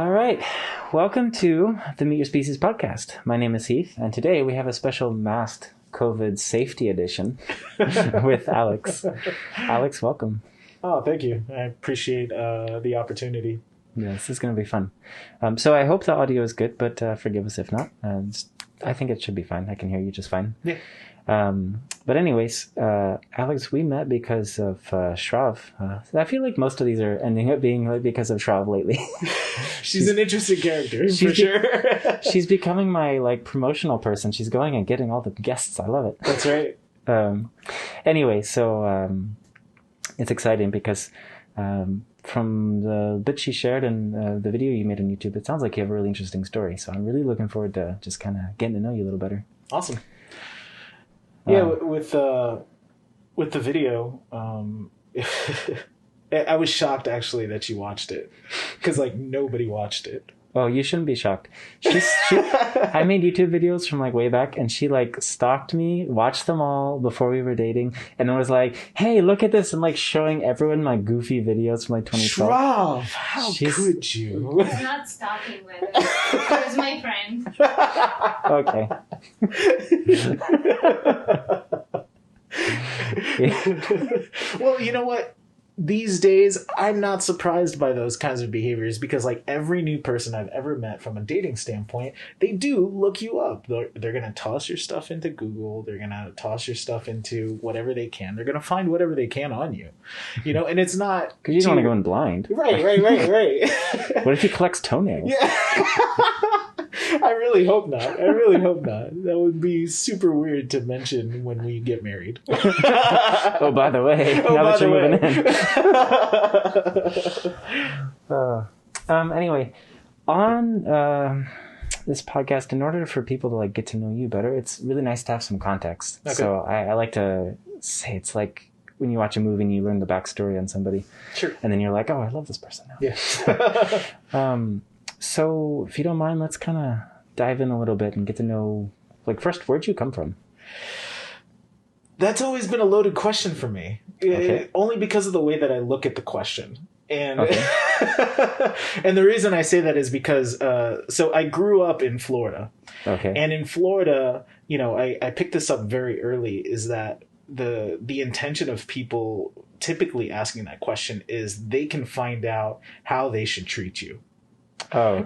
All right. Welcome to the Meet Your Species podcast. My name is Heath, and today we have a special masked COVID safety edition with Alex. Alex, welcome. Oh, thank you. I appreciate the opportunity. Yeah, this is going to be fun. So I hope the audio is good, but forgive us if not. I think it should be fine. I can hear you just fine. Yeah. But anyways, Alex, we met because of Shrav. I feel like most of these are ending up being because of Shrav lately. She's an interesting character, for sure. She's becoming my promotional person. She's going and getting all the guests. I love it. That's right. Anyway, so it's exciting because from the bit she shared and the video you made on YouTube, it sounds like you have a really interesting story. So I'm really looking forward to just kind of getting to know you a little better. Awesome. Yeah, with the video, I was shocked actually that you watched it because nobody watched it. Oh, you shouldn't be shocked. I made YouTube videos from way back, and she stalked me, watched them all before we were dating, and then was like, "Hey, look at this!" and showing everyone my goofy videos from 2012. Shrav, how could you? It's not stalking, by the way. It was my friend. Okay. Well, you know what? These days, I'm not surprised by those kinds of behaviors because every new person I've ever met from a dating standpoint, they do look you up. They're going to toss your stuff into Google. They're going to toss your stuff into whatever they can. They're going to find whatever they can on you, and it's not... Because you don't want to go in blind. Right. What if he collects toenails? Yeah. I really hope not. That would be super weird to mention when we get married. Oh, by the way, now that you're moving in. Anyway, on this podcast, in order for people to get to know you better, it's really nice to have some context. Okay. So I like to say it's like when you watch a movie and you learn the backstory on somebody. Sure. And then you're like, oh, I love this person now. Yeah. So if you don't mind, let's kind of dive in a little bit and get to know, first, where'd you come from? That's always been a loaded question for me. Okay. Only because of the way that I look at the question. And and the reason I say that is because, so I grew up in Florida. Okay. And in Florida, I picked this up very early, is that the intention of people typically asking that question is they can find out how they should treat you. Oh.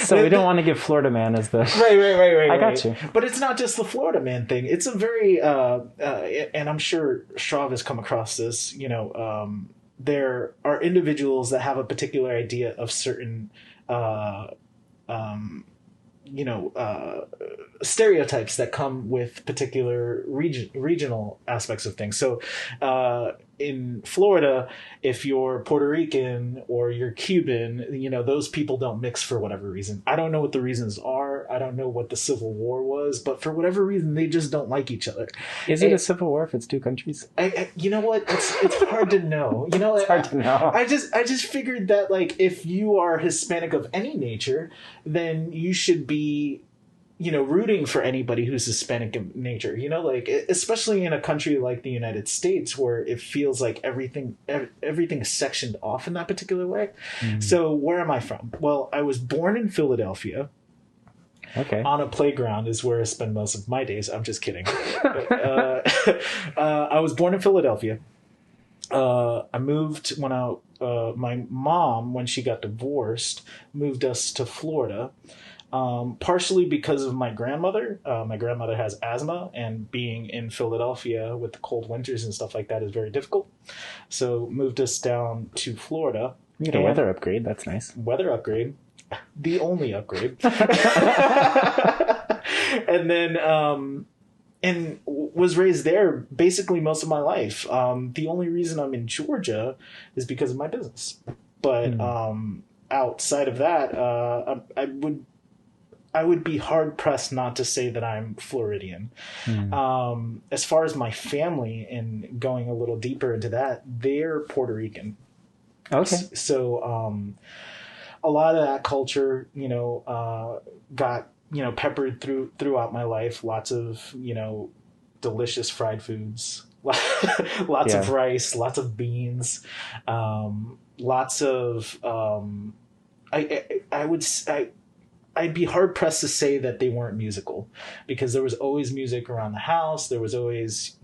So we don't want to give Florida man as the... Right. I got you. But it's not just the Florida man thing. It's a very, and I'm sure Shrav has come across this, there are individuals that have a particular idea of certain, stereotypes that come with particular regional aspects of things. So in Florida, if you're Puerto Rican or you're Cuban, those people don't mix for whatever reason. I don't know what the reasons are. I don't know what the Civil War was, but for whatever reason, they just don't like each other. Is it a civil war if it's two countries? You know what? It's hard to know. It's hard to know. I just figured that if you are Hispanic of any nature, then you should be rooting for anybody who's Hispanic in nature, especially in a country like the United States where it feels like everything is sectioned off in that particular way. Mm. So where am I from? Well, I was born in Philadelphia. Okay. On a playground is where I spend most of my days. I'm just kidding. I was born in Philadelphia. I moved when my mom, when she got divorced, moved us to Florida. Partially because of my grandmother. My grandmother has asthma, and being in Philadelphia with the cold winters and stuff like that is very difficult. So moved us down to Florida. You get a weather upgrade. That's nice. Weather upgrade. The only upgrade. And then and was raised there basically most of my life. The only reason I'm in Georgia is because of my business. But outside of that, I would be hard pressed not to say that I'm Floridian. As far as my family and going a little deeper into that, they're Puerto Rican. Okay. So a lot of that culture, got, peppered throughout my life. Lots of, delicious fried foods, lots of rice, lots of beans, lots of. I'd be hard pressed to say that they weren't musical, because there was always music around the house. There was always,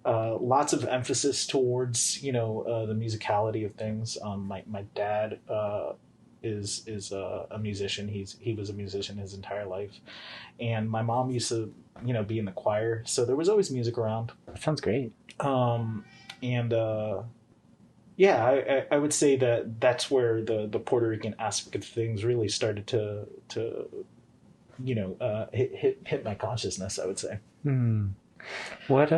lots of emphasis towards, the musicality of things. My dad is a musician. He was a musician his entire life, and my mom used to, be in the choir. So there was always music around. That sounds great. Yeah, I would say that's where the Puerto Rican aspect of things really started to hit my consciousness, I would say. What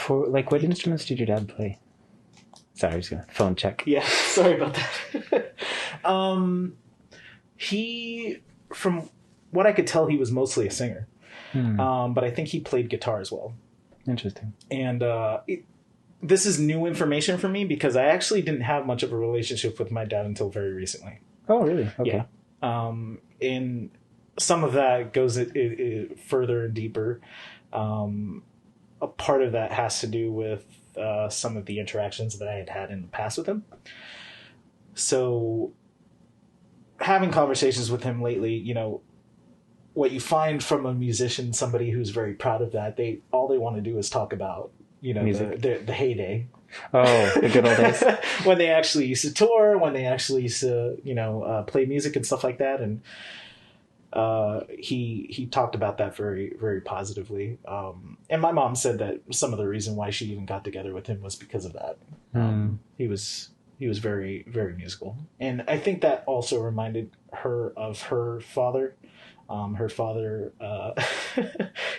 what instruments did your dad play? Sorry, I was gonna phone check. Yeah, sorry about that. He, from what I could tell, he was mostly a singer. But I think he played guitar as well. Interesting. And this is new information for me, because I actually didn't have much of a relationship with my dad until very recently. Oh, really? Okay. Yeah. And some of that goes further and deeper. A part of that has to do with some of the interactions that I had in the past with him. So having conversations with him lately, what you find from a musician, somebody who's very proud of that, all they want to do is talk about, the heyday. Oh, the good old days. When they actually used to tour, when they actually used to, play music and stuff like that. And he talked about that very, very positively. And my mom said that some of the reason why she even got together with him was because of that. He was very, very musical. And I think that also reminded her of her father. Her father,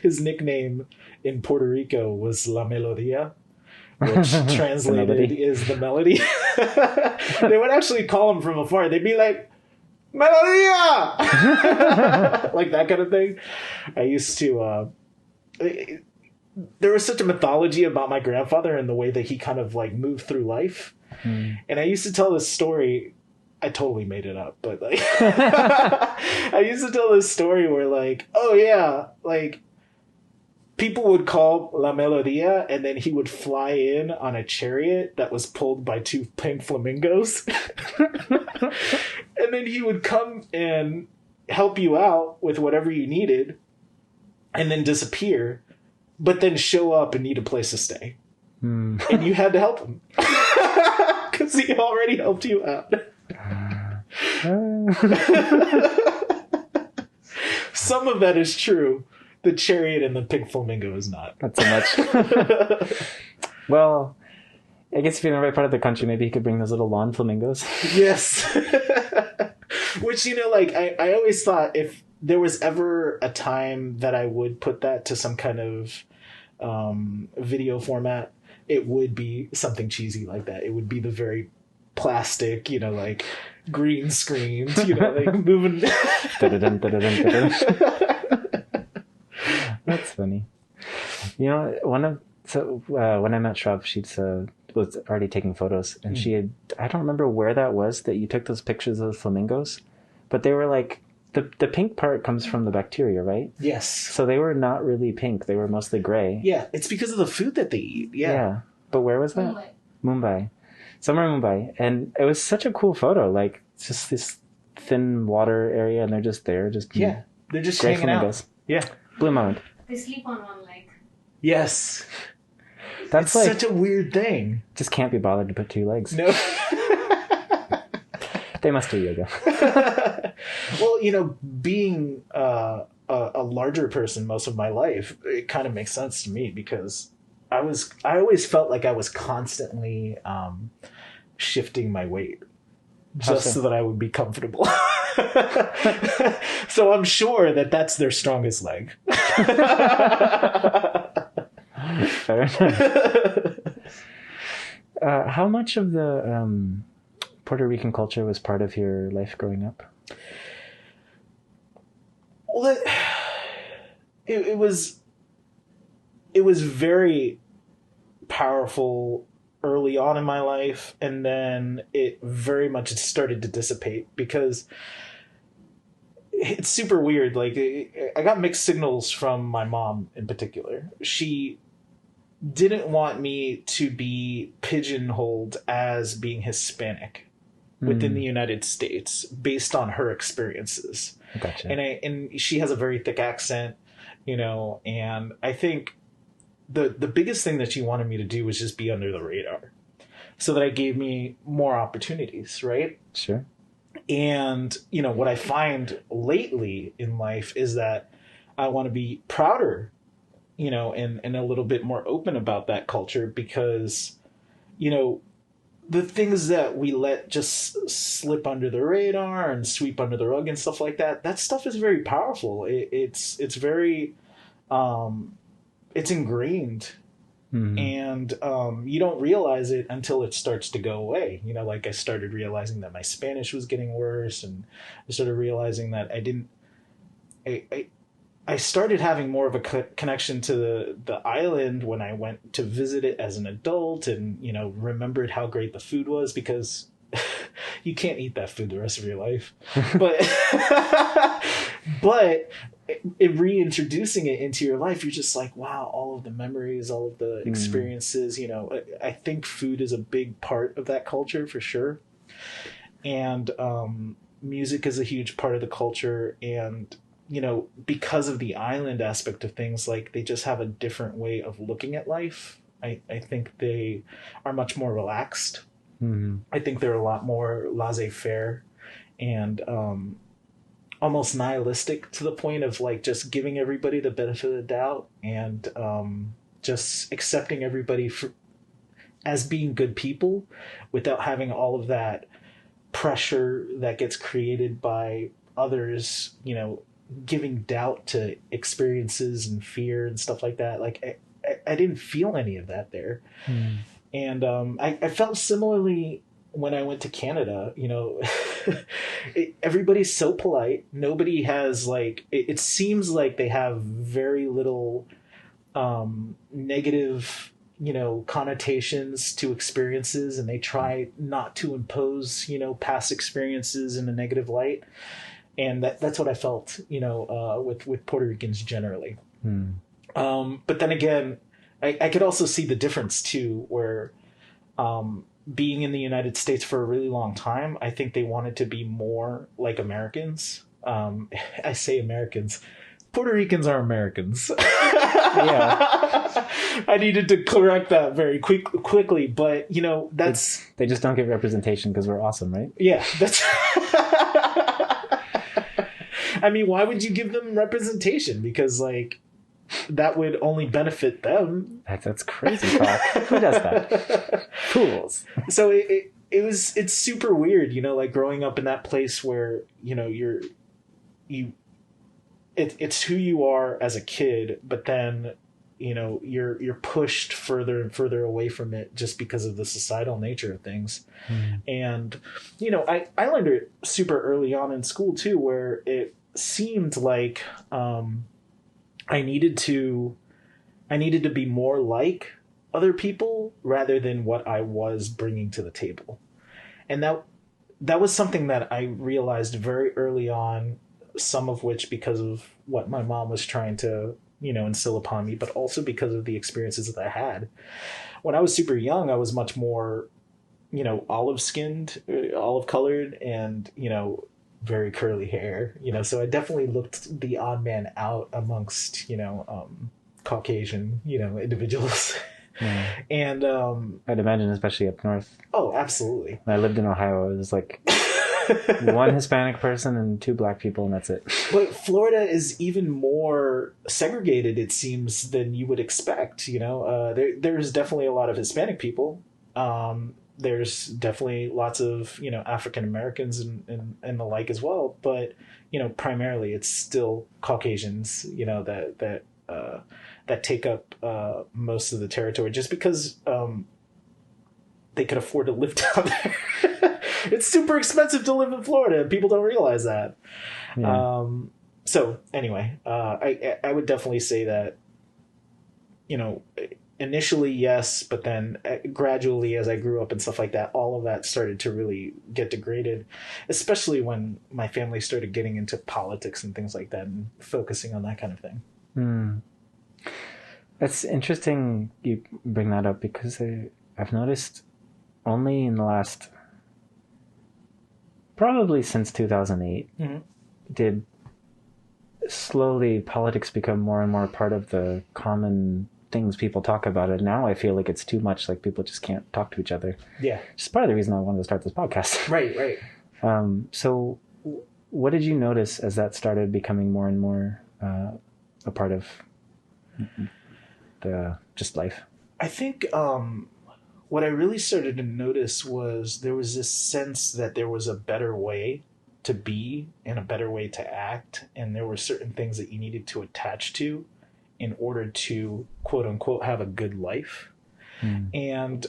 his nickname in Puerto Rico was La Melodia, which translated is the melody. They would actually call him from afar. They'd be like, Melodia! Like that kind of thing. I used to... there was such a mythology about my grandfather and the way that he kind of moved through life. And I used to tell this story... I totally made it up, but I used to tell this story where people would call La Melodia, and then he would fly in on a chariot that was pulled by two pink flamingos. And then he would come and help you out with whatever you needed, and then disappear, but then show up and need a place to stay. And you had to help him because he already helped you out. Some of that is true. The chariot and the pink flamingo is not. Not so much. Well, I guess if you're in the right part of the country, maybe you could bring those little lawn flamingos. Yes. Which, I always thought if there was ever a time that I would put that to some kind of video format, it would be something cheesy like that. It would be the very plastic, green screens, moving. That's funny. When I met Shrav, she was already taking photos, and I don't remember where that was that you took those pictures of the flamingos, but they were the pink part comes from the bacteria, right? Yes. So they were not really pink. They were mostly gray. Yeah, it's because of the food that they eat. Yeah. But where was that? Mumbai. Somewhere in Mumbai. And it was such a cool photo. It's just this thin water area, and they're just there. They're just hanging flamingos. Out. Yeah. Blew my mind. They sleep on one leg. Yes. That's such a weird thing. Just can't be bothered to put two legs. No. They must do yoga. Well, being a larger person most of my life, it kind of makes sense to me, because I always felt like I was constantly shifting my weight just so that I would be comfortable. So I'm sure that's their strongest leg. Fair enough. How much of the Puerto Rican culture was part of your life growing up? Well, it was very powerful early on in my life, and then it very much started to dissipate, because it's super weird. Like, I got mixed signals from my mom in particular. She didn't want me to be pigeonholed as being Hispanic within the United States based on her experiences. Gotcha. And she has a very thick accent, and I think the biggest thing that she wanted me to do was just be under the radar so that it gave me more opportunities, right? Sure. And, what I find lately in life is that I want to be prouder, and a little bit more open about that culture because, the things that we let just slip under the radar and sweep under the rug and stuff like that, that stuff is very powerful. It's very, it's ingrained. Mm-hmm. And you don't realize it until it starts to go away. Like I started realizing that my Spanish was getting worse, and I started realizing that I started having more of a connection to the island when I went to visit it as an adult, and remembered how great the food was, because you can't eat that food the rest of your life. But reintroducing it into your life, you're just like, wow, all of the memories, all of the experiences. I think food is a big part of that culture for sure, and music is a huge part of the culture. And because of the island aspect of things, like, they just have a different way of looking at life. I think they are much more relaxed. Mm-hmm. I think they're a lot more laissez-faire and almost nihilistic, to the point of like just giving everybody the benefit of the doubt, and just accepting everybody as being good people without having all of that pressure that gets created by others, giving doubt to experiences and fear and stuff like that. Like, I didn't feel any of that there. And I felt similarly when I went to Canada. Everybody's so polite. Nobody has it seems like they have very little negative connotations to experiences, and they try not to impose past experiences in a negative light. And that's what I felt, with Puerto Ricans generally. But then again, I could also see the difference too, where being in the United States for a really long time, I think they wanted to be more like Americans. I say Americans. Puerto Ricans are Americans. Yeah. I needed to correct that very quickly, but they just don't get representation because we're awesome, right? Yeah, that's. I mean, why would you give them representation? Because that would only benefit them. That's crazy talk. Who does that? Fools. So it's super weird, growing up in that place where it's who you are as a kid, but then you're pushed further and further away from it just because of the societal nature of things. And I learned it super early on in school too, where it seemed like I needed to be more like other people rather than what I was bringing to the table. And that was something that I realized very early on, some of which because of what my mom was trying to, instill upon me, but also because of the experiences that I had. When I was super young, I was much more, olive-skinned, olive-colored, and, very curly hair, so I definitely looked the odd man out amongst, Caucasian, individuals. And I'd imagine, especially up north. Oh, absolutely. When I lived in Ohio, it was like one Hispanic person and 2 black people, and that's it. But Florida is even more segregated, it seems, than you would expect. There's definitely a lot of Hispanic people. There's definitely lots of, African Americans and the like as well. But, primarily it's still Caucasians, that take up most of the territory just because they could afford to live down there. It's super expensive to live in Florida, and people don't realize that. Yeah. So anyway, I would definitely say that, initially, yes, but then gradually as I grew up and stuff like that, all of that started to really get degraded, especially when my family started getting into politics and things like that and focusing on that kind of thing. That's interesting you bring that up, because I've noticed only in the last, probably since 2008, did slowly politics become more and more part of the common things people talk about. And now I feel like it's too much, like people just can't talk to each other. Yeah. Which is part of the reason I wanted to start this podcast. Right. So what did you notice as that started becoming more and more a part of the just life? I think what I really started to notice was there was this sense that there was a better way to be and a better way to act, and there were certain things that you needed to attach to in order to, quote unquote, have a good life. And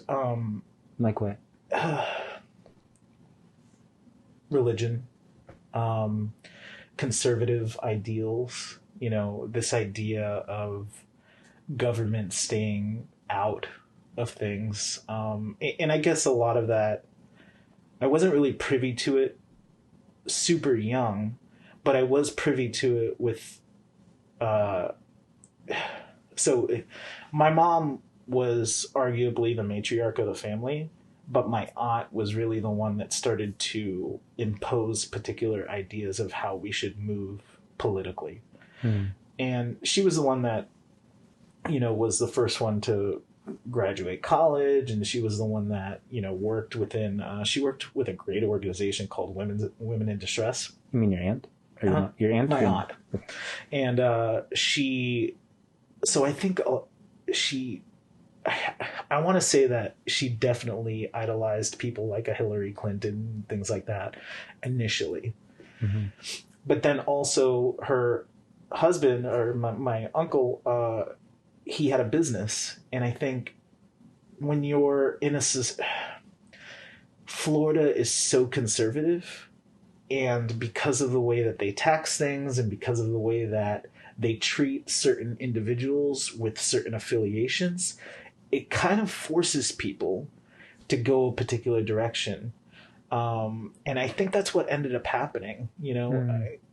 like what? Religion, conservative ideals, this idea of government staying out of things. And I guess a lot of that, I wasn't really privy to it super young, but I was privy to it with, so my mom was arguably the matriarch of the family, but my aunt was really the one that started to impose particular ideas of how we should move politically. And she was the one that, was the first one to graduate college, and she was the one that, worked within, she worked with a great organization called Women in Distress. You mean your aunt? Or your aunt? My aunt. And so I think I want to say that she definitely idolized people like a Hillary Clinton, things like that, initially. But then also her husband, or my uncle, he had a business. And I think when you're in Florida is so conservative, and because of the way that they tax things and because of the way that they treat certain individuals with certain affiliations, it kind of forces people to go a particular direction. And I think that's what ended up happening,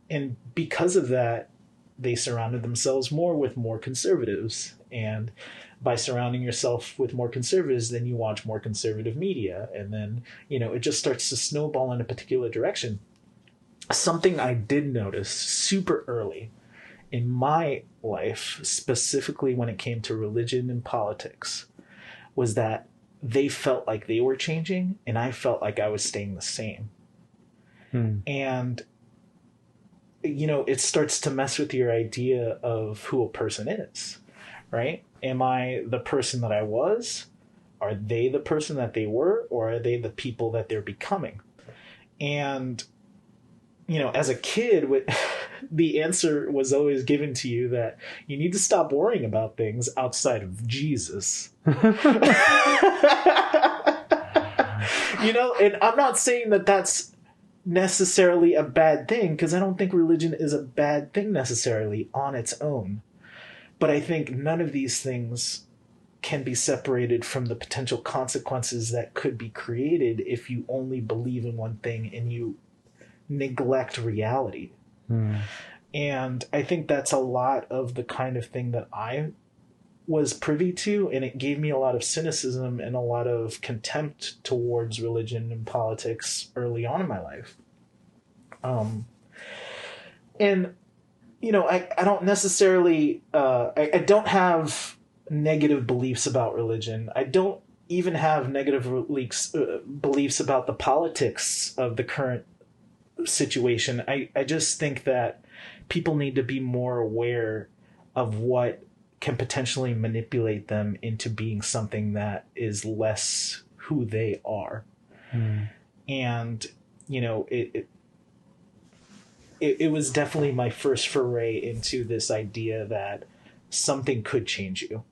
and because of that, they surrounded themselves more with more conservatives. And by surrounding yourself with more conservatives, then you watch more conservative media. And then, it just starts to snowball in a particular direction. Something I did notice super early in my life, specifically when it came to religion and politics, was that they felt like they were changing and I felt like I was staying the same. And, it starts to mess with your idea of who a person is, right? Am I the person that I was? Are they the person that they were? Or are they the people that they're becoming? And, as a kid, the answer was always given to you that you need to stop worrying about things outside of Jesus. And I'm not saying that that's necessarily a bad thing, because I don't think religion is a bad thing necessarily on its own. But I think none of these things can be separated from the potential consequences that could be created if you only believe in one thing and you neglect reality. And I think that's a lot of the kind of thing that I was privy to, and it gave me a lot of cynicism and a lot of contempt towards religion and politics early on in my life. And I don't necessarily I don't have negative beliefs about religion. I don't even have negative beliefs about the politics of the current situation. I just think that people need to be more aware of what can potentially manipulate them into being something that is less who they are. And it was definitely my first foray into this idea that something could change you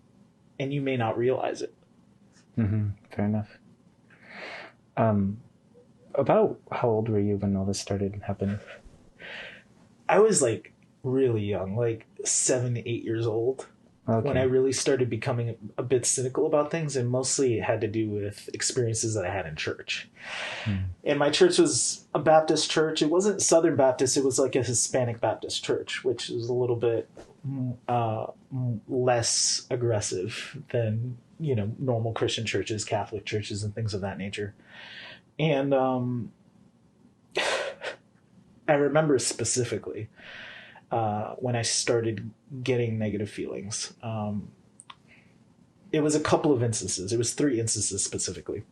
and you may not realize it. Fair enough. About how old were you when all this started happening? I was like really young, like 7, 8 years old. when I really started becoming a bit cynical about things, and mostly it had to do with experiences that I had in church. And my church was a Baptist church. It wasn't Southern Baptist. It was like a Hispanic Baptist church, which is a little bit less aggressive than, normal Christian churches, Catholic churches, and things of that nature. And I remember specifically when I started getting negative feelings. It was a couple of instances. It was 3 instances specifically.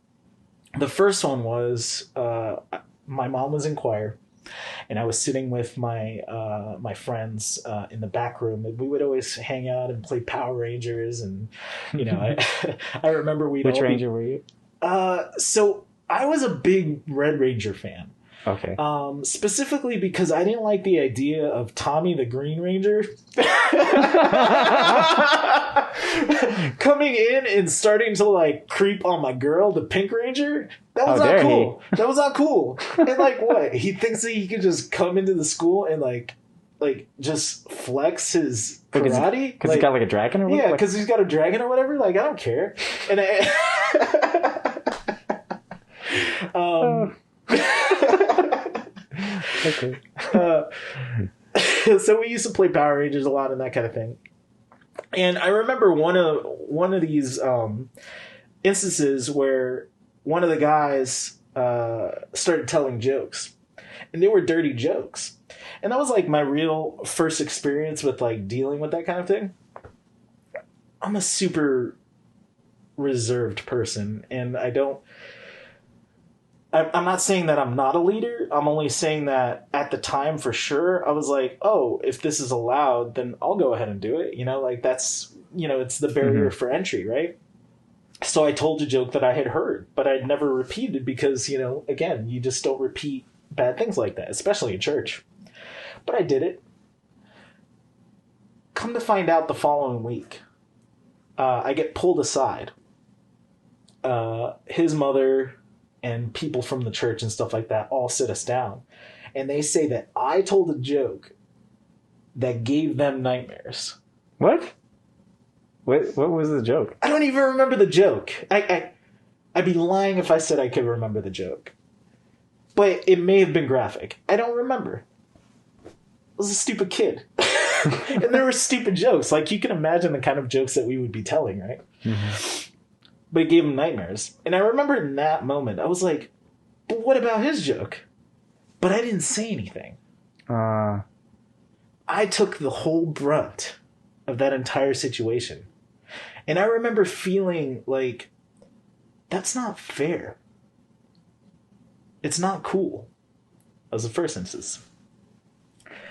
The first one was my mom was in choir, and I was sitting with my my friends in the back room. And we would always hang out and play Power Rangers, and I remember we. Which Ranger were you? So I was a big Red Ranger fan. Okay. Specifically because I didn't like the idea of Tommy the Green Ranger coming in and starting to like creep on my girl, the Pink Ranger. That was not cool. That was not cool. And like what? He thinks that he could just come into the school and like just flex his karate? Because he's got like a dragon or whatever? Yeah, because he's got a dragon or whatever. Like, I don't care. And Okay. So we used to play Power Rangers a lot and that kind of thing. And I remember one of these instances where one of the guys started telling jokes, and they were dirty jokes. And that was like my real first experience with like dealing with that kind of thing. I'm a super reserved person, and I'm not saying that I'm not a leader. I'm only saying that at the time, for sure, I was like, oh, if this is allowed, then I'll go ahead and do it. Like that's, it's the barrier for entry, right? So I told a joke that I had heard, but I'd never repeated because, again, you just don't repeat bad things like that, especially in church. But I did it. Come to find out the following week, I get pulled aside. His mother and people from the church and stuff like that all sit us down. And they say that I told a joke that gave them nightmares. What? What was the joke? I don't even remember the joke. I'd be lying if I said I could remember the joke. But it may have been graphic. I don't remember. I was a stupid kid. And there were stupid jokes. Like, you can imagine the kind of jokes that we would be telling, right? Mm-hmm. But it gave him nightmares. And I remember in that moment, I was like, but what about his joke? But I didn't say anything. I took the whole brunt of that entire situation. And I remember feeling like, that's not fair. It's not cool. That was the first instance.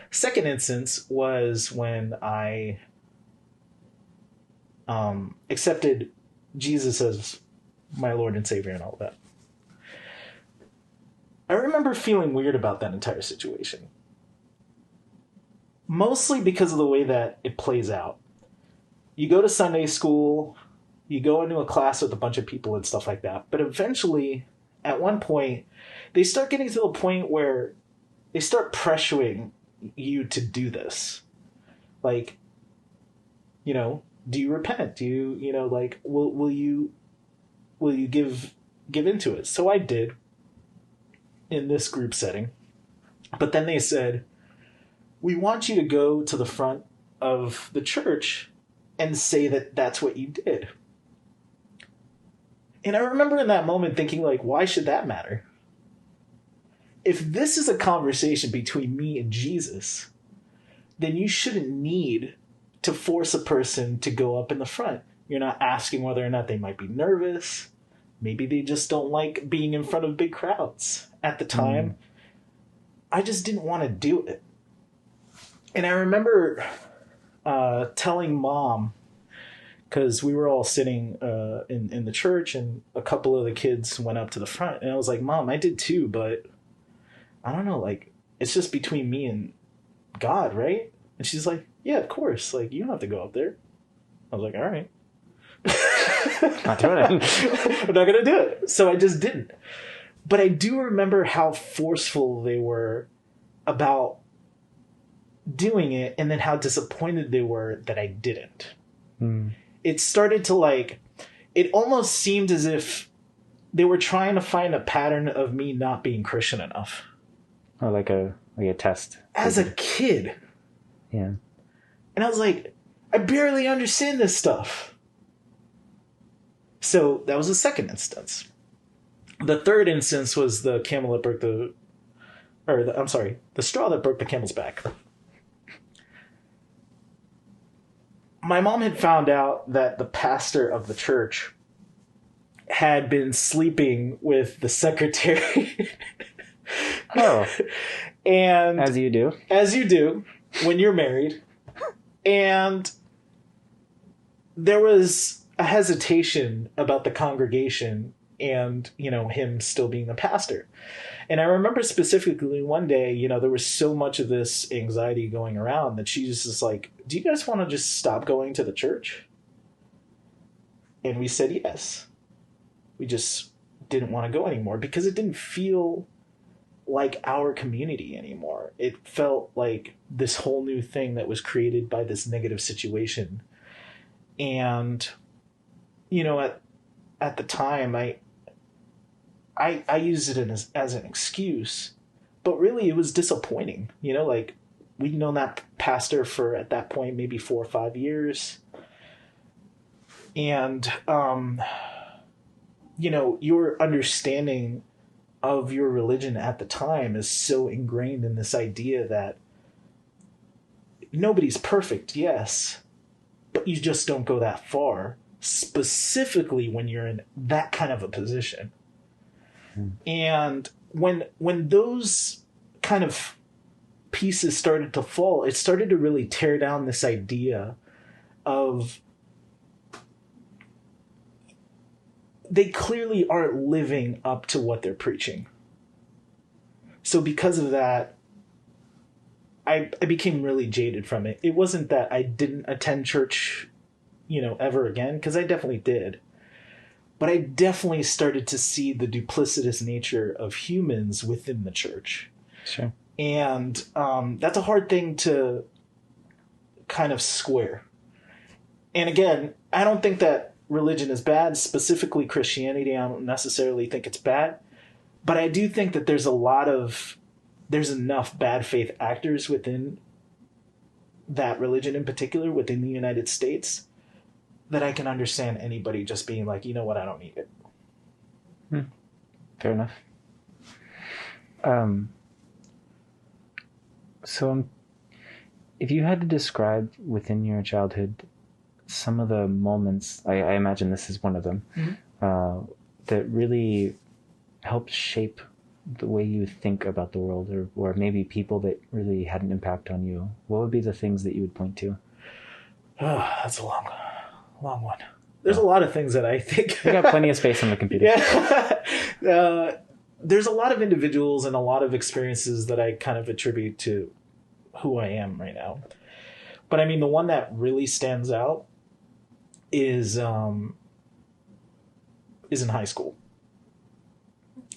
Second instance was when I accepted Jesus as my Lord and Savior and all that. I remember feeling weird about that entire situation. Mostly because of the way that it plays out. You go to Sunday school, you go into a class with a bunch of people and stuff like that, but eventually, at one point, they start getting to the point where they start pressuring you to do this. Like, do you repent? Do you, like, will you give into it? So I did in this group setting. But then they said, we want you to go to the front of the church and say that that's what you did. And I remember in that moment thinking, like, why should that matter? If this is a conversation between me and Jesus, then you shouldn't need to force a person to go up in the front. You're not asking whether or not they might be nervous. Maybe they just don't like being in front of big crowds. At the time, I just didn't want to do it. And I remember telling Mom, because we were all sitting in the church, and a couple of the kids went up to the front. And I was like, Mom, I did too, but I don't know, like, it's just between me and God, right? And she's like, yeah, of course. Like, you don't have to go up there. I was like, all right. Not doing it. I'm not going to do it. So I just didn't. But I do remember how forceful they were about doing it, and then how disappointed they were that I didn't. It started to it almost seemed as if they were trying to find a pattern of me not being Christian enough. Or like a test. As a kid. Yeah. And I was like, I barely understand this stuff. So that was the second instance. The third instance was the camel that broke the straw that broke the camel's back. My mom had found out that the pastor of the church had been sleeping with the secretary. Oh. And as you do. As you do when you're married. And there was a hesitation about the congregation and, him still being a pastor. And I remember specifically one day, there was so much of this anxiety going around that she just was like, do you guys want to just stop going to the church? And we said yes. We just didn't want to go anymore because it didn't feel like our community anymore. It felt like this whole new thing that was created by this negative situation. And, at the time, I used it as an excuse, but really it was disappointing. We'd known that pastor for, at that point, maybe 4 or 5 years. And, your understanding of your religion at the time is so ingrained in this idea that nobody's perfect, yes, but you just don't go that far, specifically when you're in that kind of a position. And when those kind of pieces started to fall, it started to really tear down this idea of they clearly aren't living up to what they're preaching. So because of that, I became really jaded from it. It wasn't that I didn't attend church, ever again, because I definitely did. But I definitely started to see the duplicitous nature of humans within the church. Sure. And that's a hard thing to kind of square. And again, I don't think that religion is bad, specifically Christianity. I don't necessarily think it's bad. But I do think that there's enough bad faith actors within that religion in particular, within the United States, that I can understand anybody just being like, you know what, I don't need it. Fair enough. So if you had to describe within your childhood some of the moments, I imagine this is one of them, that really helped shape the way you think about the world, or maybe people that really had an impact on you, what would be the things that you would point to? Oh, that's a long one. There's a lot of things that I think... We got plenty of space on the computer. Yeah. There's a lot of individuals and a lot of experiences that I kind of attribute to who I am right now. But I mean, the one that really stands out is in high school.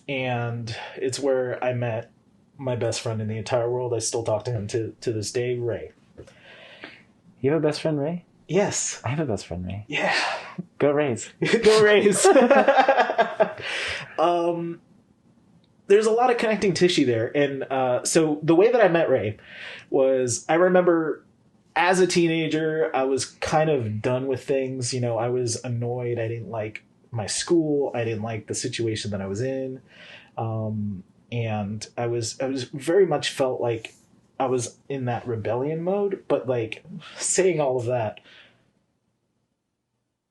And it's where I met my best friend in the entire world. I still talk to him to this day, Ray. You have a best friend, Ray? Yes. I have a best friend, Ray. Yeah. Go Rays. Go Rays. There's a lot of connecting tissue there. And so the way that I met Ray was, I remember as a teenager, I was kind of done with things. I was annoyed. I didn't like my school. I didn't like the situation that I was in. And I was very much felt like I was in that rebellion mode. But like, saying all of that,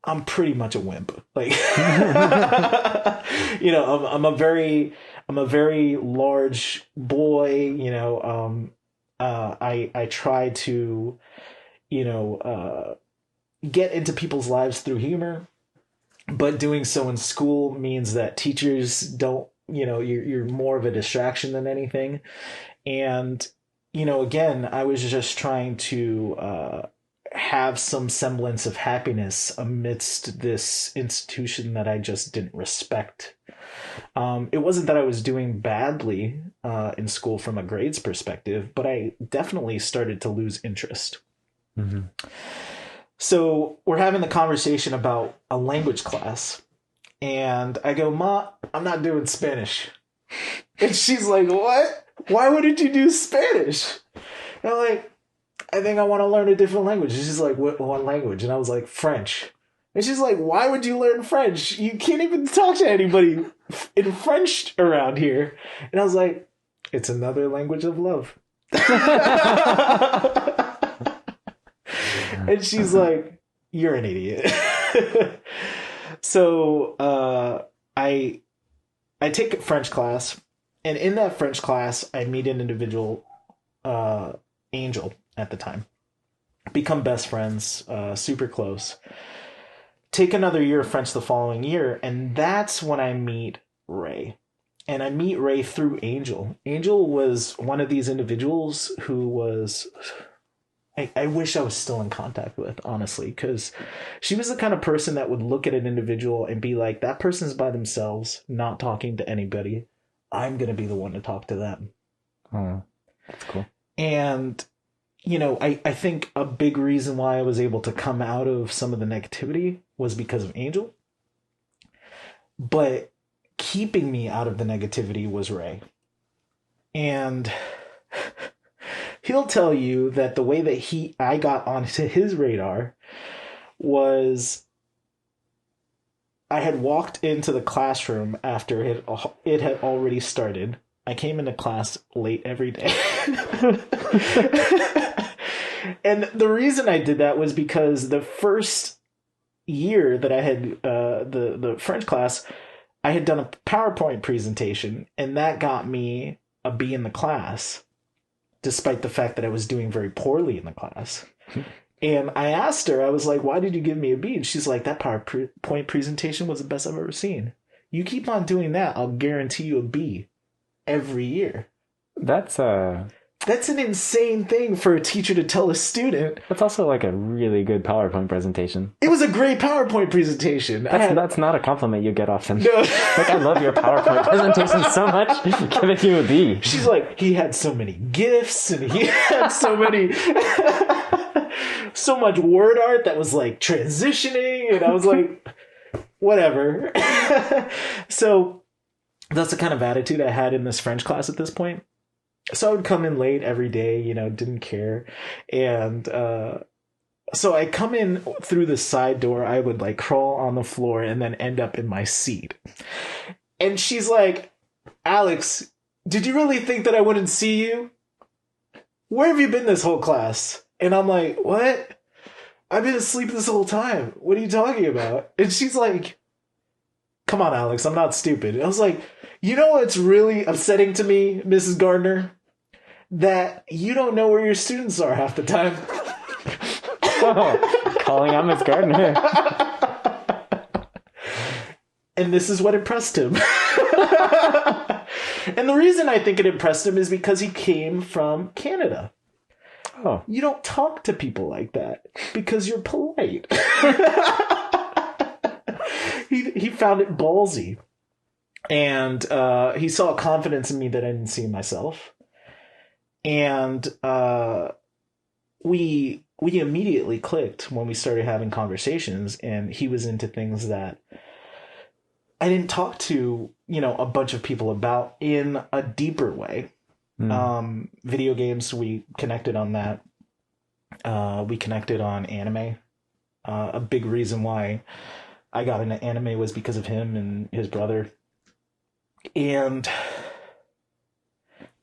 I'm pretty much a wimp. Like, I'm a very large boy. I try to, get into people's lives through humor, but doing so in school means that teachers don't, you're more of a distraction than anything. And, again, I was just trying to, have some semblance of happiness amidst this institution that I just didn't respect. It wasn't that I was doing badly in school from a grades perspective, but I definitely started to lose interest. Mm-hmm. So we're having the conversation about a language class. And I go, Ma, I'm not doing Spanish. And she's like, what? Why wouldn't you do Spanish? And I'm like, I think I want to learn a different language. And she's like, what language? And I was like, French. And she's like, why would you learn French? You can't even talk to anybody in French around here. And I was like, it's another language of love. And she's like, you're an idiot. So I take a French class, and in that French class, I meet an individual, Angel at the time. Become best friends, super close. Take another year of French the following year, and that's when I meet Ray. And I meet Ray through Angel. Angel was one of these individuals who was... I wish I was still in contact with, honestly, because she was the kind of person that would look at an individual and be like, that person's by themselves, not talking to anybody. I'm going to be the one to talk to them. Oh, that's cool. And, you know, I think a big reason why I was able to come out of some of the negativity was because of Angel. But keeping me out of the negativity was Ray. And... he'll tell you that the way that I got onto his radar was I had walked into the classroom after it had already started. I came into class late every day. And the reason I did that was because the first year that I had the French class, I had done a PowerPoint presentation, and that got me a B in the class, despite the fact that I was doing very poorly in the class. And I asked her, I was like, why did you give me a B? And she's like, that PowerPoint presentation was the best I've ever seen. You keep on doing that, I'll guarantee you a B every year. That's an insane thing for a teacher to tell a student. That's also like a really good PowerPoint presentation. It was a great PowerPoint presentation. That's not a compliment you get often. No. Like, I love your PowerPoint presentation so much. Giving you a B. She's like, he had so many gifs and he had so many, so much word art that was like transitioning. And I was like, whatever. So that's the kind of attitude I had in this French class at this point. So I would come in late every day, you know, didn't care. And so I come in through the side door. I would like crawl on the floor and then end up in my seat. And she's like, Alex, did you really think that I wouldn't see you? Where have you been this whole class? And I'm like, what? I've been asleep this whole time. What are you talking about? And she's like, come on, Alex, I'm not stupid. And I was like, you know what's really upsetting to me, Mrs. Gardner? That you don't know where your students are half the time. Oh, calling out Miss Gardner. And this is what impressed him. And the reason I think it impressed him is because he came from Canada. Oh. You don't talk to people like that because you're polite. He found it ballsy. And he saw a confidence in me that I didn't see in myself. And we immediately clicked when we started having conversations, and he was into things that I didn't talk to, you know, a bunch of people about in a deeper way. Video games, we connected on that. We connected on anime. A big reason why I got into anime was because of him and his brother. And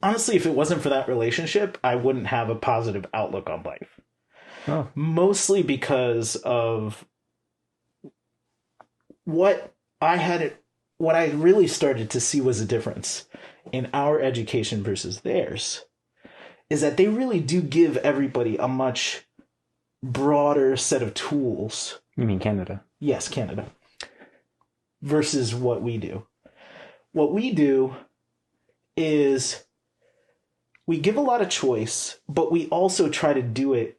honestly, if it wasn't for that relationship, I wouldn't have a positive outlook on life. Oh. Mostly because of what I really started to see was a difference in our education versus theirs, is that they really do give everybody a much broader set of tools. You mean Canada? Yes, Canada. Versus what we do. What we do is we give a lot of choice, but we also try to do it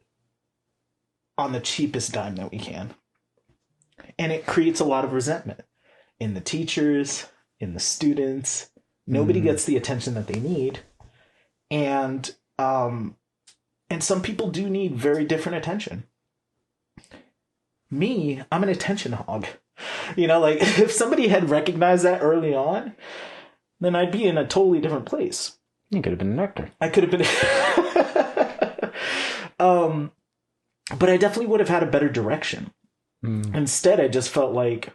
on the cheapest dime that we can. And it creates a lot of resentment in the teachers, in the students. Nobody gets the attention that they need. And some people do need very different attention. Me, I'm an attention hog. You know, like if somebody had recognized that early on, then I'd be in a totally different place. You could have been an actor. I could have been. But I definitely would have had a better direction. Instead, I just felt like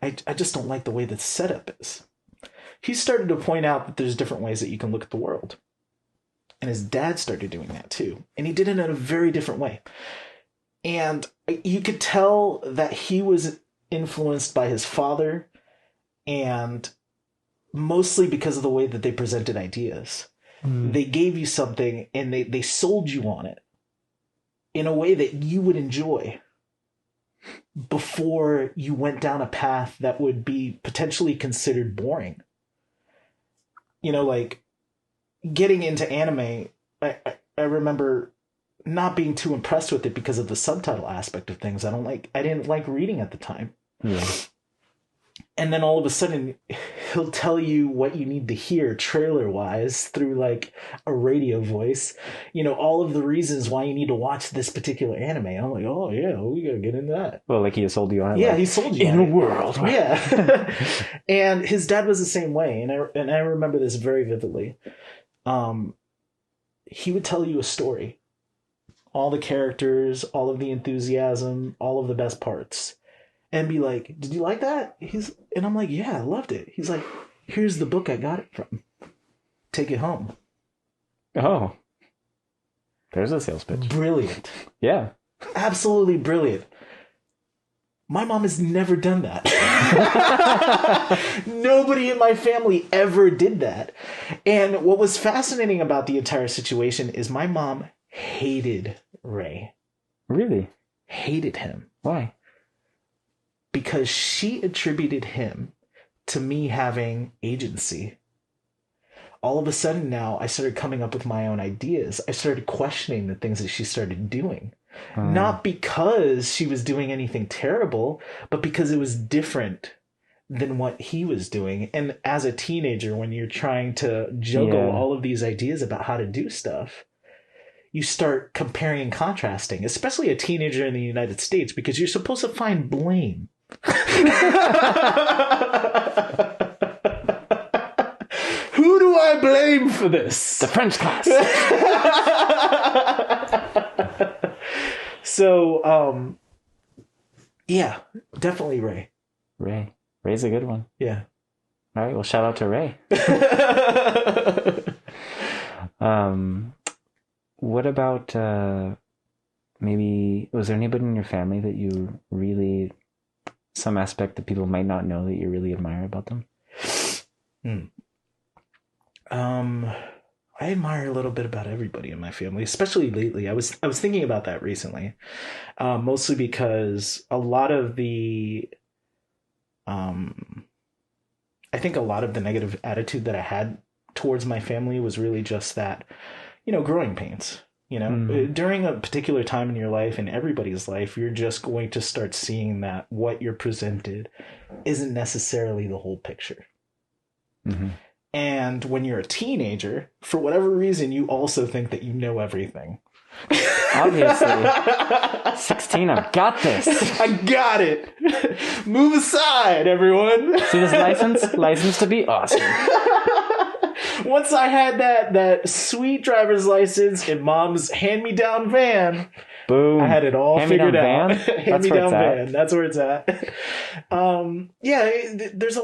I just don't like the way the setup is. He started to point out that there's different ways that you can look at the world. And his dad started doing that too. And he did it in a very different way. And you could tell that he was influenced by his father, and mostly because of the way that they presented ideas. They gave you something and they sold you on it in a way that you would enjoy before you went down a path that would be potentially considered boring. You know, like getting into anime, I remember not being too impressed with it because of the subtitle aspect of things. I didn't like reading at the time. Yeah. And then all of a sudden, he'll tell you what you need to hear trailer-wise through like a radio voice. You know, all of the reasons why you need to watch this particular anime. And I'm like, oh yeah, we gotta get into that. Well, like he sold you on it. Yeah, like, he sold you in on a it. world. Yeah. And his dad was the same way. And I remember this very vividly. He would tell you a story. All the characters, all of the enthusiasm, all of the best parts. And be like, did you like that? And I'm like, yeah, I loved it. He's like, here's the book I got it from. Take it home. Oh. There's a sales pitch. Brilliant. Yeah. Absolutely brilliant. My mom has never done that. Nobody in my family ever did that. And what was fascinating about the entire situation is my mom hated Ray. Really? Hated him. Why? Because she attributed him to me having agency. All of a sudden now, I started coming up with my own ideas. I started questioning the things that she started doing. Not because she was doing anything terrible, but because it was different than what he was doing. And as a teenager, when you're trying to juggle all of these ideas about how to do stuff, you start comparing and contrasting, especially a teenager in the United States, because you're supposed to find blame. Who do I blame for this? The French class. So, yeah, definitely Ray. Ray's a good one. Yeah. All right, well, shout out to Ray. What about maybe, was there anybody in your family that you really, some aspect that people might not know that you really admire about them? I admire a little bit about everybody in my family, especially lately. I was thinking about that recently, mostly because a lot of the, I think a lot of the negative attitude that I had towards my family was really just that, growing pains. During a particular time in your life, in everybody's life, you're just going to start seeing that what you're presented isn't necessarily the whole picture. Mm-hmm. And when you're a teenager, for whatever reason, you also think that you know everything. Obviously. 16, I've got this. I got it. Move aside, everyone. See this license? License to be awesome. Once I had that sweet driver's license in mom's hand-me-down van, boom. I had it all figured out. Hand-me-down van. That's where it's at. There's a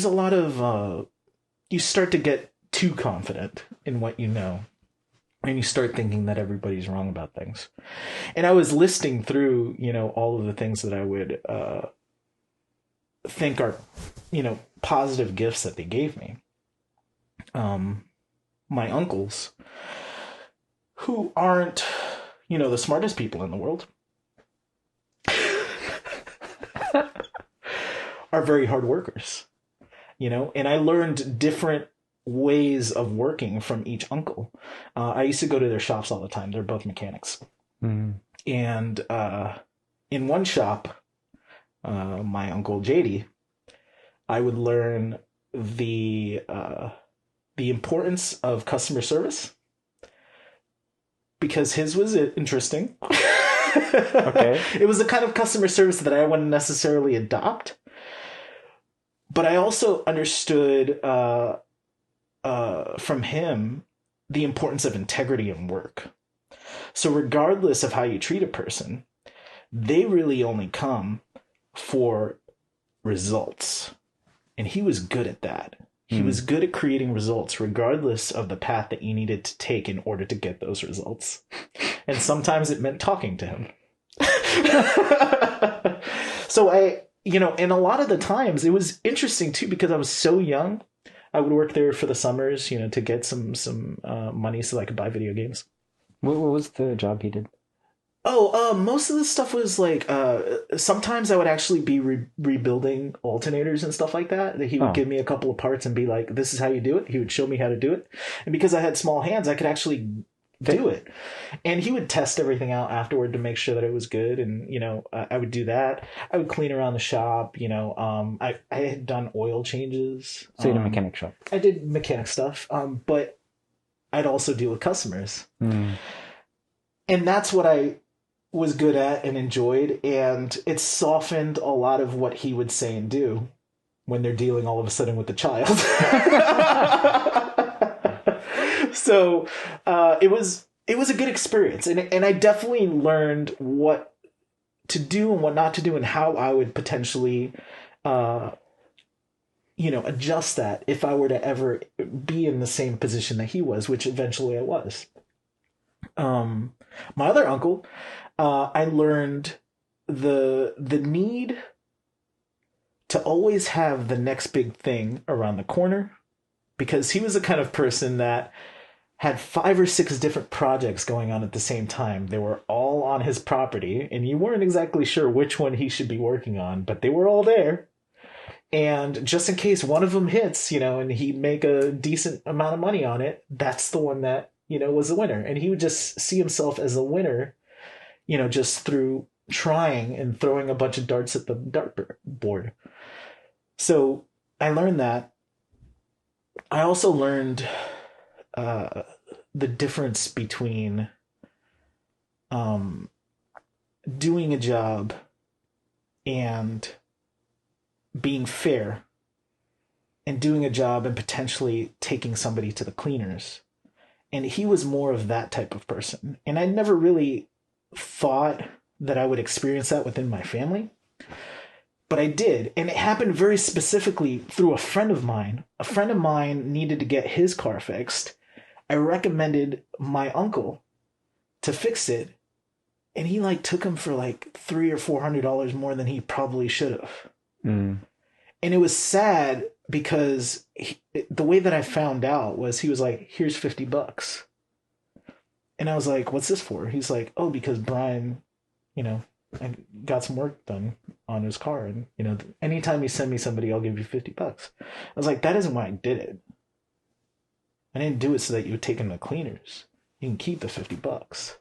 lot of you start to get too confident in what you know, and you start thinking that everybody's wrong about things. And I was listing through, all of the things that I would think are, positive gifts that they gave me. My uncles, who aren't, the smartest people in the world, are very hard workers, and I learned different ways of working from each uncle. I used to go to their shops all the time. They're both mechanics. Mm-hmm. And in one shop, my uncle JD, I would learn the importance of customer service, because his was interesting. Okay. It was the kind of customer service that I wouldn't necessarily adopt. But I also understood from him the importance of integrity in work. So regardless of how you treat a person, they really only come for results. And he was good at that. He was good at creating results regardless of the path that you needed to take in order to get those results. And sometimes it meant talking to him. So and a lot of the times it was interesting too, because I was so young. I would work there for the summers, to get some money so I could buy video games. What was the job he did? Most of the stuff was like, sometimes I would actually be rebuilding alternators and stuff like that. He would give me a couple of parts and be like, this is how you do it. He would show me how to do it. And because I had small hands, I could actually do it. And he would test everything out afterward to make sure that it was good. And, I would do that. I would clean around the shop. I had done oil changes. So you had a mechanic shop. I did mechanic stuff. But I'd also deal with customers. And that's what I was good at and enjoyed, and it softened a lot of what he would say and do when they're dealing all of a sudden with the child. So it was a good experience, and I definitely learned what to do and what not to do, and how I would potentially adjust that if I were to ever be in the same position that he was, which eventually I was. My other uncle, I learned the need to always have the next big thing around the corner, because he was the kind of person that had 5 or 6 different projects going on at the same time. They were all on his property, and you weren't exactly sure which one he should be working on, but they were all there. And just in case one of them hits, and he'd make a decent amount of money on it, that's the one that, was the winner. And he would just see himself as a winner, just through trying and throwing a bunch of darts at the dartboard. So I learned that. I also learned the difference between doing a job and being fair, and doing a job and potentially taking somebody to the cleaners. And he was more of that type of person. And I never really thought that I would experience that within my family, but I did. And it happened very specifically through a friend of mine. A friend of mine needed to get his car fixed. I recommended my uncle to fix it, and he took him for $300 or $400 more than he probably should have. And it was sad, because the way that I found out was he was like, here's $50. And I was like, what's this for? He's like, oh, because Brian, I got some work done on his car. And, anytime you send me somebody, I'll give you $50. I was like, that isn't why I did it. I didn't do it so that you would take him to cleaners. You can keep the $50.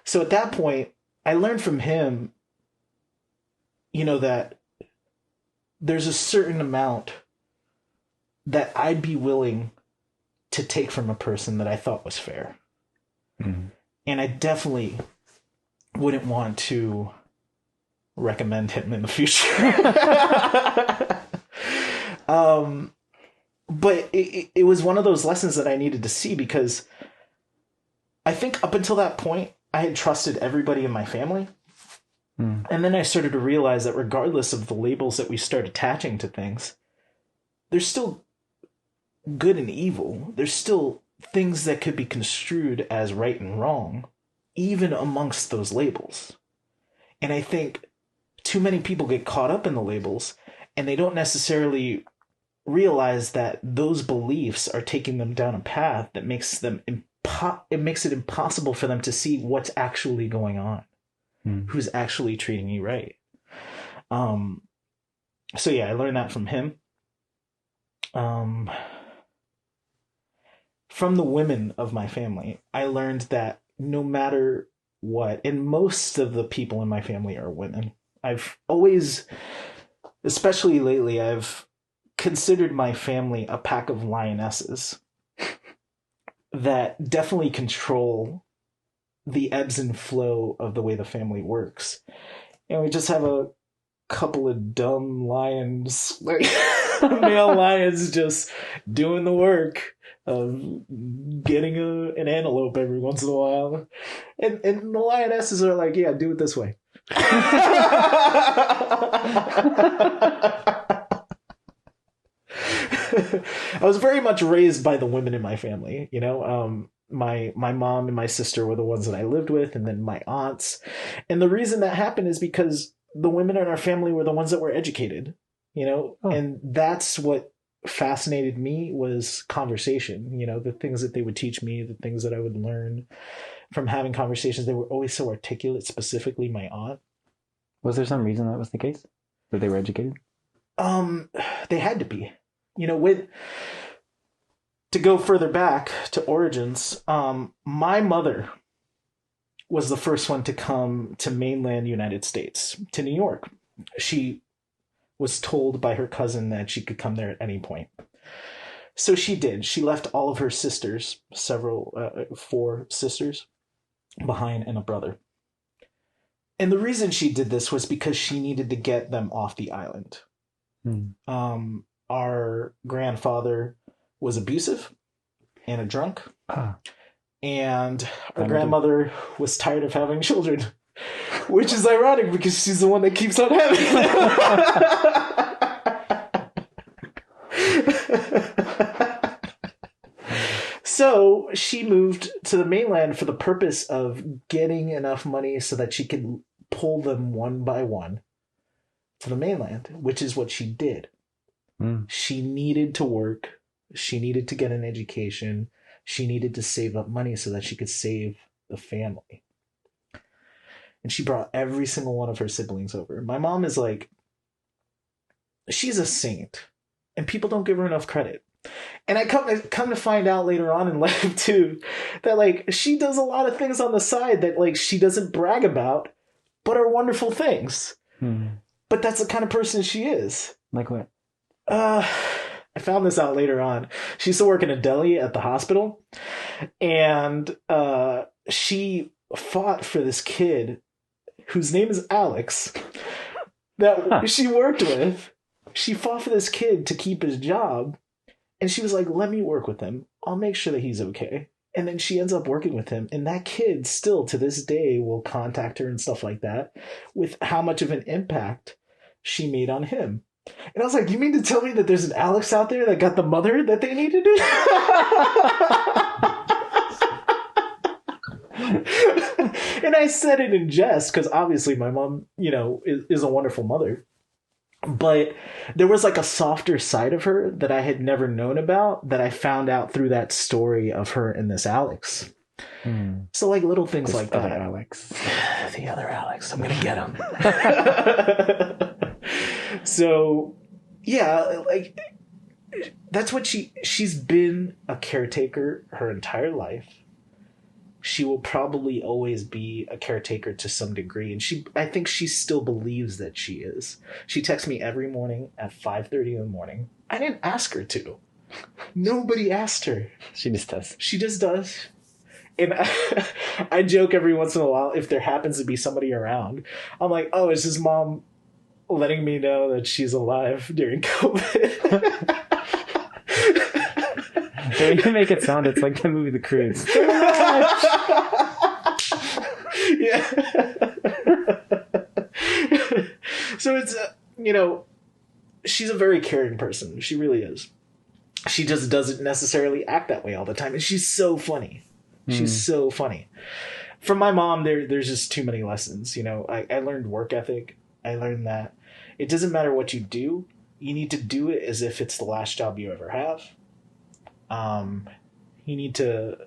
So at that point, I learned from him, that there's a certain amount that I'd be willing to take from a person that I thought was fair. And I definitely wouldn't want to recommend him in the future. But it was one of those lessons that I needed to see, because I think up until that point, I had trusted everybody in my family. And then I started to realize that regardless of the labels that we start attaching to things, there's still good and evil. There's still things that could be construed as right and wrong, even amongst those labels. And I think too many people get caught up in the labels, and they don't necessarily realize that those beliefs are taking them down a path that makes them it makes it impossible for them to see what's actually going on. Who's actually treating you right. So yeah, I learned that from him. From the women of my family, I learned that no matter what, and most of the people in my family are women. I've always, especially lately, I've considered my family a pack of lionesses that definitely control the ebbs and flow of the way the family works. And we just have a couple of dumb lions, like male lions, just doing the work of getting an antelope every once in a while. And the lionesses are like, yeah, do it this way. I was very much raised by the women in my family, you know. My mom and my sister were the ones that I lived with, and then my aunts. And the reason that happened is because the women in our family were the ones that were educated, you know. Oh. And that's what fascinated me, was conversation, you know, the things that they would teach me, the things that I would learn from having conversations. They were always so articulate, specifically my aunt. Was there some reason that was the case, that they were educated? They had to be. You know, to go further back to origins, my mother was the first one to come to mainland United States, to New York. She was told by her cousin that she could come there at any point. So she did. She left all of her sisters, 4 sisters, behind, and a brother. And the reason she did this was because she needed to get them off the island. Our grandfather was abusive and a drunk. And our grandmother was tired of having children, which is ironic because she's the one that keeps on having them. So she moved to the mainland for the purpose of getting enough money so that she could pull them one by one to the mainland, which is what she did. She needed to work. She needed to get an education. She needed to save up money so that she could save the family. And she brought every single one of her siblings over. My mom is like, she's a saint, and people don't give her enough credit. And I come to find out later on in life too, that like she does a lot of things on the side that like she doesn't brag about, but are wonderful things. But that's the kind of person she is. Like what? I found this out later on. She used to work in a deli at the hospital, and she fought for this kid whose name is Alex that she worked with. She fought for this kid to keep his job, and she was like, let me work with him. I'll make sure that he's okay. And then she ends up working with him, and that kid still to this day will contact her and stuff like that with how much of an impact she made on him. And I was like, you mean to tell me that there's an Alex out there that got the mother that they needed? And I said it in jest because obviously my mom, you know, is a wonderful mother. But there was like a softer side of her that I had never known about that I found out through that story of her and this Alex. So like little things like that. Alex. The other Alex. I'm going to get him. So, yeah, like that's what she's been a caretaker her entire life. She will probably always be a caretaker to some degree, and I think she still believes that she is. She texts me every morning at 5:30 in the morning. I didn't ask her to. Nobody asked her. She just does. She just does. And I joke every once in a while if there happens to be somebody around. I'm like, oh, it's just mom letting me know that she's alive during COVID. They even make it sound, it's like the movie The Cruise. Yeah. So it's, you know, she's a very caring person. She really is. She just doesn't necessarily act that way all the time. And she's so funny. She's so funny. From my mom, there's just too many lessons. You know, I learned work ethic. I learned that it doesn't matter what you do. You need to do it as if it's the last job you ever have. You need to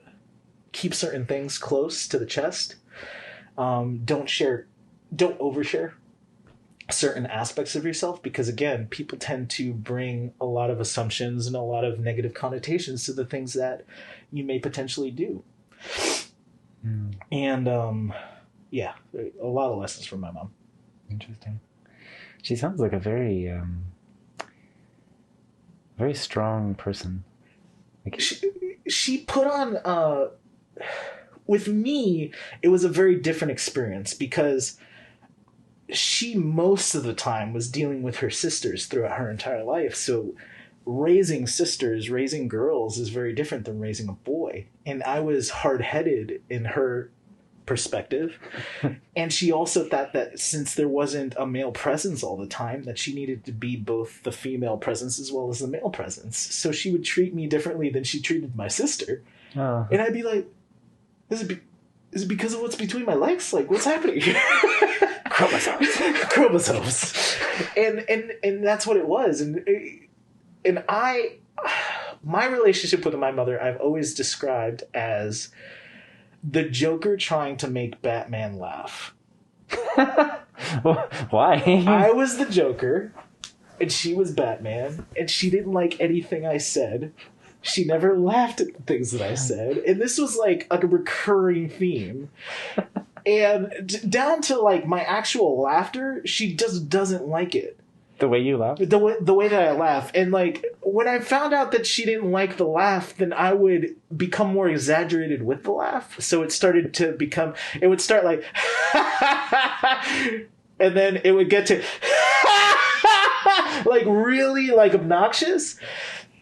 keep certain things close to the chest. Don't overshare certain aspects of yourself, because again, people tend to bring a lot of assumptions and a lot of negative connotations to the things that you may potentially do. And yeah, a lot of lessons from my mom. Interesting. She sounds like a very very strong person. Like she put on with me, it was a very different experience because she most of the time was dealing with her sisters throughout her entire life. So raising sisters, raising girls is very different than raising a boy. And I was hard-headed in her perspective. And she also thought that since there wasn't a male presence all the time, that she needed to be both the female presence as well as the male presence. So she would treat me differently than she treated my sister. Oh. And I'd be like, is it because of what's between my legs? Like, what's happening here? Chromosomes. And that's what it was. And my relationship with my mother, I've always described as the Joker trying to make Batman laugh. Why? I was the Joker, and she was Batman, and she didn't like anything I said. She never laughed at the things that I said, and this was like a recurring theme. And down to like my actual laughter, she just doesn't like it. The way you laugh? The way that I laugh. And like when I found out that she didn't like the laugh, then I would become more exaggerated with the laugh. So it started to become, it would start like, and then it would get to like really like obnoxious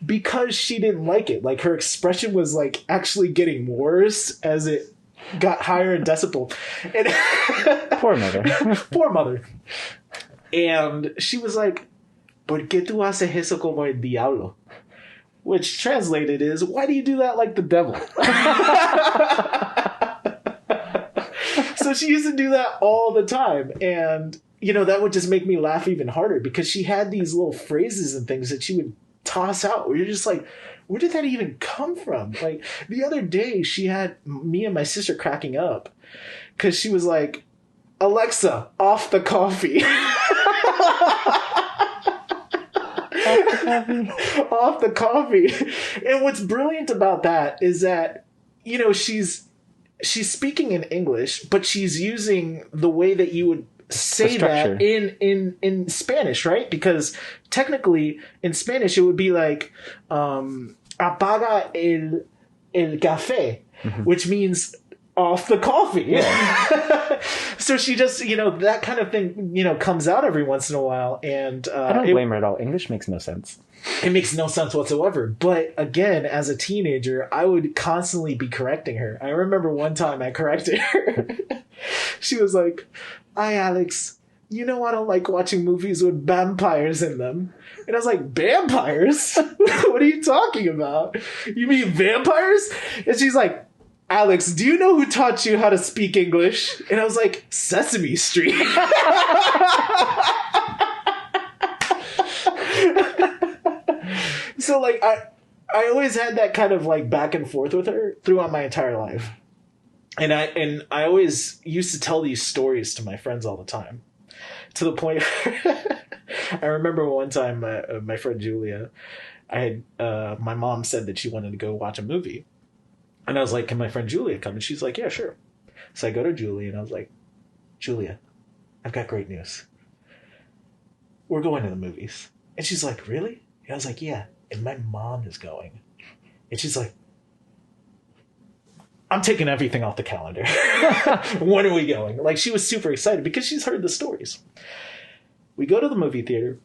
because she didn't like it. Like her expression was like actually getting worse as it got higher in decibel. And Poor mother. Poor mother. And she was like, ¿Por qué tú haces eso como el diablo? Which translated is, why do you do that like the devil? So she used to do that all the time. And, you know, that would just make me laugh even harder because she had these little phrases and things that she would toss out where you're just like, where did that even come from? Like the other day she had me and my sister cracking up because she was like, Alexa, off the coffee. Off the coffee. And what's brilliant about that is that, you know, she's speaking in English, but she's using the way that you would say that in Spanish, right? Because technically in Spanish it would be like apaga el café, which means off the coffee. Yeah. So she just, you know, that kind of thing, you know, comes out every once in a while. And I don't blame her at all. English makes no sense. It makes no sense whatsoever. But again, as a teenager, I would constantly be correcting her. I remember one time I corrected her. She was like, "Hi, Alex. You know I don't like watching movies with vampires in them." And I was like, "Vampires? What are you talking about? You mean vampires?" And she's like, "Alex, do you know who taught you how to speak English?" And I was like, Sesame Street. So like I always had that kind of like back and forth with her throughout my entire life. And I always used to tell these stories to my friends all the time. To the point I remember one time my friend Julia, my mom said that she wanted to go watch a movie. And I was like, "Can my friend Julia come?" And she's like, "Yeah, sure." So I go to Julia and I was like, "Julia, I've got great news. We're going to the movies." And she's like, "Really?" And I was like, "Yeah." And my mom is going. And she's like, "I'm taking everything off the calendar." When are we going? Like she was super excited because she's heard the stories. We go to the movie theater.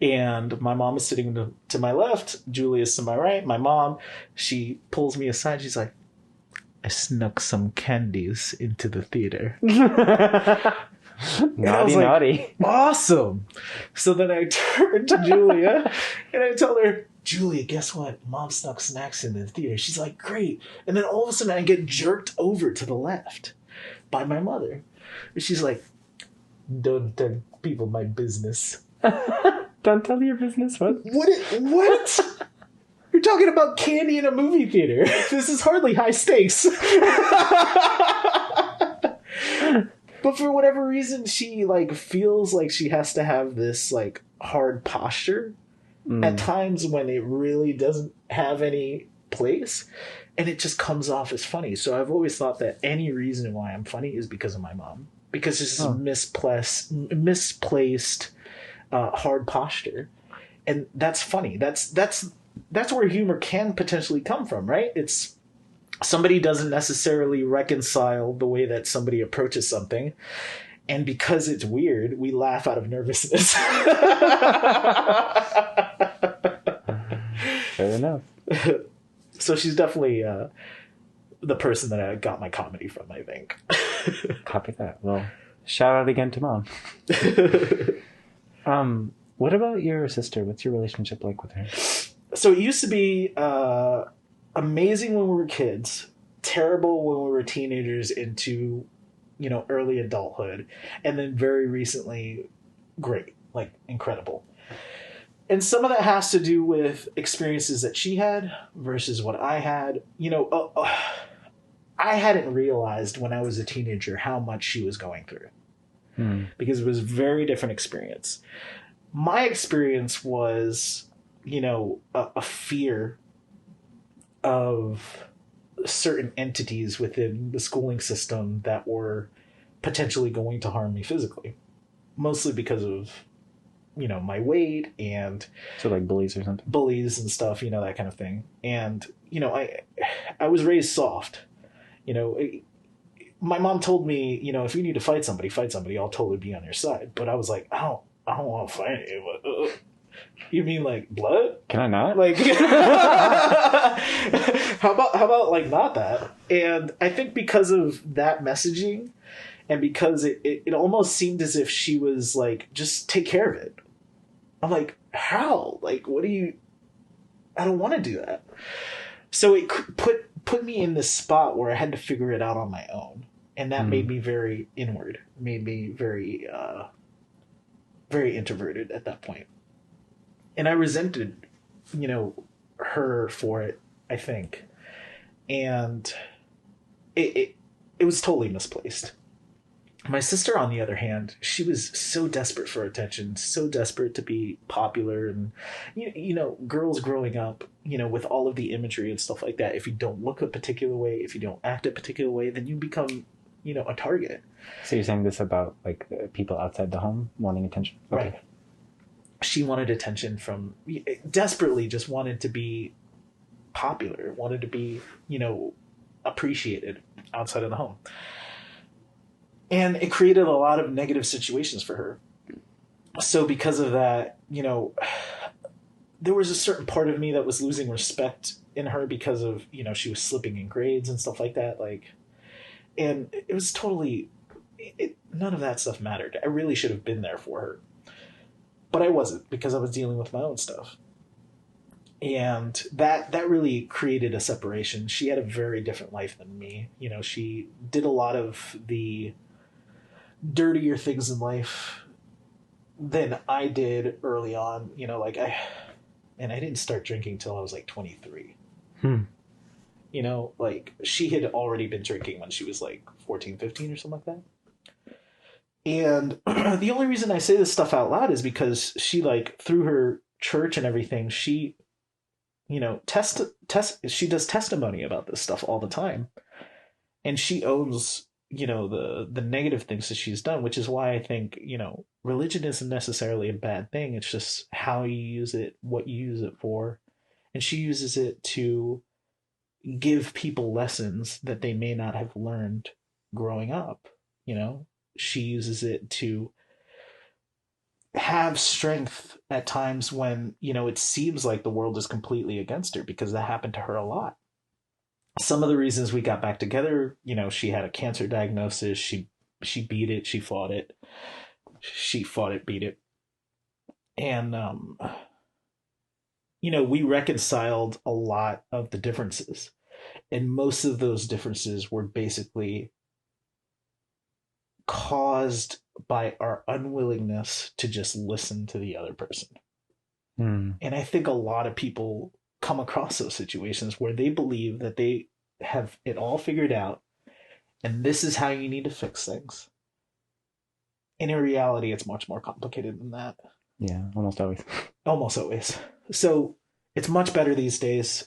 And my mom is sitting to my left. Julia's to my right. My mom, she pulls me aside. She's like, "I snuck some candies into the theater." Naughty, naughty. Awesome. So then I turn to Julia and I tell her, "Julia, guess what? Mom snuck snacks into the theater." She's like, "Great." And then all of a sudden I get jerked over to the left by my mother. And she's like, "Don't tell people my business." Don't tell your business. What? What? You're talking about candy in a movie theater. This is hardly high stakes. But for whatever reason, she like feels like she has to have this like hard posture at times when it really doesn't have any place, and it just comes off as funny. So I've always thought that any reason why I'm funny is because of my mom, because this is misplaced hard posture, and that's funny. That's where humor can potentially come from, right? It's somebody doesn't necessarily reconcile the way that somebody approaches something. And because it's weird, we laugh out of nervousness. Fair enough. So she's definitely the person that I got my comedy from, I think. Copy that. Well, shout out again to Mom. What about your sister? What's your relationship like with her? So it used to be amazing when we were kids, terrible when we were teenagers into, early adulthood, and then very recently, great, like incredible. And some of that has to do with experiences that she had versus what I had. I hadn't realized when I was a teenager how much she was going through because it was a very different experience. My experience was, a fear of certain entities within the schooling system that were potentially going to harm me physically, mostly because of my weight and So like bullies or something? bullies and stuff, that kind of thing. And I was raised soft. My mom told me, if you need to fight somebody, I'll totally be on your side. But I was like, I don't want to fight you. But, you mean like blood? Can I not? Like, how about like not that? And I think because of that messaging, and because it almost seemed as if she was like, just take care of it. I'm like, how? Like, what do you? I don't want to do that. So it put me in this spot where I had to figure it out on my own, and that made me very inward. Made me very very introverted at that point. And I resented, her for it, I think. And it was totally misplaced. My sister, on the other hand, she was so desperate for attention, so desperate to be popular. And, girls growing up, with all of the imagery and stuff like that, if you don't look a particular way, if you don't act a particular way, then you become, a target. So you're saying this about like people outside the home wanting attention? Okay. Right. She wanted attention desperately just wanted to be popular, wanted to be, appreciated outside of the home. And it created a lot of negative situations for her. So because of that, there was a certain part of me that was losing respect in her because of, she was slipping in grades and stuff like that. And it was totally, none of that stuff mattered. I really should have been there for her. But I wasn't, because I was dealing with my own stuff. And that really created a separation. She had a very different life than me. She did a lot of the dirtier things in life than I did early on. I didn't start drinking till I was like 23. She had already been drinking when she was like 14, 15 or something like that. And the only reason I say this stuff out loud is because she, through her church and everything, she, she does testimony about this stuff all the time. And she owns, the negative things that she's done, which is why I think, religion isn't necessarily a bad thing. It's just how you use it, what you use it for. And she uses it to give people lessons that they may not have learned growing up, She uses it to have strength at times when, it seems like the world is completely against her, because that happened to her a lot. Some of the reasons we got back together, she had a cancer diagnosis. She beat it. She fought it. She fought it, beat it. And, we reconciled a lot of the differences. And most of those differences were basically caused by our unwillingness to just listen to the other person. And I think a lot of people come across those situations where they believe that they have it all figured out and this is how you need to fix things. And in reality, it's much more complicated than that. Yeah, almost always. Almost always. So it's much better these days.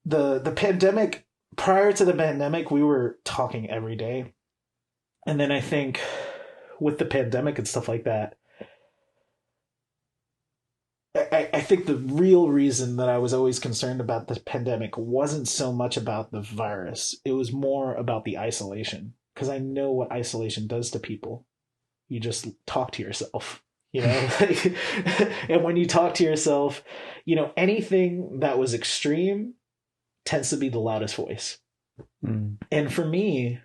The pandemic, prior to the pandemic, we were talking every day. And then I think with the pandemic and stuff like that, I think the real reason that I was always concerned about the pandemic wasn't so much about the virus. It was more about the isolation, because I know what isolation does to people. You just talk to yourself, you know? And when you talk to yourself, you know, anything that was extreme tends to be the loudest voice. Mm. And for me,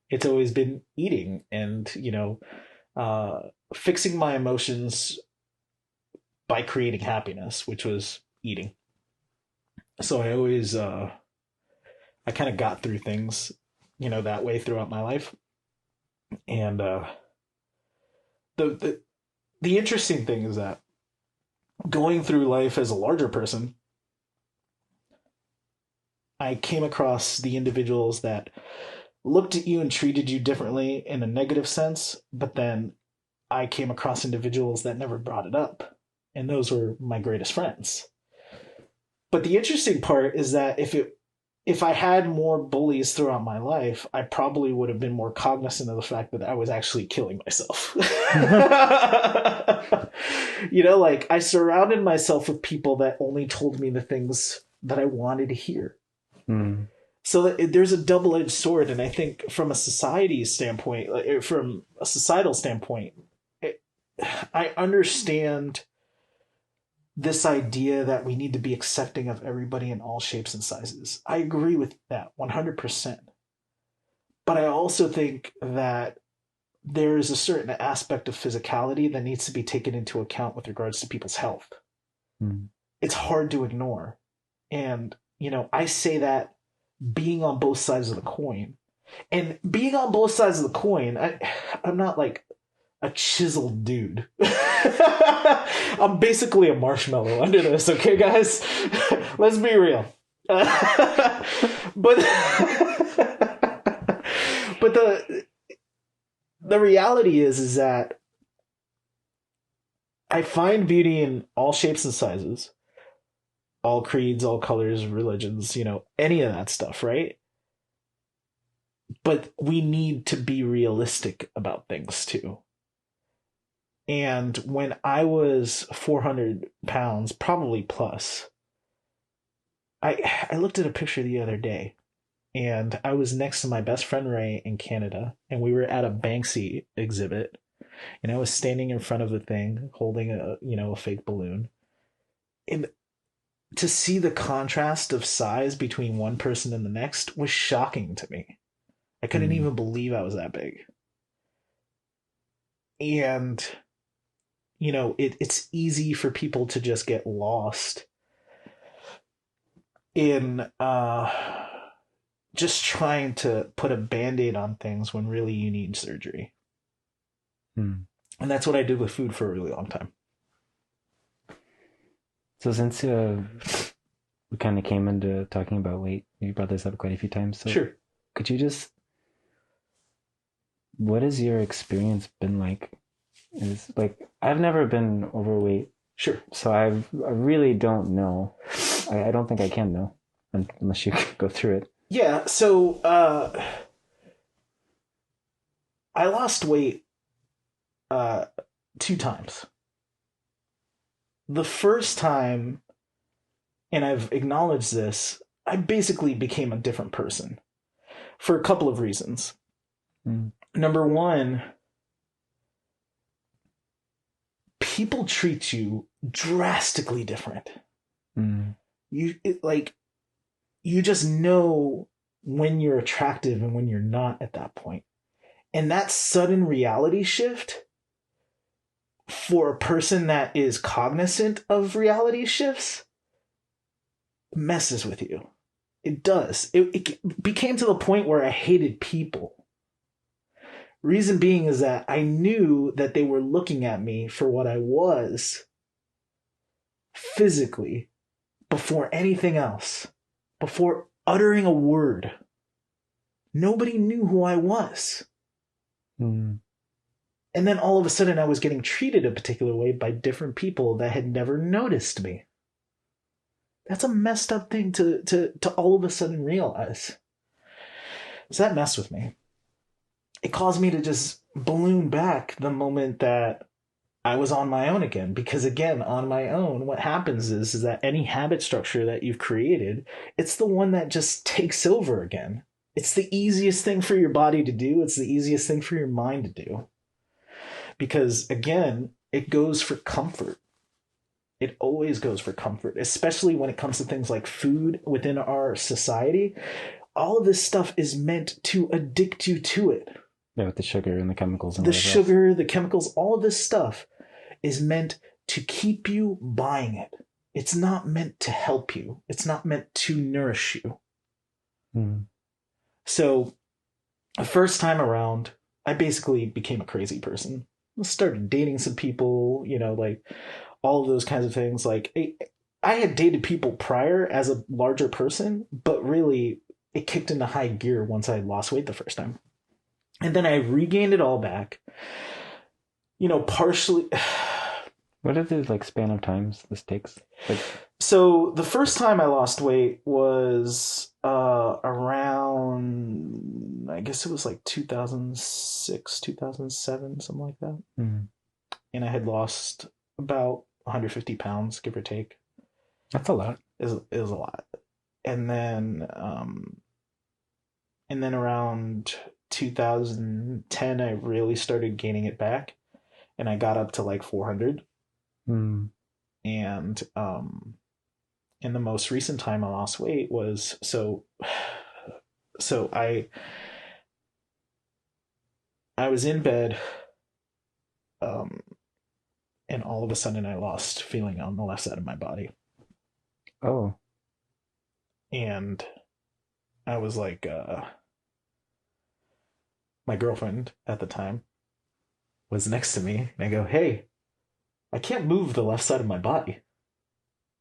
it's always been eating and, you know, fixing my emotions by creating happiness, which was eating. So I always, I kind of got through things, you know, that way throughout my life. And the interesting thing is that going through life as a larger person, I came across the individuals that looked at you and treated you differently in a negative sense, but then I came across individuals that never brought it up. And those were my greatest friends. But the interesting part is that if I had more bullies throughout my life, I probably would have been more cognizant of the fact that I was actually killing myself. You know, like I surrounded myself with people that only told me the things that I wanted to hear. Mm. So there's a double-edged sword. And I think from a society standpoint, from a societal standpoint, I understand this idea that we need to be accepting of everybody in all shapes and sizes. I agree with that 100%. But I also think that there is a certain aspect of physicality that needs to be taken into account with regards to people's health. Mm. It's hard to ignore. And, you know, I say that being on both sides of the coin. And being on both sides of the coin, I'm not like a chiseled dude. I'm basically a marshmallow under this, okay, guys? Let's be real. But the reality is that I find beauty in all shapes and sizes, all creeds, all colors, religions, you know, any of that stuff, right? But we need to be realistic about things too. And when I was 400 pounds, probably plus, I looked at a picture the other day, and I was next to my best friend Ray in Canada, and we were at a Banksy exhibit, and I was standing in front of the thing holding a fake balloon. And to see the contrast of size between one person and the next was shocking to me. I couldn't even believe I was that big. And you know, it's easy for people to just get lost in just trying to put a Band-Aid on things when really you need surgery. And that's what I did with food for a really long time. So since we kind of came into talking about weight, you brought this up quite a few times. So Sure. Could you just, what has your experience been like? Is like, I've never been overweight. Sure. So I really don't know. I don't think I can know unless you go through it. Yeah. So I lost weight 2 times. The first time, and I've acknowledged this, I basically became a different person for a couple of reasons. Number one, people treat you drastically different. You just know when you're attractive and when you're not at that point. And that sudden reality shift for a person that is cognizant of reality shifts messes with you. It does. It became to the point where I hated people. Reason being is that I knew that they were looking at me for what I was physically before anything else, before uttering a word. Nobody knew who I was. And then all of a sudden I was getting treated a particular way by different people that had never noticed me. That's a messed up thing to all of a sudden realize. So that messed with me. It caused me to just balloon back the moment that I was on my own again, because again, on my own, what happens is that any habit structure that you've created, it's the one that just takes over again. It's the easiest thing for your body to do. It's the easiest thing for your mind to do. Because again, it goes for comfort. It always goes for comfort, especially when it comes to things like food within our society. All of this stuff is meant to addict you to it. Yeah, with the sugar and the chemicals and the sugar, the chemicals, all of this stuff is meant to keep you buying it. It's not meant to help you. It's not meant to nourish you. Mm. So the first time around, I basically became a crazy person. I started dating some people, like all of those kinds of things. Like I had dated people prior as a larger person, but really it kicked into high gear once I lost weight the first time. And then I regained it all back, partially. What is the span of times this takes? So the first time I lost weight was around, I guess it was 2006, 2007, something like that. Mm. And I had lost about 150 pounds, give or take. That's a lot. It was a lot. And then around 2010, I really started gaining it back, and I got up to 400. Mm. And in the most recent time I lost weight was so I was in bed, and all of a sudden I lost feeling on the left side of my body. Oh. And I was my girlfriend at the time was next to me, and I go, "Hey, I can't move the left side of my body."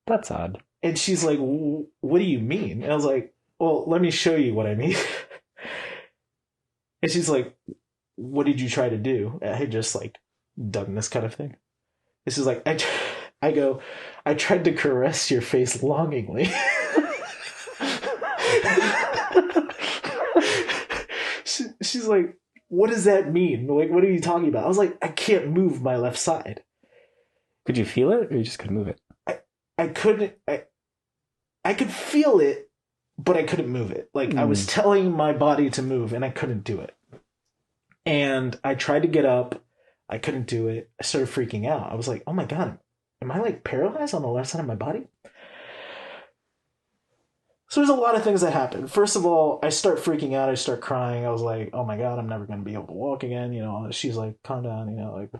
That's odd. And she's like, "What do you mean?" And I was like, "Well, let me show you what I mean." And she's like, "What did you try to do?" And I had just done this kind of thing. This is I go, "I tried to caress your face longingly." She's like, "What does that mean? What are you talking about?" I was like, "I can't move my left side." Could you feel it, or you just couldn't move it? I couldn't. I could feel it, but I couldn't move it. I was telling my body to move, and I couldn't do it. And I tried to get up. I couldn't do it. I started freaking out. I was like, "Oh my God, am I paralyzed on the left side of my body?" So there's a lot of things that happen. First of all, I start freaking out. I start crying. I was like, "Oh my God, I'm never going to be able to walk again." She's like, "Calm down,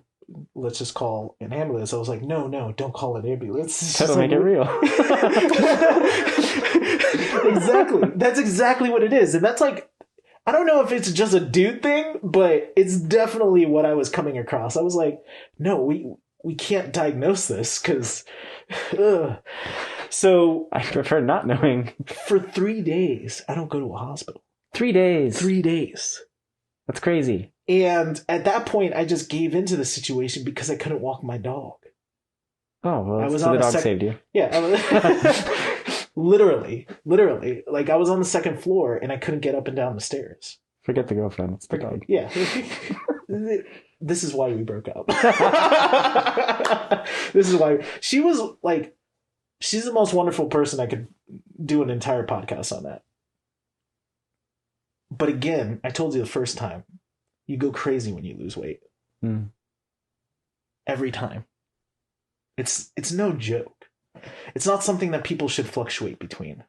let's just call an ambulance." I was like, no, don't call an ambulance. That'll make it real. Exactly. That's exactly what it is. And that's I don't know if it's just a dude thing, but it's definitely what I was coming across. I was like, no, we can't diagnose this because... So I prefer not knowing. For 3 days, I don't go to a hospital. 3 days? 3 days. That's crazy. And at that point, I just gave into the situation because I couldn't walk my dog. Oh, well, so the dog saved you. Yeah. Literally. I was on the second floor and I couldn't get up and down the stairs. Forget the girlfriend. It's the dog. Yeah. This is why we broke up. This is why. She was she's the most wonderful person. I could do an entire podcast on that. But again, I told you the first time, you go crazy when you lose weight. Mm. Every time. It's no joke. It's not something that people should fluctuate between.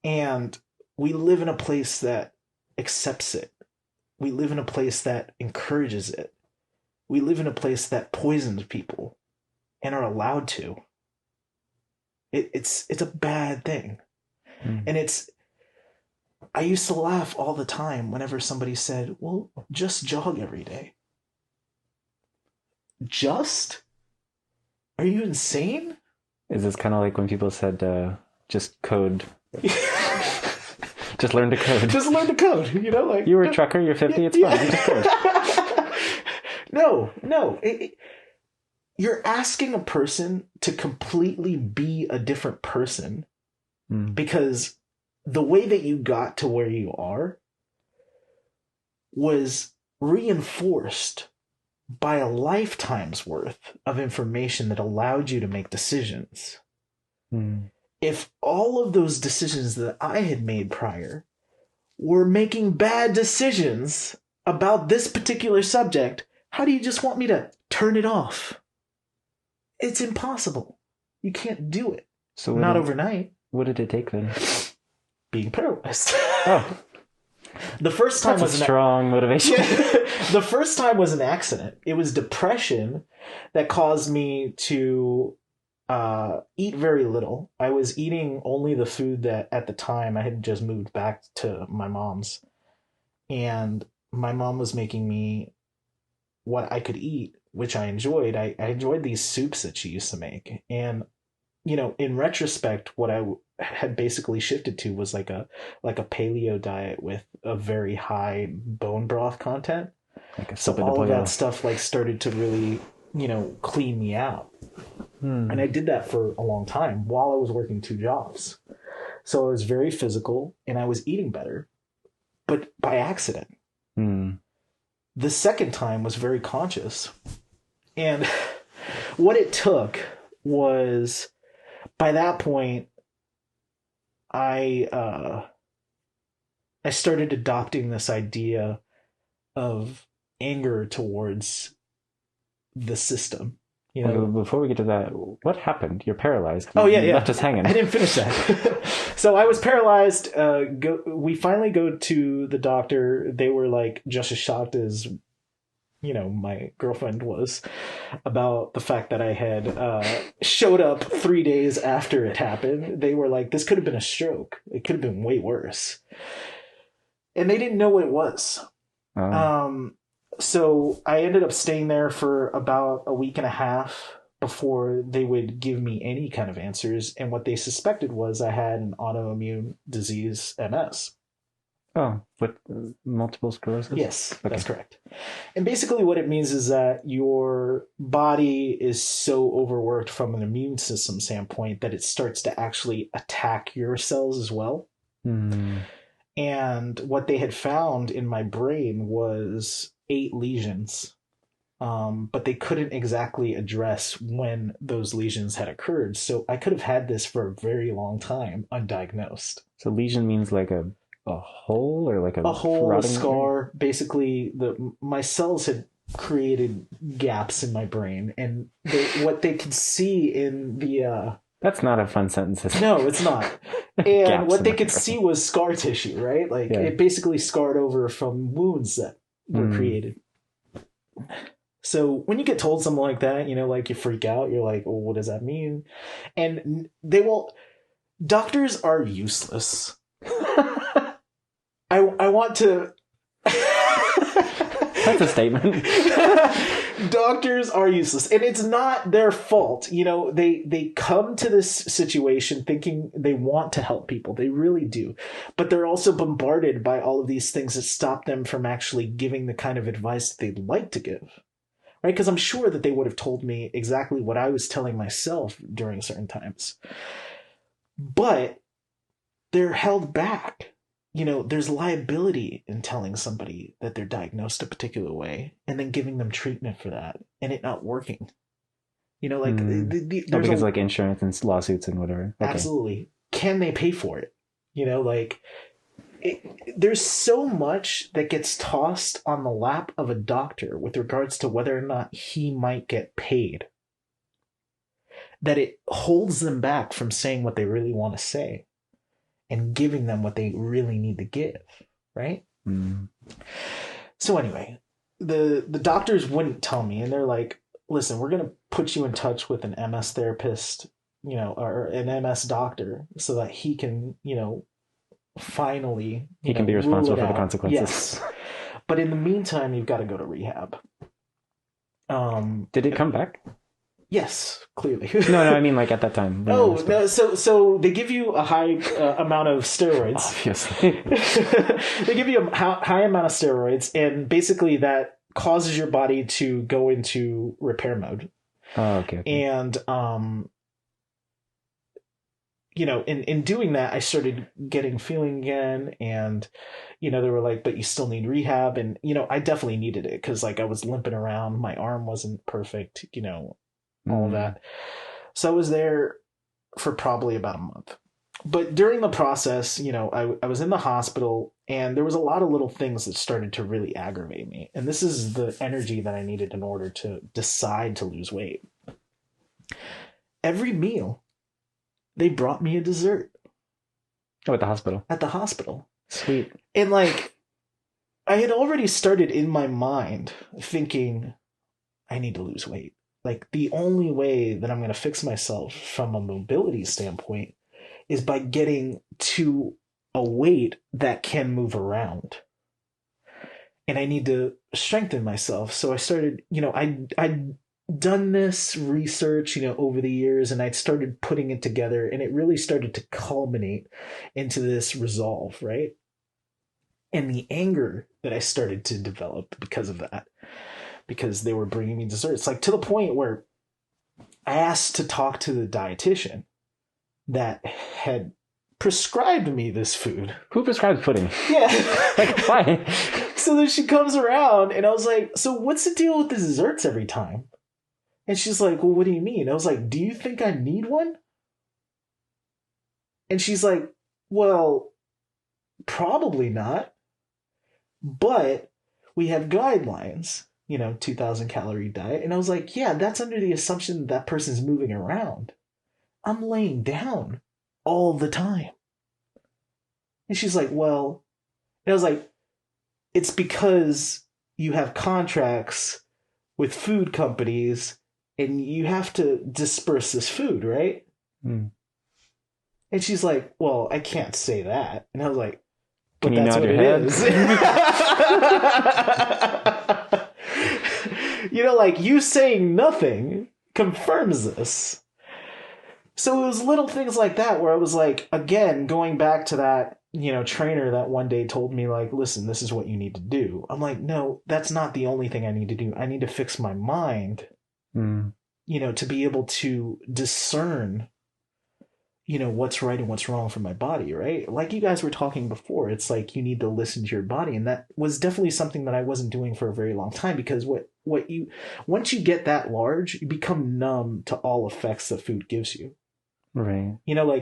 And we live in a place that accepts it. We live in a place that encourages it. We live in a place that poisons people and are allowed to. It's a bad thing. Mm. And I used to laugh all the time whenever somebody said, "Well, just jog every day." Just? Are you insane? Is this kind of like when people said, just code? Just learn to code. Just learn to code, You were a trucker, you're 50, it's fine. Just code. No. You're asking a person to completely be a different person because the way that you got to where you are was reinforced by a lifetime's worth of information that allowed you to make decisions. If all of those decisions that I had made prior were making bad decisions about this particular subject, how do you just want me to turn it off? It's impossible. You can't do it. So not overnight. What did it take then? Being paralyzed. Oh. The first time was a strong motivation. The first time was an accident. It was depression that caused me to eat very little. I was eating only the food that at the time I had just moved back to my mom's. And my mom was making me what I could eat, which I enjoyed. I enjoyed these soups that she used to make. And, you know, in retrospect, what I had basically shifted to was like a paleo diet with a very high bone broth content. So all of that stuff like started to really, you know, clean me out. And I did that for a long time while I was working 2 jobs. So I was very physical and I was eating better, but by accident. The second time was very conscious. And what it took was, by that point, I started adopting this idea of anger towards the system. You know, before we get to that, what happened? You're paralyzed. You left us hanging. I didn't finish that. So I was paralyzed. We finally go to the doctor. They were like just as shocked as, you know, my girlfriend was about the fact that I had showed up 3 days after it happened. They were like, this could have been a stroke. It could have been way worse. And they didn't know what it was. So I ended up staying there for about a week and a half before they would give me any kind of answers. And what they suspected was I had an autoimmune disease, MS. Oh, with multiple sclerosis? Yes, okay. That's correct. And basically what it means is that your body is so overworked from an immune system standpoint that it starts to actually attack your cells as well. And what they had found in my brain was 8 lesions, but they couldn't exactly address when those lesions had occurred. So I could have had this for a very long time undiagnosed. So lesion means like a hole or like a hole, a scar. Basically, my cells had created gaps in my brain, and what they could see in the that's not a fun sentence. No, it's not. And what they could see was scar tissue, right? Like it basically scarred over from wounds that were created. So when you get told something like that, you know, like you freak out, you're like, well, what does that mean? And doctors are useless. I want to... That's a statement. Doctors are useless, and it's not their fault. You know, they come to this situation thinking they want to help people. They really do. But they're also bombarded by all of these things that stop them from actually giving the kind of advice that they'd like to give. Right? Because I'm sure that they would have told me exactly what I was telling myself during certain times. But they're held back. You know, there's liability in telling somebody that they're diagnosed a particular way and then giving them treatment for that and it not working. You know, like... because like insurance and lawsuits and whatever. Okay. Absolutely. Can they pay for it? You know, like... there's so much that gets tossed on the lap of a doctor with regards to whether or not he might get paid, that it holds them back from saying what they really want to say and giving them what they really need to give, right? So anyway, the doctors wouldn't tell me, and they're like, listen, we're going to put you in touch with an MS therapist, you know, or an MS doctor so that he can, you know, finally... He can be responsible for the consequences. Yes. But in the meantime, you've got to go to rehab. Did it come back? Yes, clearly. No, I mean like at that time. No. So they give you a high amount of steroids. Obviously. They give you a high amount of steroids, and basically that causes your body to go into repair mode. Oh, okay. And in doing that, I started getting feeling again. And, they were like, but you still need rehab. And, I definitely needed it because like I was limping around. My arm wasn't perfect, all of that. So I was there for probably about a month. But during the process, I was in the hospital and there was a lot of little things that started to really aggravate me. And this is the energy that I needed in order to decide to lose weight. Every meal, they brought me a dessert. Oh, at the hospital. At the hospital. Sweet. And like, I had already started in my mind thinking, I need to lose weight. Like the only way that I'm going to fix myself from a mobility standpoint is by getting to a weight that can move around. And I need to strengthen myself. So I started, I'd done this research, over the years, and I'd started putting it together, and it really started to culminate into this resolve, right? And the anger that I started to develop because of that, because they were bringing me desserts, like to the point where I asked to talk to the dietitian that had prescribed me this food. Who prescribed pudding? Yeah. Like, why? So then she comes around and I was like, so what's the deal with the desserts every time? And she's like, well, what do you mean? I was like, do you think I need one? And she's like, well, probably not. But we have guidelines, 2,000 calorie diet. And I was like, yeah, that's under the assumption that that person's moving around. I'm laying down all the time. And she's like, well, and I was like, it's because you have contracts with food companies and you have to disperse this food, right? Mm. And she's like, well, I can't say that. And I was like, but can you that's nod what your it head? is. Like you saying nothing confirms this. So it was little things like that where I was like, again, going back to that, trainer that one day told me like, listen, this is what you need to do. I'm like, no, that's not the only thing I need to do. I need to fix my mind, to be able to discern, what's right and what's wrong for my body, right? Like you guys were talking before, it's like you need to listen to your body. And that was definitely something that I wasn't doing for a very long time because once you get that large, you become numb to all effects that food gives you. Right.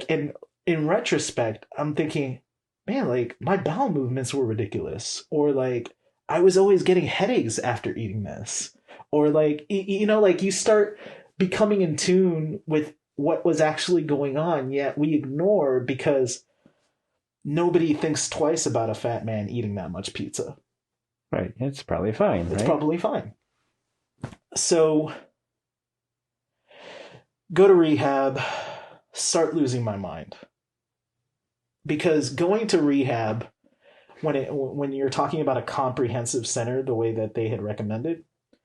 And in retrospect, I'm thinking, man, like my bowel movements were ridiculous. Or like I was always getting headaches after eating this. Or like, like you start becoming in tune with what was actually going on, yet we ignore because nobody thinks twice about a fat man eating that much pizza. Right. It's probably fine. It's probably fine. So go to rehab, start losing my mind. Because going to rehab, when you're talking about a comprehensive center, the way that they had recommended,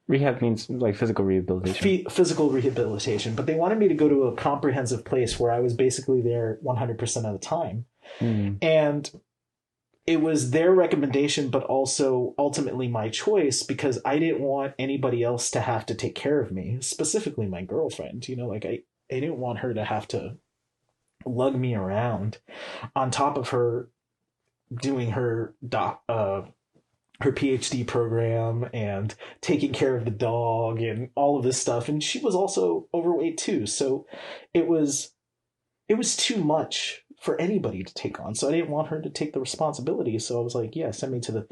rehab means like physical rehabilitation. Physical rehabilitation. But they wanted me to go to a comprehensive place where I was basically there 100% of the time. And it was their recommendation, but also ultimately my choice because I didn't want anybody else to have to take care of me, specifically my girlfriend. I didn't want her to have to lug me around on top of her doing her PhD program and taking care of the dog and all of this stuff. And she was also overweight too. So it was too much for anybody to take on. So I didn't want her to take the responsibility. So I was like, yeah, send me to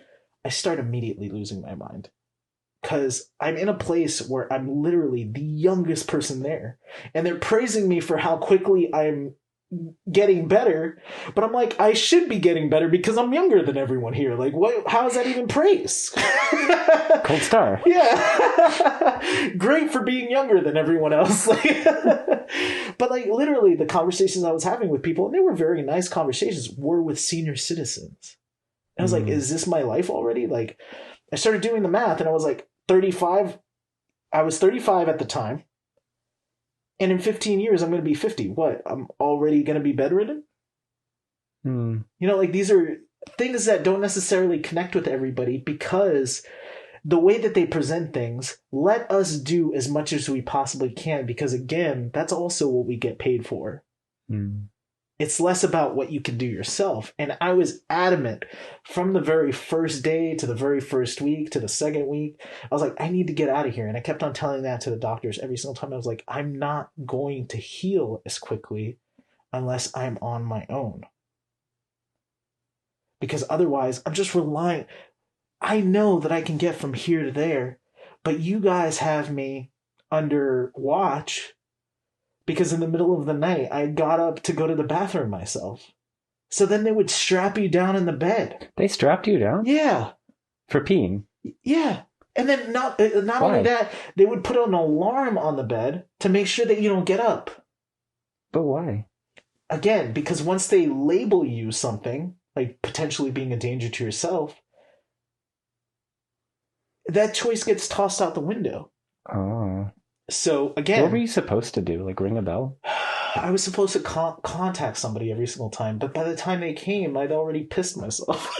I start immediately losing my mind because I'm in a place where I'm literally the youngest person there and they're praising me for how quickly I'm getting better, but I'm like, I should be getting better because I'm younger than everyone here. Like, what? How is that even praise? Cold star. Yeah. Great for being younger than everyone else. But like literally the conversations I was having with people, and they were very nice conversations, were with senior citizens. And I was like, is this my life already? Like I started doing the math and I was like 35. I was 35 at the time. And in 15 years, I'm going to be 50. What? I'm already going to be bedridden? Like these are things that don't necessarily connect with everybody because the way that they present things, let us do as much as we possibly can because, again, that's also what we get paid for. It's less about what you can do yourself. And I was adamant from the very first day to the very first week to the second week. I was like, I need to get out of here. And I kept on telling that to the doctors every single time. I was like, I'm not going to heal as quickly unless I'm on my own. Because otherwise, I'm just relying. I know that I can get from here to there, but you guys have me under watch. Because in the middle of the night, I got up to go to the bathroom myself. So then they would strap you down in the bed. They strapped you down? Yeah. For peeing? Yeah. And then not only that, they would put an alarm on the bed to make sure that you don't get up. But why? Again, because once they label you something, like potentially being a danger to yourself, that choice gets tossed out the window. Oh. So again, what were you supposed to do? Like ring a bell? I was supposed to contact somebody every single time, but by the time they came, I'd already pissed myself.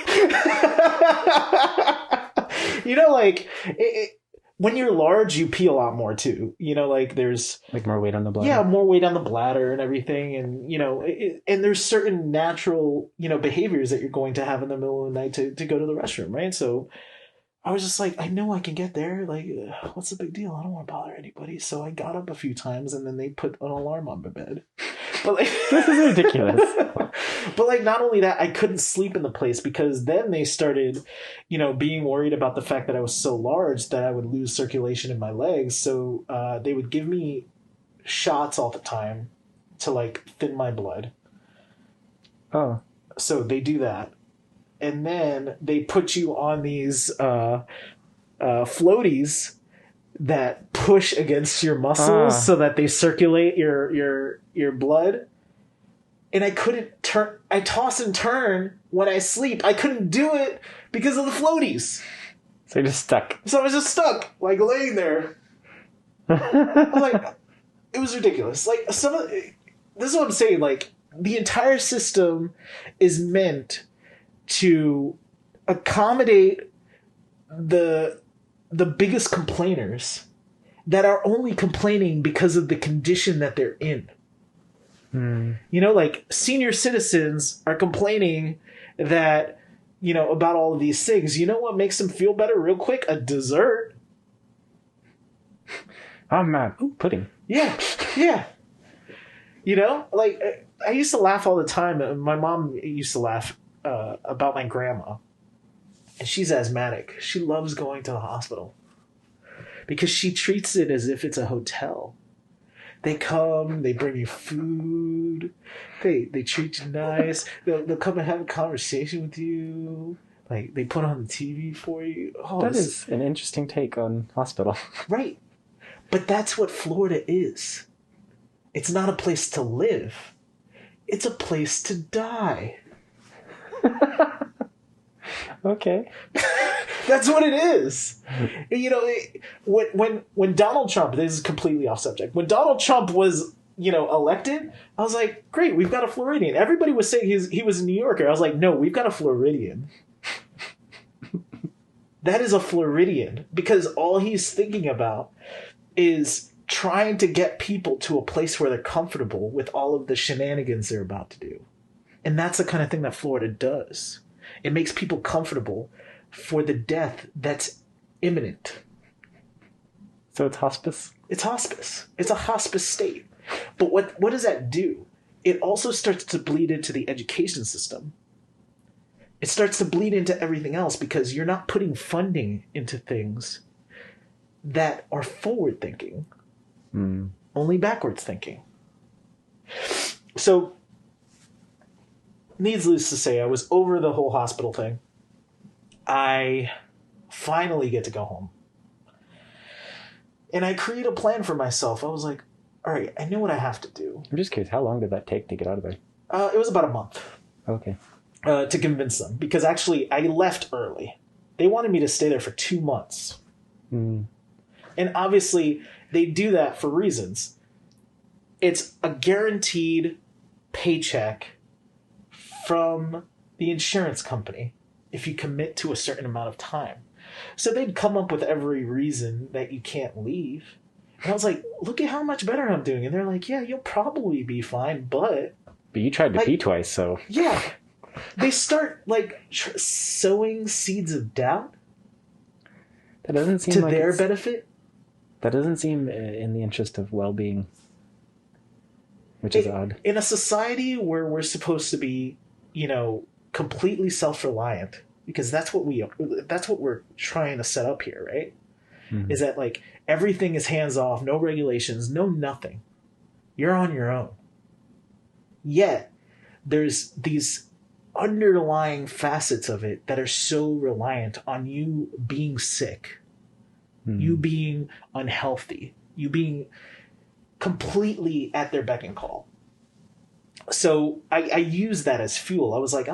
You know, like when you're large, you pee a lot more too. You know, like there's like more weight on the bladder. Yeah, more weight on the bladder and everything, and you know, and there's certain natural behaviors that you're going to have in the middle of the night to go to the restroom, right? So I was just like, I know I can get there. Like, what's the big deal? I don't want to bother anybody. So I got up a few times, and then they put an alarm on my bed. But like, this is ridiculous. But like, not only that, I couldn't sleep in the place because then they started, being worried about the fact that I was so large that I would lose circulation in my legs. So they would give me shots all the time to like thin my blood. Oh. So they do that. And then they put you on these floaties that push against your muscles so that they circulate your blood. And I couldn't turn. I toss and turn when I sleep. I couldn't do it because of the floaties. So you're just stuck. So I was just stuck, like laying there. I was like, it was ridiculous. Like this is what I'm saying. Like the entire system is meant to accommodate the biggest complainers that are only complaining because of the condition that they're in. Like senior citizens are complaining that, about all of these things. You know what makes them feel better real quick? A dessert. I'm mad. Ooh, pudding. Yeah. Yeah. Like I used to laugh all the time. My mom used to laugh about my grandma, and she's asthmatic. She loves going to the hospital because she treats it as if it's a hotel. They come, they bring you food, they treat you nice. They'll come and have a conversation with you. Like they put on the TV for you. Oh, that is an interesting take on hospital. Right, but that's what Florida is. It's not a place to live. It's a place to die. Okay. That's what it is. When Donald Trump, this is completely off subject. When Donald Trump was, elected, I was like, great, we've got a Floridian. Everybody was saying he was a New Yorker. I was like, no, we've got a Floridian. That is a Floridian because all he's thinking about is trying to get people to a place where they're comfortable with all of the shenanigans they're about to do. And that's the kind of thing that Florida does. It makes people comfortable for the death that's imminent. So it's hospice? It's hospice. It's a hospice state. But what does that do? It also starts to bleed into the education system. It starts to bleed into everything else because you're not putting funding into things that are forward thinking. Only backwards thinking. So, needless to say, I was over the whole hospital thing. I finally get to go home. And I create a plan for myself. I was like, all right, I know what I have to do. I'm just curious, how long did that take to get out of there? It was about a month. Okay. To convince them. Because actually, I left early. They wanted me to stay there for 2 months. And obviously, they do that for reasons. It's a guaranteed paycheck from the insurance company if you commit to a certain amount of time. So they'd come up with every reason that you can't leave. And I was like, look at how much better I'm doing. And they're like, yeah, you'll probably be fine, but But you tried to Like- pee twice, so Yeah. They start like sowing seeds of doubt that doesn't seem to like their it's- benefit. that doesn't seem in the interest of well-being, which is odd. In a society where we're supposed to be, completely self-reliant, because that's what we're trying to set up here, right? Mhm. Is that like everything is hands off, no regulations, no nothing. You're on your own. Yet there's these underlying facets of it that are so reliant on you being sick, you being unhealthy, you being completely at their beck and call. So I use that as fuel. I was like,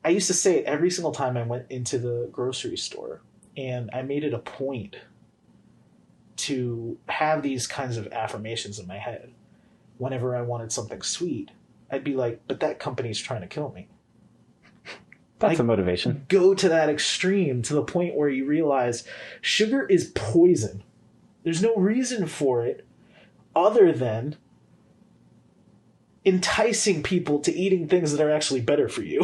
I used to say it every single time I went into the grocery store, and I made it a point to have these kinds of affirmations in my head. Whenever I wanted something sweet, I'd be like, but that company's trying to kill me. That's a motivation. Go to that extreme to the point where you realize sugar is poison. There's no reason for it other than enticing people to eating things that are actually better for you.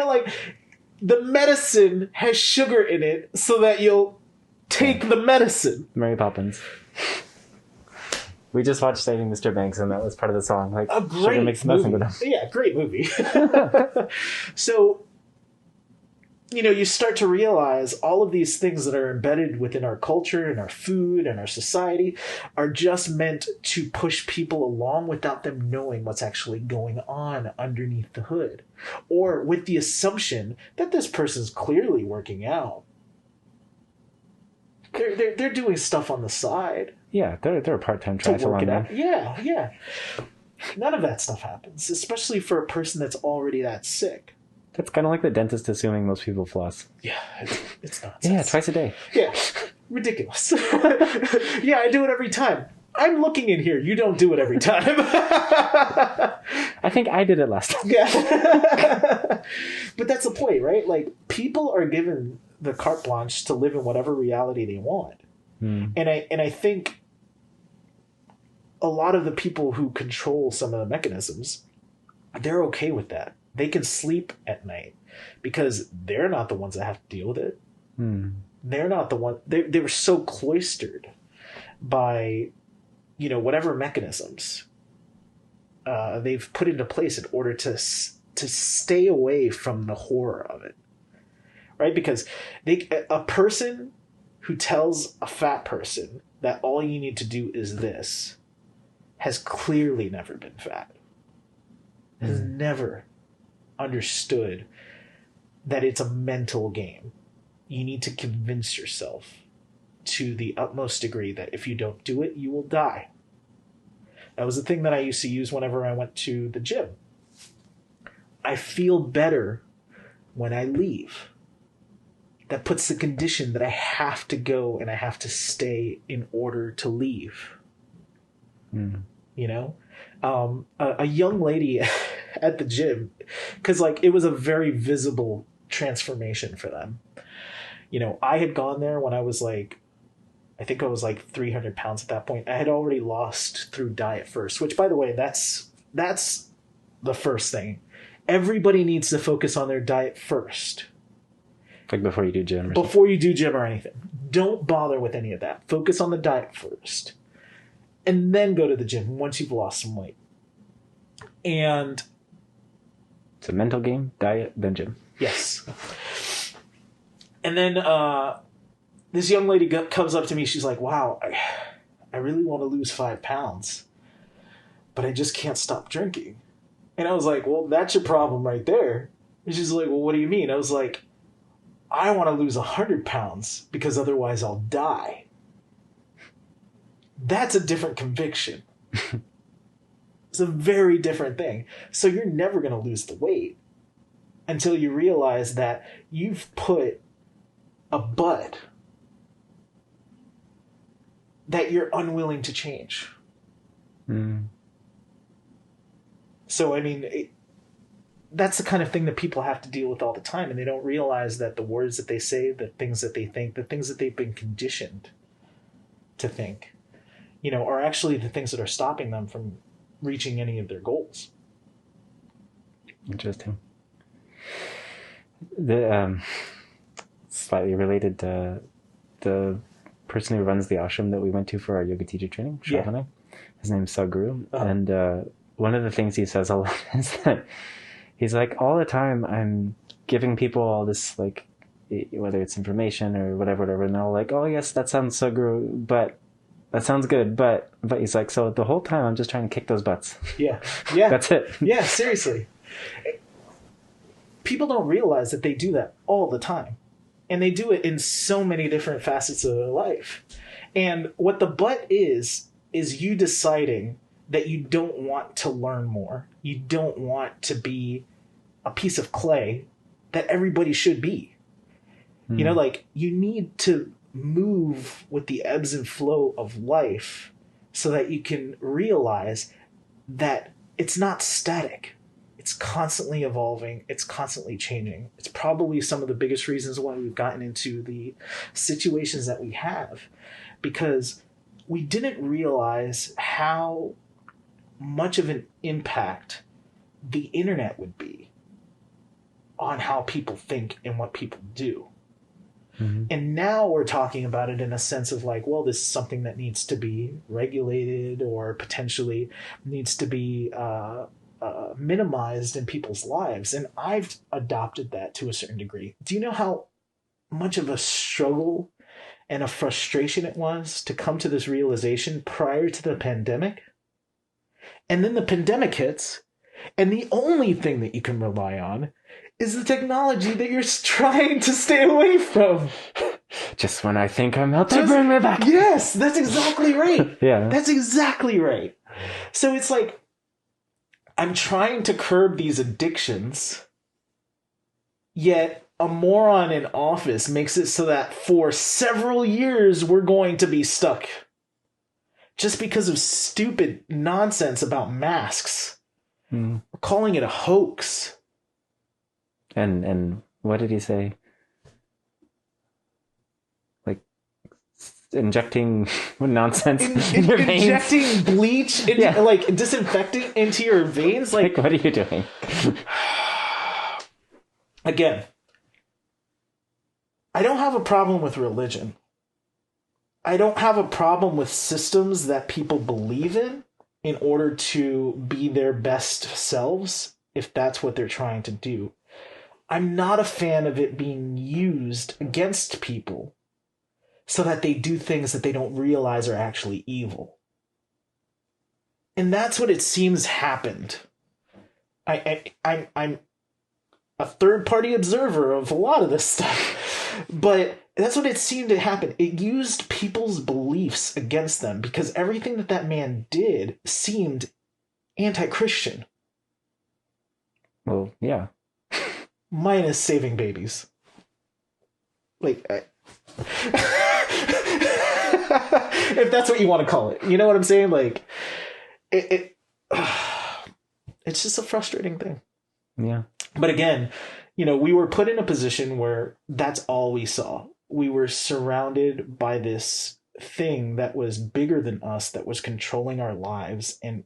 Like the medicine has sugar in it so that you'll take the medicine. Mary Poppins. We just watched Saving Mr. Banks, and that was part of the song. Like, A great sugar makes medicine movie. go down. Yeah, great movie. So, you start to realize all of these things that are embedded within our culture and our food and our society are just meant to push people along without them knowing what's actually going on underneath the hood, or with the assumption that this person's clearly working out. They're doing stuff on the side. Yeah, they're a part-time To work triathlon it man. out. Yeah. None of that stuff happens, especially for a person that's already that sick. That's kind of like the dentist assuming most people floss. Yeah, it's nonsense. Yeah, twice a day. Yeah, ridiculous. Yeah, I do it every time. I'm looking in here. You don't do it every time. I think I did it last time. Yeah. But that's the point, right? Like, people are given the carte blanche to live in whatever reality they want. And I think a lot of the people who control some of the mechanisms, they're okay with that. They can sleep at night because they're not the ones that have to deal with it. They're not the one. They were so cloistered by, whatever mechanisms they've put into place in order to stay away from the horror of it, right? Because a person who tells a fat person that all you need to do is this has clearly never been fat. Has never understood that it's a mental game. You need to convince yourself to the utmost degree that if you don't do it, you will die. That was the thing that I used to use whenever I went to the gym. I feel better when I leave. That puts the condition that I have to go and I have to stay in order to leave. A young lady at the gym, because it was a very visible transformation for them. I had gone there when I was I think I was 300 pounds at that point. I had already lost through diet first, which, by the way, that's the first thing. Everybody needs to focus on their diet first. Like before you do gym. Before you do gym or anything. Don't bother with any of that. Focus on the diet first. And then go to the gym once you've lost some weight. And it's a mental game, diet, then gym. yes. And then this young lady comes up to me. She's like, wow, I really want to lose 5 pounds. But I just can't stop drinking. And I was like, well, that's your problem right there. And she's like, well, what do you mean? I was like, I want to lose 100 pounds because otherwise I'll die. That's a different conviction. It's a very different thing. So you're never going to lose the weight until you realize that you've put a but that you're unwilling to change. So, that's the kind of thing that people have to deal with all the time, and they don't realize that the words that they say, the things that they think, the things that they've been conditioned to think, are actually the things that are stopping them from reaching any of their goals. Interesting. The slightly related, the person who runs the ashram that we went to for our yoga teacher training, Shavana, his name's Sadhguru, and one of the things he says a lot is that he's like, all the time I'm giving people all this, like, whether it's information or whatever, and they're all like, oh yes, that sounds so good, but that sounds good, but he's like, so the whole time I'm just trying to kick those butts. Yeah. That's it. Yeah, seriously. People don't realize that they do that all the time. And they do it in so many different facets of their life. And what the but is you deciding that you don't want to learn more. You don't want to be a piece of clay that everybody should be. Like, you need to move with the ebbs and flow of life so that you can realize that it's not static. It's constantly evolving. It's constantly changing. It's probably some of the biggest reasons why we've gotten into the situations that we have, because we didn't realize how much of an impact the internet would be on how people think and what people do. Mm-hmm. And now we're talking about it in a sense of like, well, this is something that needs to be regulated or potentially needs to be minimized in people's lives. And I've adopted that to a certain degree. Do you know how much of a struggle and a frustration it was to come to this realization prior to the pandemic? And then the pandemic hits, and the only thing that you can rely on is the technology that you're trying to stay away from. Just when I think I'm out to bring me back. Yes, that's exactly right. Yeah. That's exactly right. So it's like, I'm trying to curb these addictions, yet a moron in office makes it so that for several years we're going to be stuck. Just because of stupid nonsense about masks. We're calling it a hoax. And what did he say? Like, injecting nonsense in your veins? Injecting bleach, like disinfectant into your veins? Like, what are you doing? Again, I don't have a problem with religion. I don't have a problem with systems that people believe in order to be their best selves, if that's what they're trying to do. I'm not a fan of it being used against people so that they do things that they don't realize are actually evil. And that's what it seems happened. I'm a third-party observer of a lot of this stuff, but that's what it seemed to happen. It used people's beliefs against them because everything that man did seemed anti-Christian. Well, yeah. Minus saving babies. Like, if that's what you want to call it. You know what I'm saying? Like, it's just a frustrating thing. Yeah. But again, we were put in a position where that's all we saw. We were surrounded by this thing that was bigger than us, that was controlling our lives. And,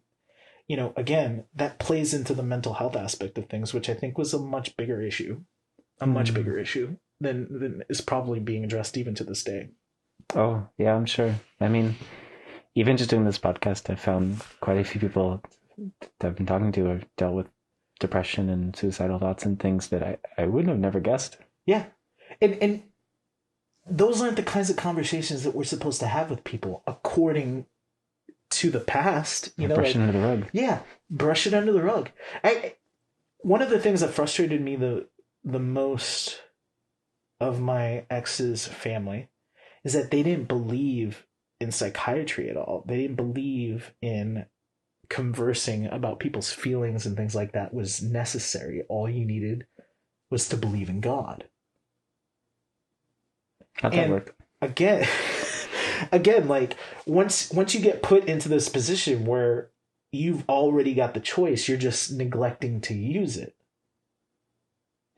again, that plays into the mental health aspect of things, which I think was a much bigger issue. A much bigger issue than is probably being addressed even to this day. Oh, yeah, I'm sure. I mean, even just doing this podcast, I found quite a few people that I've been talking to have dealt with depression and suicidal thoughts and things that I wouldn't have never guessed. Yeah. And those aren't the kinds of conversations that we're supposed to have with people according to the past. Brush it under the rug. Yeah. Brush it under the rug. One of the things that frustrated me the most of my ex's family is that they didn't believe in psychiatry at all. They didn't believe in conversing about people's feelings and things like that was necessary. All you needed was to believe in God. How'd that work? Again, like once you get put into this position where you've already got the choice, you're just neglecting to use it.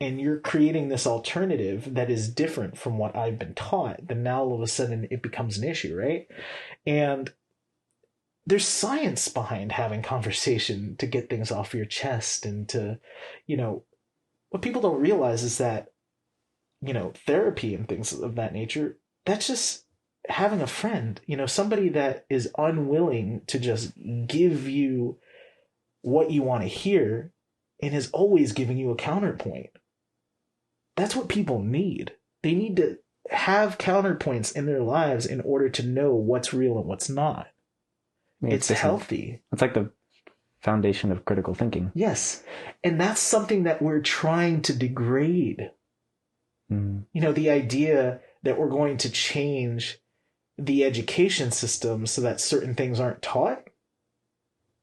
And you're creating this alternative that is different from what I've been taught. Then now all of a sudden it becomes an issue, right? And there's science behind having conversation to get things off your chest and to, what people don't realize is that, therapy and things of that nature, that's just having a friend, somebody that is unwilling to just give you what you want to hear and is always giving you a counterpoint. That's what people need. They need to have counterpoints in their lives in order to know what's real and what's not. It's healthy. It's like the foundation of critical thinking. Yes. And that's something that we're trying to degrade. The idea that we're going to change the education system so that certain things aren't taught.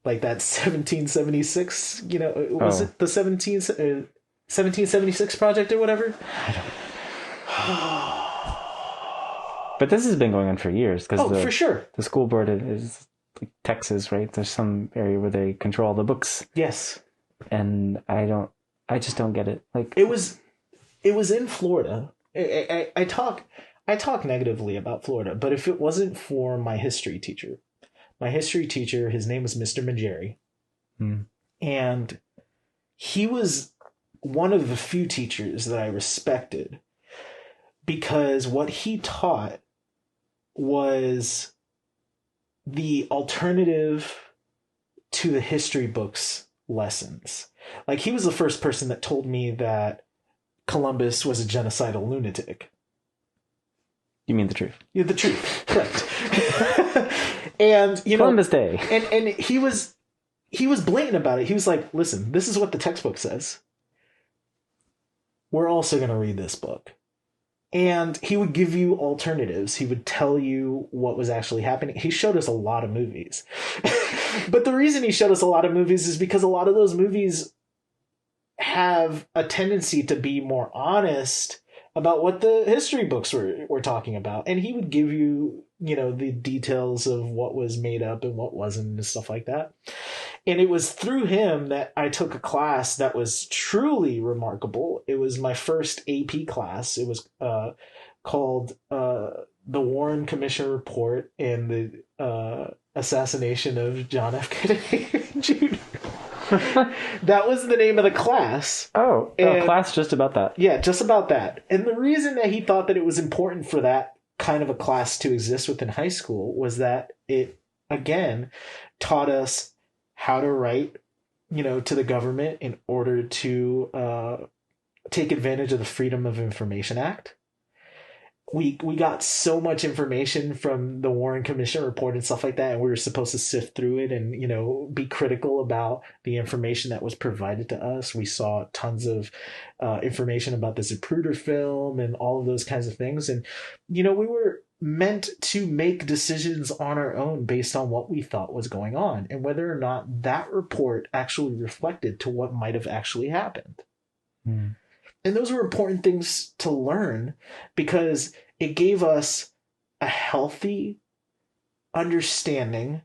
Like that 1776, was it the 1776 project or whatever? I don't. But this has been going on for years. For sure. The school board is like Texas, right? There's some area where they control the books. Yes. And I just don't get it. Like it was in Florida. I talk negatively about Florida, but if it wasn't for my history teacher, his name was Mr. Majeri. And he was one of the few teachers that I respected because what he taught was the alternative to the history books lessons. Like he was the first person that told me that Columbus was a genocidal lunatic. You mean the truth? Yeah, the truth. Correct. And Columbus Day. And he was blatant about it. He was like, listen, this is what the textbook says. We're also going to read this book. And he would give you alternatives. He would tell you what was actually happening. He showed us a lot of movies. But the reason he showed us a lot of movies is because a lot of those movies have a tendency to be more honest about what the history books were talking about. And he would give you, the details of what was made up and what wasn't and stuff like that. And it was through him that I took a class that was truly remarkable. It was my first AP class. It was called The Warren Commission Report and the Assassination of John F. Kennedy Jr. That was the name of the class. Oh, a class just about that. Yeah, just about that. And the reason that he thought that it was important for that kind of a class to exist within high school was that it, again, taught us how to write, to the government in order to take advantage of the Freedom of Information Act. We got so much information from the Warren Commission report and stuff like that, and we were supposed to sift through it and, be critical about the information that was provided to us. We saw tons of information about the Zapruder film and all of those kinds of things. And, we were meant to make decisions on our own based on what we thought was going on and whether or not that report actually reflected to what might have actually happened. And those were important things to learn because it gave us a healthy understanding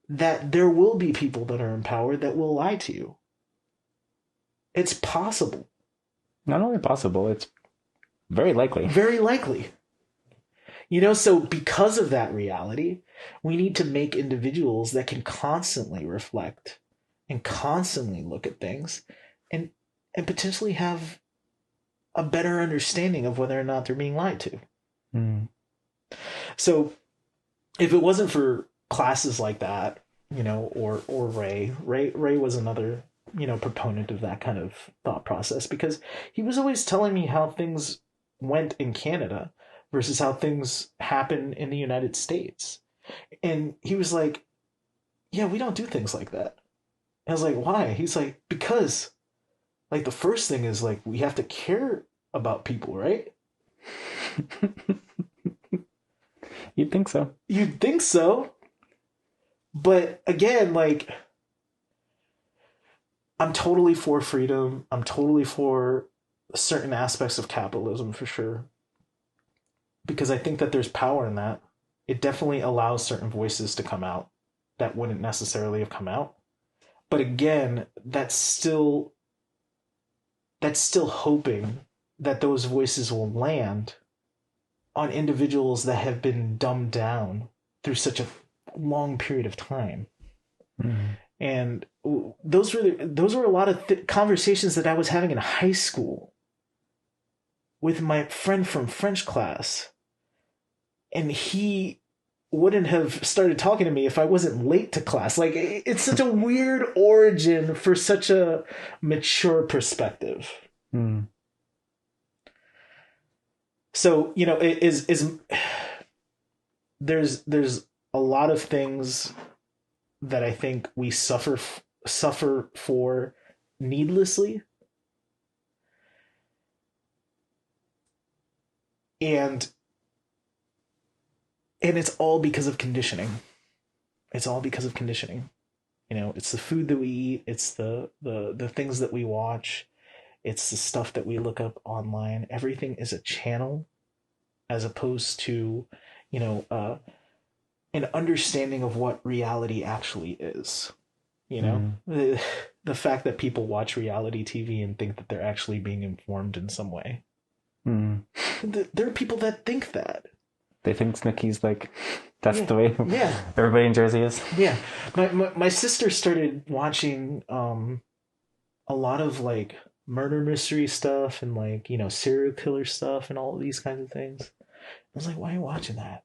that there will be people that are in power that will lie to you. It's possible. Not only possible, it's very likely. Very likely. So because of that reality, we need to make individuals that can constantly reflect and constantly look at things and potentially have a better understanding of whether or not they're being lied to. So if it wasn't for classes like that, or Ray was another, proponent of that kind of thought process because he was always telling me how things went in Canada versus how things happen in the United States. And he was like, yeah, we don't do things like that. I was like, why? He's like, because like the first thing is like, we have to care about people, right? You'd think so. You'd think so. But again, like, I'm totally for freedom. I'm totally for certain aspects of capitalism for sure. Because I think that there's power in that. It definitely allows certain voices to come out that wouldn't necessarily have come out. But again, that's still hoping that those voices will land on individuals that have been dumbed down through such a long period of time. Mm. And those were a lot of conversations that I was having in high school with my friend from French class. And he wouldn't have started talking to me if I wasn't late to class. Like, it's such a weird origin for such a mature perspective. Mm. So, you know, there's a lot of things that I think we suffer for needlessly. And it's all because of conditioning. It's all because of conditioning. You know, it's the food that we eat, it's the things that we watch, it's the stuff that we look up online. Everything is a channel as opposed to, you know, an understanding of what reality actually is. You know, the fact that people watch reality TV and think that they're actually being informed in some way. There are people that think that. They think Snooki's like, that's the way everybody in Jersey is. Yeah. My sister started watching a lot of like murder mystery stuff and like, you know, serial killer stuff and all of these kinds of things. I was like, why are you watching that?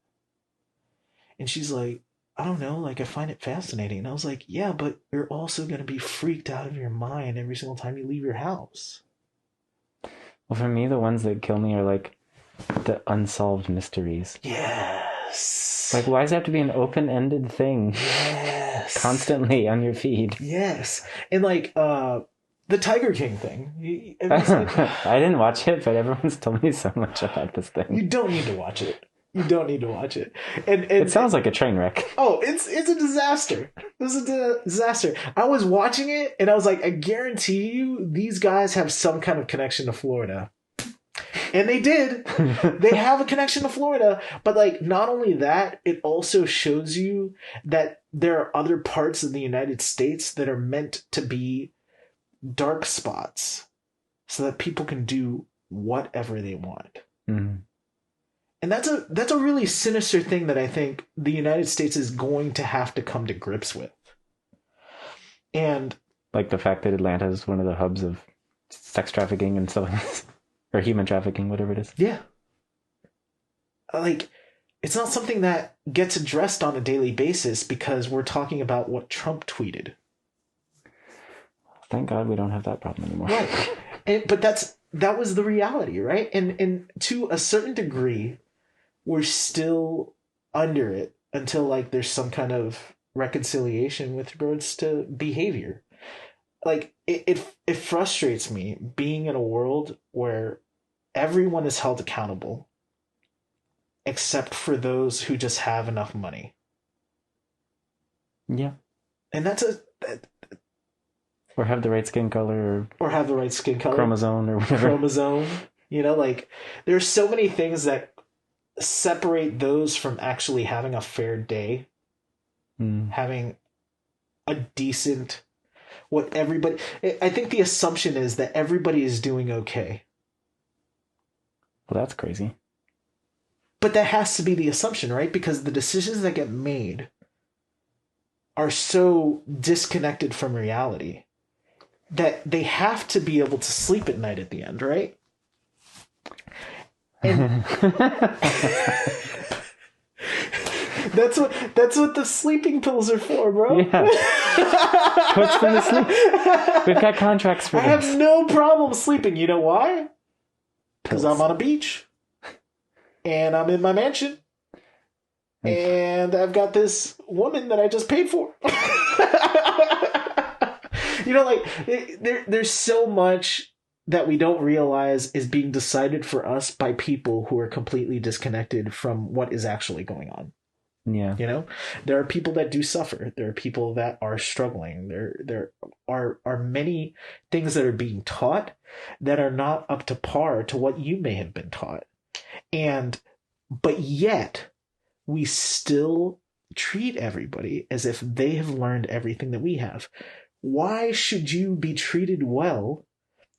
And she's like, I don't know, like I find it fascinating. And I was like, yeah, but you're also going to be freaked out of your mind every single time you leave your house. Well, for me, the ones that kill me are like the unsolved mysteries. Yes. Like, why does it have to be an open-ended thing? Yes. Constantly on your feed. Yes. And like the Tiger King thing. I didn't watch it, but everyone's told me so much about this thing. You don't need to watch it. You don't need to watch it. And it sounds like a train wreck. Oh, it's a disaster. This is a disaster. I was watching it and I was like, I guarantee you these guys have some kind of connection to Florida. And they did. They have a connection to Florida. But like, not only that, it also shows you that there are other parts of the United States that are meant to be dark spots so that people can do whatever they want. Mm-hmm. And that's a really sinister thing that I think the United States is going to have to come to grips with. And like the fact that Atlanta is one of the hubs of sex trafficking and stuff, or human trafficking, whatever it is. Yeah. Like, it's not something that gets addressed on a daily basis because we're talking about what Trump tweeted. Thank God we don't have that problem anymore. Right. But that was the reality, right? And to a certain degree, we're still under it until like there's some kind of reconciliation with regards to behavior. Like it frustrates me being in a world where everyone is held accountable except for those who just have enough money. Yeah. And that's or have the right skin color or have the right skin color, chromosome or whatever. Chromosome. You know, like there's so many things that separate those from actually having a fair day, having a decent, what everybody, I think the assumption is that everybody is doing okay. Well, that's crazy. But that has to be the assumption, right? Because the decisions that get made are so disconnected from reality that they have to be able to sleep at night at the end, right? And that's what the sleeping pills are for, bro. Yeah. What's them to sleep? We've got contracts for I this. have no problem sleeping. You know why? Because I'm on a beach. And I'm in my mansion. And I've got this woman that I just paid for. You know, like, there's so much that we don't realize is being decided for us by people who are completely disconnected from what is actually going on. Yeah. You know, there are people that do suffer. There are people that are struggling. There are many things that are being taught that are not up to par to what you may have been taught. But yet we still treat everybody as if they have learned everything that we have. Why should you be treated well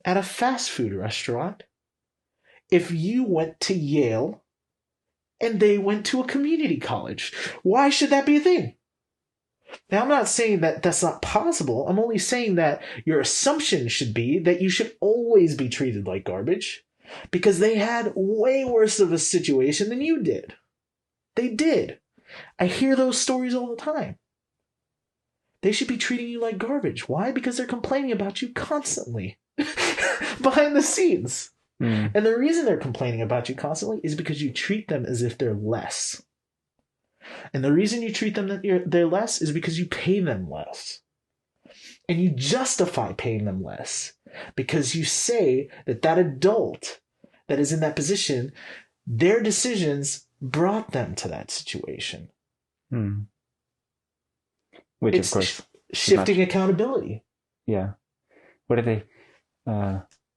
at a fast food restaurant if you went to Yale and they went to a community college? Why should that be a thing? Now, I'm not saying that that's not possible. I'm only saying that your assumption should be that you should always be treated like garbage because they had way worse of a situation than you did. They did. I hear those stories all the time. They should be treating you like garbage. Why? Because they're complaining about you constantly behind the scenes. And the reason they're complaining about you constantly is because you treat them as if they're less. And the reason you treat them that they're less is because you pay them less. And you justify paying them less because you say that that adult that is in that position, their decisions brought them to that situation. Which, it's of course, shifting accountability. Yeah. What are they?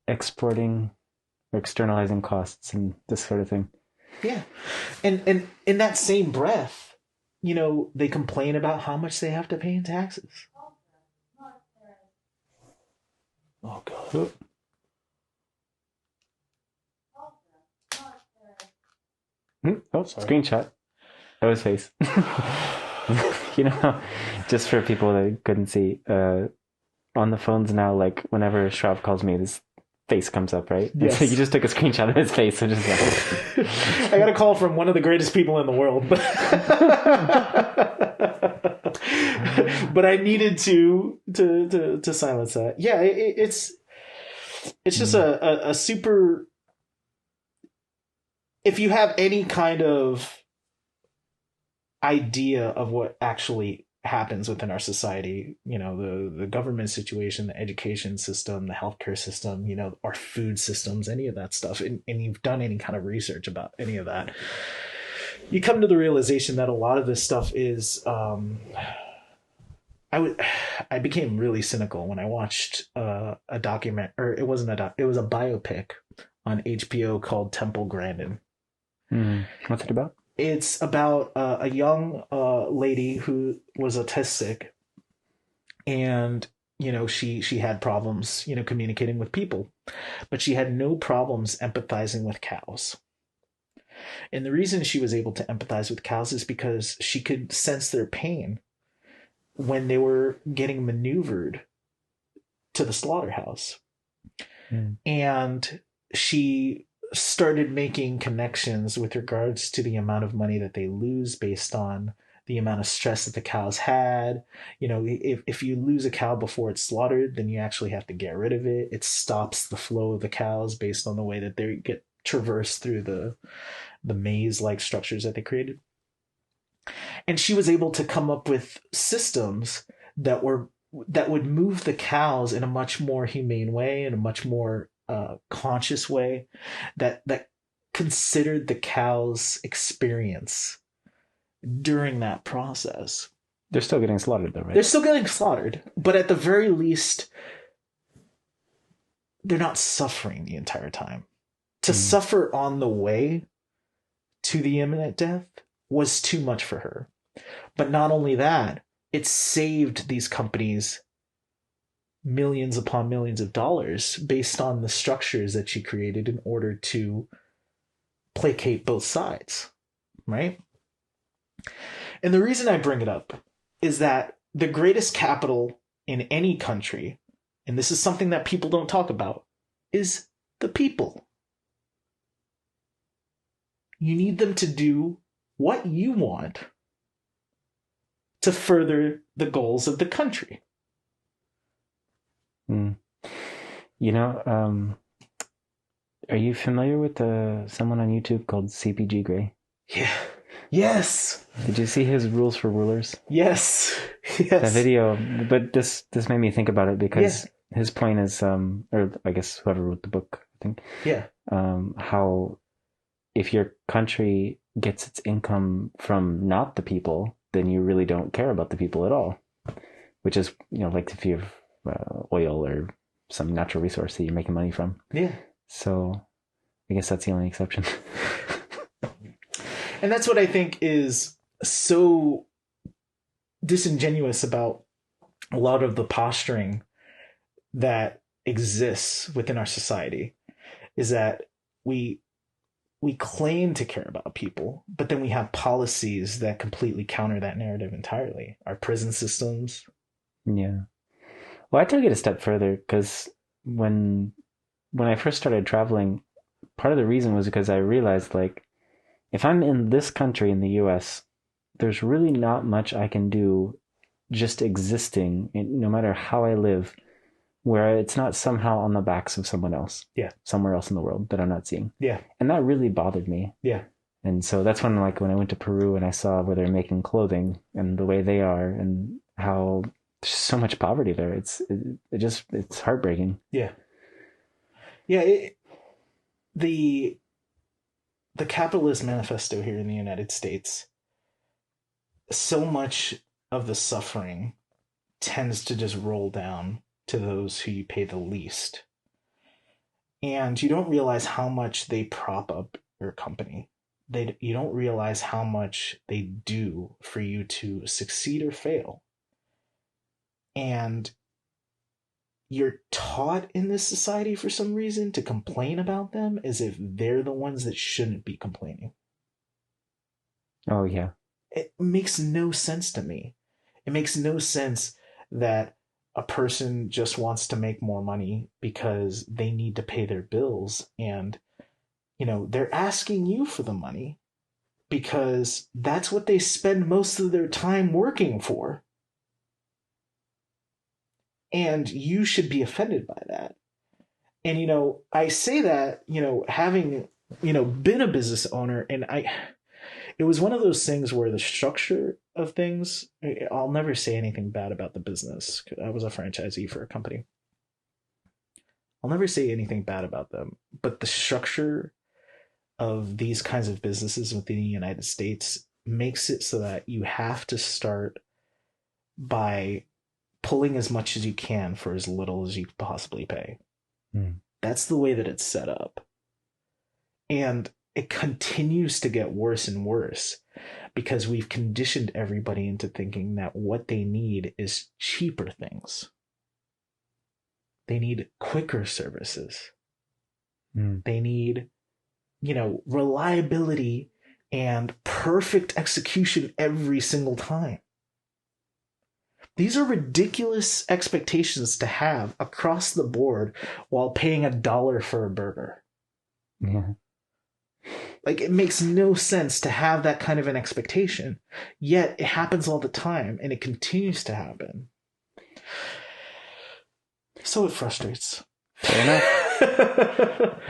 Exporting or externalizing costs and this sort of thing. Yeah. And in that same breath, you know, they complain about how much they have to pay in taxes. Oh, God. Oh, sorry. Screenshot. That was face. You know, just for people that couldn't see, on the phones now, like whenever Shrav calls me, this face comes up, right? Yes. So you just took a screenshot of his face. So just I got a call from one of the greatest people in the world, but I needed to silence that. Yeah, it's just a super. If you have any kind of idea of what actually happens within our society, you know, the government situation, the education system, the healthcare system, you know, our food systems, any of that stuff, and you've done any kind of research about any of that, you come to the realization that a lot of this stuff is I became really cynical when I watched a document, or it wasn't it was a biopic on HBO called Temple Grandin. What's it about? It's about a young lady who was autistic, and you know she had problems, you know, communicating with people, but she had no problems empathizing with cows. And the reason she was able to empathize with cows is because she could sense their pain when they were getting maneuvered to the slaughterhouse. And she started making connections with regards to the amount of money that they lose based on the amount of stress that the cows had. You know, if you lose a cow before it's slaughtered, then you actually have to get rid of it. It stops the flow of the cows based on the way that they get traversed through the maze-like structures that they created. And she was able to come up with systems that would move the cows in a much more humane way, in a much more conscious way, that considered the cow's experience during that process. They're still getting slaughtered, though, right? They're still getting slaughtered, but at the very least, they're not suffering the entire time. To suffer on the way to the imminent death was too much for her. But not only that, it saved these companies millions upon millions of dollars based on the structures that she created in order to placate both sides, right? And the reason I bring it up is that the greatest capital in any country, and this is something that people don't talk about, is the people. You need them to do what you want to further the goals of the country. You know, are you familiar with someone on YouTube called CPG Grey? Yeah. Yes. Did you see his Rules for Rulers? Yes. That video, but this made me think about it because his point is, or I guess whoever wrote the book, I think, how if your country gets its income from not the people, then you really don't care about the people at all, which is, you know, like if you have oil or some natural resource that you're making money from. Yeah. So I guess that's the only exception. And that's what I think is so disingenuous about a lot of the posturing that exists within our society, is that we we claim to care about people, but then we have policies that completely counter that narrative entirely. Our prison systems. Yeah. Well, I take it a step further because when I first started traveling, part of the reason was because I realized, like, if I'm in this country in the US, there's really not much I can do just existing, no matter how I live, where it's not somehow on the backs of someone else. Yeah. Somewhere else in the world that I'm not seeing. Yeah. And that really bothered me. Yeah. And so that's when, like, when I went to Peru and I saw where they're making clothing and the way they are and how there's so much poverty there. It's heartbreaking. Yeah. Yeah. The capitalist manifesto here in the United States, so much of the suffering tends to just roll down to those who you pay the least. And you don't realize how much they prop up your company. You don't realize how much they do for you to succeed or fail. And you're taught in this society for some reason to complain about them as if they're the ones that shouldn't be complaining. Oh, yeah. It makes no sense to me. It makes no sense that a person just wants to make more money because they need to pay their bills. And, they're asking you for the money because that's what they spend most of their time working for. And you should be offended by that. And, I say that, having, been a business owner, and it was one of those things where the structure of things, I'll never say anything bad about the business. I was a franchisee for a company. I'll never say anything bad about them, but the structure of these kinds of businesses within the United States makes it so that you have to start by pulling as much as you can for as little as you possibly pay. That's the way that it's set up. And it continues to get worse and worse because we've conditioned everybody into thinking that what they need is cheaper things. They need quicker services. They need, reliability and perfect execution every single time. These are ridiculous expectations to have across the board while paying $1 for a burger. Yeah. Like, it makes no sense to have that kind of an expectation, yet it happens all the time and it continues to happen. So it frustrates. Fair enough.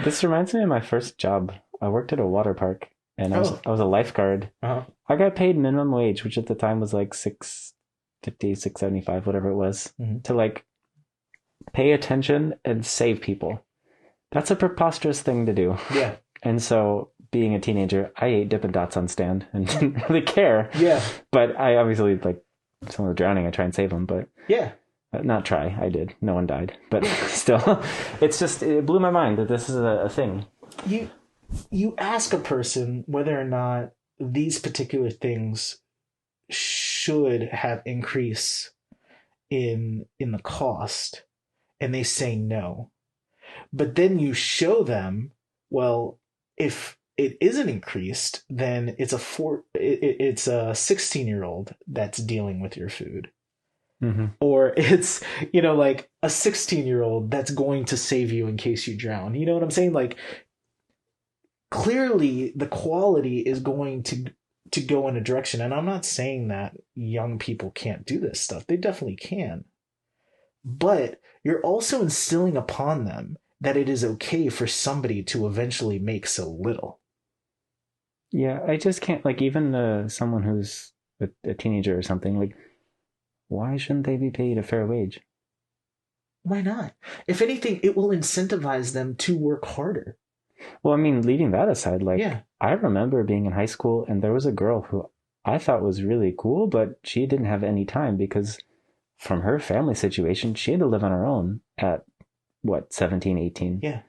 This reminds me of my first job. I worked at a water park and I was a lifeguard. Uh-huh. I got paid minimum wage, which at the time was like $6.50, $6.75, whatever it was, to like pay attention and save people. That's a preposterous thing to do. Yeah. And so, being a teenager, I ate Dippin' Dots on stand and didn't really care. Yeah. But I obviously, like, someone was drowning, I try and save them, but... Yeah. Not try, I did. No one died. But still, it blew my mind that this is a thing. You ask a person whether or not these particular things should have increase in the cost, and they say no. But then you show them, well, if it isn't increased, then it's a 16-year-old that's dealing with your food. Or it's, like a 16-year-old that's going to save you in case you drown. You know what I'm saying? Like, clearly the quality is going to go in a direction. And I'm not saying that young people can't do this stuff. They definitely can. But you're also instilling upon them that it is okay for somebody to eventually make so little. Yeah, I just can't, like, even someone who's a teenager or something, like, why shouldn't they be paid a fair wage? Why not? If anything, it will incentivize them to work harder. Well, I mean, leaving that aside, like, yeah. I remember being in high school and there was a girl who I thought was really cool, but she didn't have any time because from her family situation, she had to live on her own at, 17, 18? Yeah.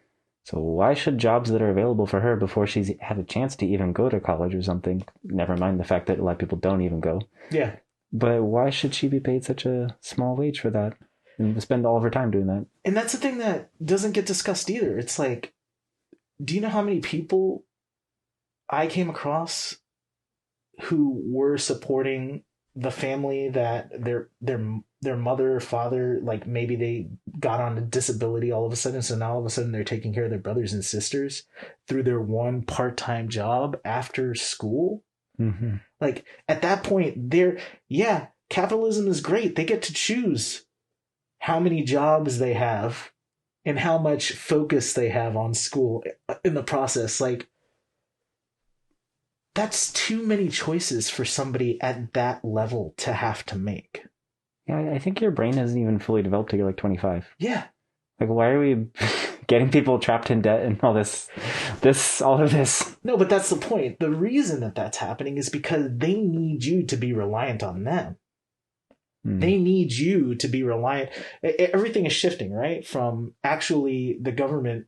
So why should jobs that are available for her before she's had a chance to even go to college or something, never mind the fact that a lot of people don't even go. Yeah. But why should she be paid such a small wage for that and spend all of her time doing that? And that's the thing that doesn't get discussed either. It's like, do you know how many people I came across who were supporting the family that their mother or father, like maybe they got on a disability all of a sudden, so now all of a sudden they're taking care of their brothers and sisters through their one part-time job after school. Mm-hmm. Like at that point, yeah, capitalism is great. They get to choose how many jobs they have and how much focus they have on school in the process. Like, that's too many choices for somebody at that level to have to make. Yeah, I think your brain isn't even fully developed till you're like 25. Yeah. Like, why are we getting people trapped in debt and all this? No, but that's the point. The reason that that's happening is because they need you to be reliant on them. They need you to be reliant. Everything is shifting, right? From actually the government,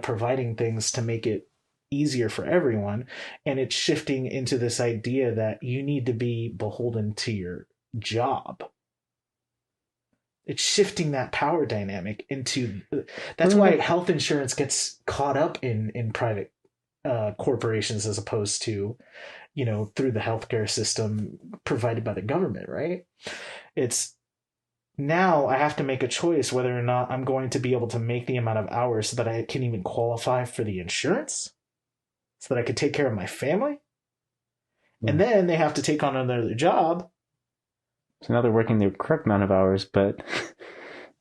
providing things to make it easier for everyone. And it's shifting into this idea that you need to be beholden to your job. It's shifting that power dynamic into. That's why health insurance gets caught up in private corporations as opposed to, through the healthcare system provided by the government, right? It's now I have to make a choice whether or not I'm going to be able to make the amount of hours so that I can even qualify for the insurance, so that I could take care of my family. And then they have to take on another job. So now they're working the correct amount of hours, but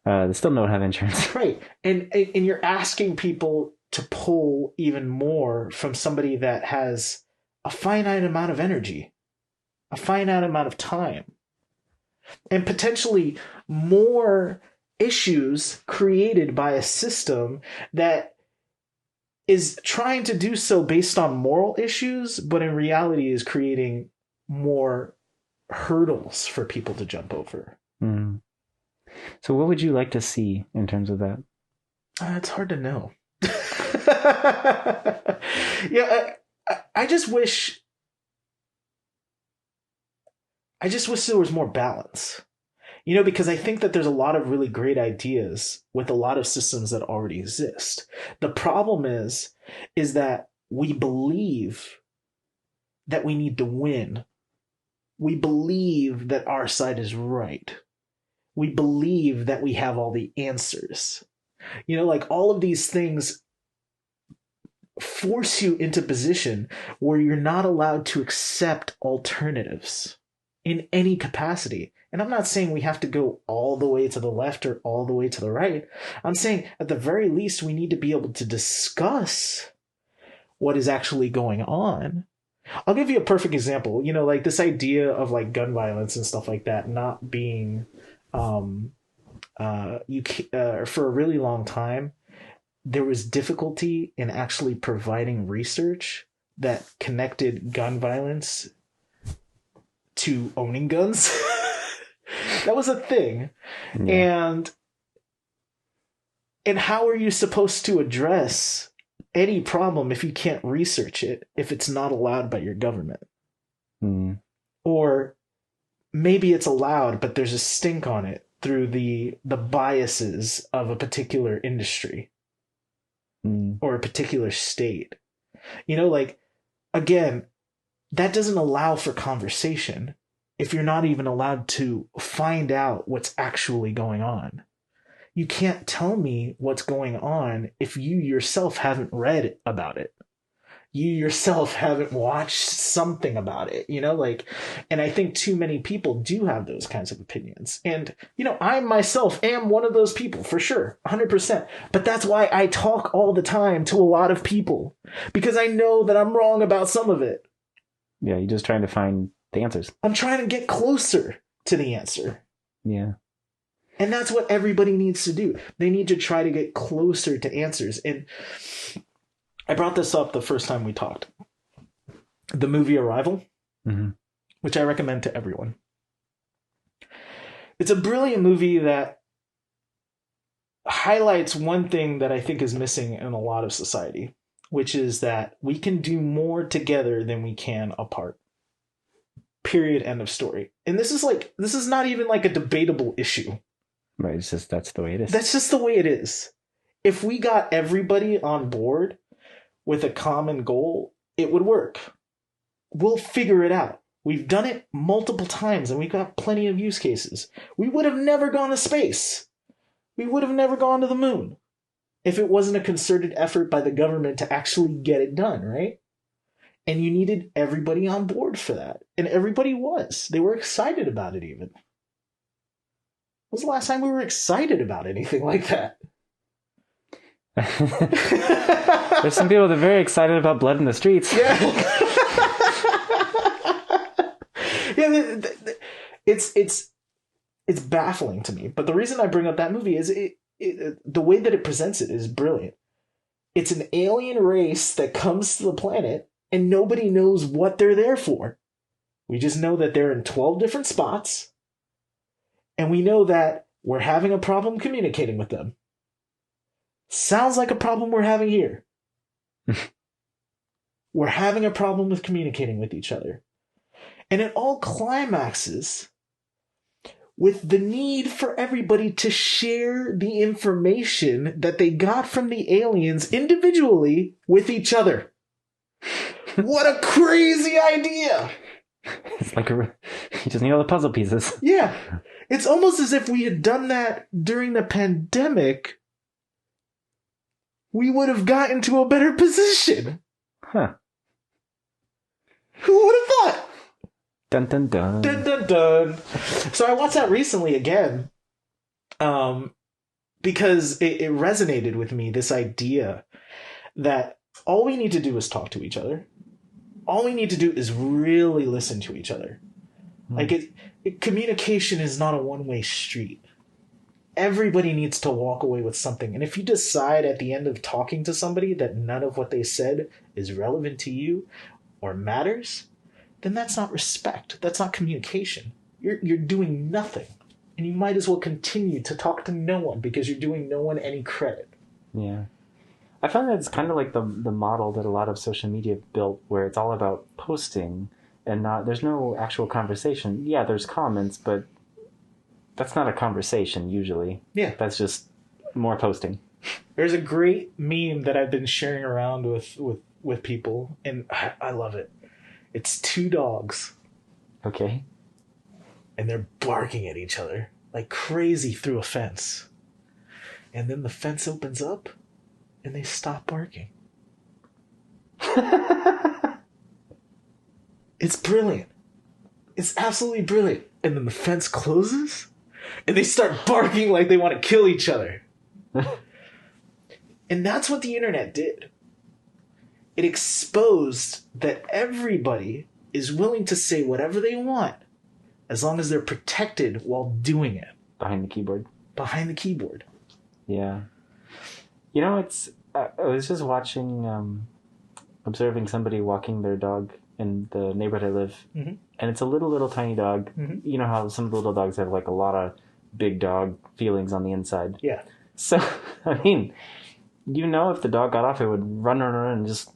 they still don't have insurance. Right. And you're asking people to pull even more from somebody that has a finite amount of energy, a finite amount of time, and potentially more issues created by a system that is trying to do so based on moral issues, but in reality is creating more hurdles for people to jump over. So what would you like to see in terms of that? It's hard to know. Yeah, I just wish there was more balance. Because I think that there's a lot of really great ideas with a lot of systems that already exist. The problem is that we believe that we need to win. We believe that our side is right. We believe that we have all the answers. Like all of these things force you into a position where you're not allowed to accept alternatives in any capacity. And I'm not saying we have to go all the way to the left or all the way to the right. I'm saying at the very least, we need to be able to discuss what is actually going on. I'll give you a perfect example. Like this idea of like gun violence and stuff like that not being for a really long time, there was difficulty in actually providing research that connected gun violence to owning guns. That was a thing. Yeah. And how are you supposed to address any problem if you can't research it, if it's not allowed by your government? Or maybe it's allowed, but there's a stink on it through the biases of a particular industry or a particular state. Like, again, that doesn't allow for conversation if you're not even allowed to find out what's actually going on. You can't tell me what's going on if you yourself haven't read about it. You yourself haven't watched something about it, and I think too many people do have those kinds of opinions. And, I myself am one of those people for sure, 100%. But that's why I talk all the time to a lot of people, because I know that I'm wrong about some of it. Yeah, you're just trying to find the answers. I'm trying to get closer to the answer. Yeah. And that's what everybody needs to do. They need to try to get closer to answers. And I brought this up the first time we talked. The movie Arrival, which I recommend to everyone. It's a brilliant movie that highlights one thing that I think is missing in a lot of society, which is that we can do more together than we can apart. Period. End of story. And this is not even like a debatable issue. Right. It's just, that's the way it is. That's just the way it is. If we got everybody on board with a common goal, it would work. We'll figure it out. We've done it multiple times and we've got plenty of use cases. We would have never gone to space. We would have never gone to the moon if it wasn't a concerted effort by the government to actually get it done, right? And you needed everybody on board for that. And everybody was. They were excited about it even. When was the last time we were excited about anything like that? There's some people that are very excited about blood in the streets. Yeah. Yeah, it's baffling to me. But the reason I bring up that movie is the way that it presents it is brilliant. It's an alien race that comes to the planet and nobody knows what they're there for. We just know that they're in 12 different spots and we know that we're having a problem communicating with them. Sounds like a problem we're having here. We're having a problem with communicating with each other. And it all climaxes with the need for everybody to share the information that they got from the aliens individually with each other. What a crazy idea! It's like you just need all the puzzle pieces. Yeah. It's almost as if we had done that during the pandemic, we would have gotten to a better position. Huh. Who would have thought? Dun dun dun. Dun dun dun. So I watched that recently again, because it resonated with me, this idea that all we need to do is talk to each other. All we need to do is really listen to each other. Like communication is not a one-way street. Everybody needs to walk away with something. And if you decide at the end of talking to somebody that none of what they said is relevant to you or matters, then that's not respect. That's not communication. You're doing nothing. And you might as well continue to talk to no one because you're doing no one any credit. Yeah. I find that it's kind of like the model that a lot of social media built, where it's all about posting and there's no actual conversation. Yeah, there's comments, but that's not a conversation usually. Yeah. That's just more posting. There's a great meme that I've been sharing around with people, and I love it. It's two dogs. Okay. And they're barking at each other like crazy through a fence. And then the fence opens up and they stop barking. It's brilliant. It's absolutely brilliant. And then the fence closes and they start barking like they want to kill each other. And that's what the internet did. It exposed that everybody is willing to say whatever they want as long as they're protected while doing it. Behind the keyboard. Behind the keyboard. Yeah. You know, I was just watching, observing somebody walking their dog in the neighborhood I live. Mm-hmm. And it's a little tiny dog. Mm-hmm. You know how some little dogs have like a lot of big dog feelings on the inside. Yeah. So, I mean, you know, if the dog got off, it would run and just...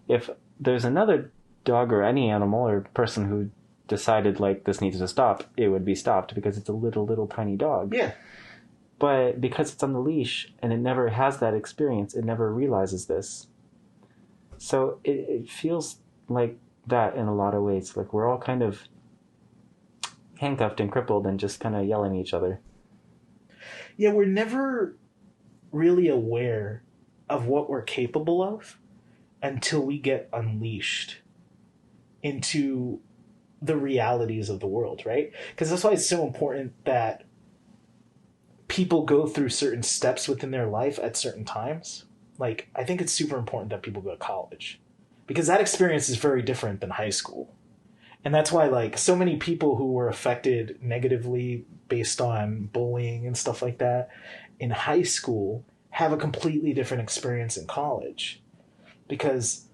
If there's another dog or any animal or person who decided, like, this needs to stop, it would be stopped because it's a little tiny dog. Yeah. But because it's on the leash and it never has that experience, it never realizes this. So it feels like that in a lot of ways. Like, we're all kind of handcuffed and crippled and just kind of yelling at each other. Yeah, we're never really aware of what we're capable of until we get unleashed into the realities of the world, right? Because that's why it's so important that people go through certain steps within their life at certain times. Like, I think it's super important that people go to college because that experience is very different than high school. And that's why, like, so many people who were affected negatively based on bullying and stuff like that in high school have a completely different experience in college. Because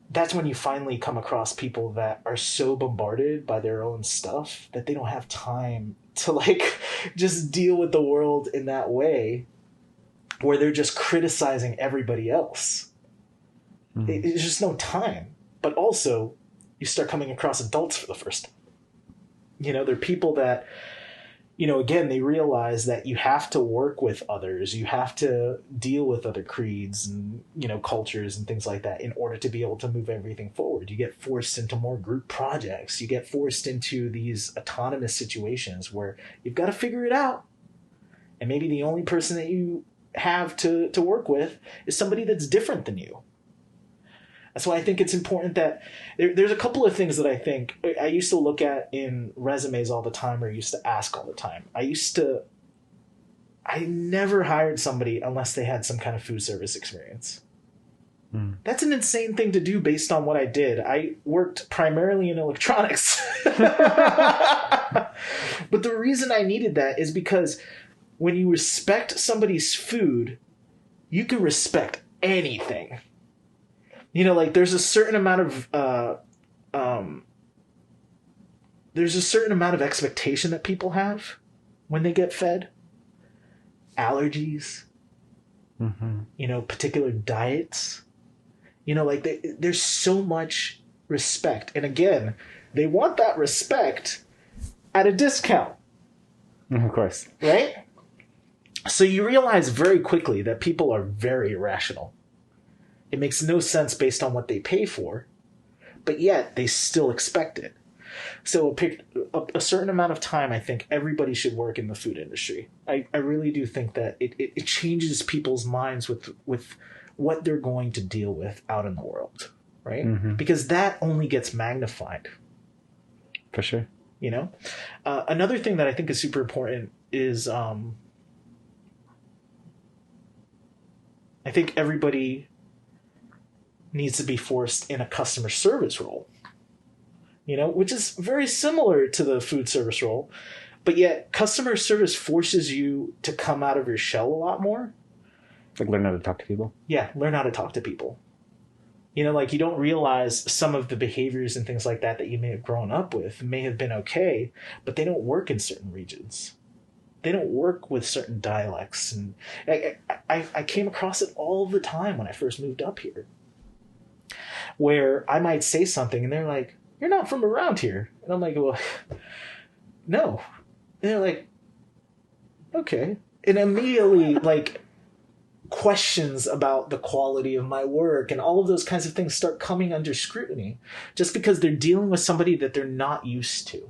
that's when you finally come across people that are so bombarded by their own stuff that they don't have time to, like, just deal with the world in that way where they're just criticizing everybody else. Mm-hmm. There's just no time. But also, you start coming across adults for the first time. You know, they're people that again, they realize that you have to work with others, you have to deal with other creeds and, cultures and things like that in order to be able to move everything forward. You get forced into more group projects. You get forced into these autonomous situations where you've got to figure it out. And maybe the only person that you have to work with is somebody that's different than you. That's why I think it's important that there's a couple of things that I think I used to look at in resumes all the time, or used to ask all the time. I never hired somebody unless they had some kind of food service experience. That's an insane thing to do based on what I did. I worked primarily in electronics. But the reason I needed that is because when you respect somebody's food, you can respect anything. There's a certain amount of expectation that people have when they get fed. Allergies, particular diets, there's so much respect. And again, they want that respect at a discount. Of course. Right? So you realize very quickly that people are very irrational. It makes no sense based on what they pay for, but yet they still expect it. So a certain amount of time, I think everybody should work in the food industry. I really do think that it changes people's minds with what they're going to deal with out in the world, right? Mm-hmm. Because that only gets magnified. For sure. Another thing that I think is super important is I think everybody needs to be forced in a customer service role, which is very similar to the food service role, but yet customer service forces you to come out of your shell a lot more. Like learn how to talk to people. Yeah, learn how to talk to people. You don't realize some of the behaviors and things like that you may have grown up with may have been okay, but they don't work in certain regions. They don't work with certain dialects. And I came across it all the time when I first moved up here, where I might say something and they're like, "You're not from around here." And I'm like, "Well, no." And they're like, "Okay." And immediately, questions about the quality of my work and all of those kinds of things start coming under scrutiny just because they're dealing with somebody that they're not used to.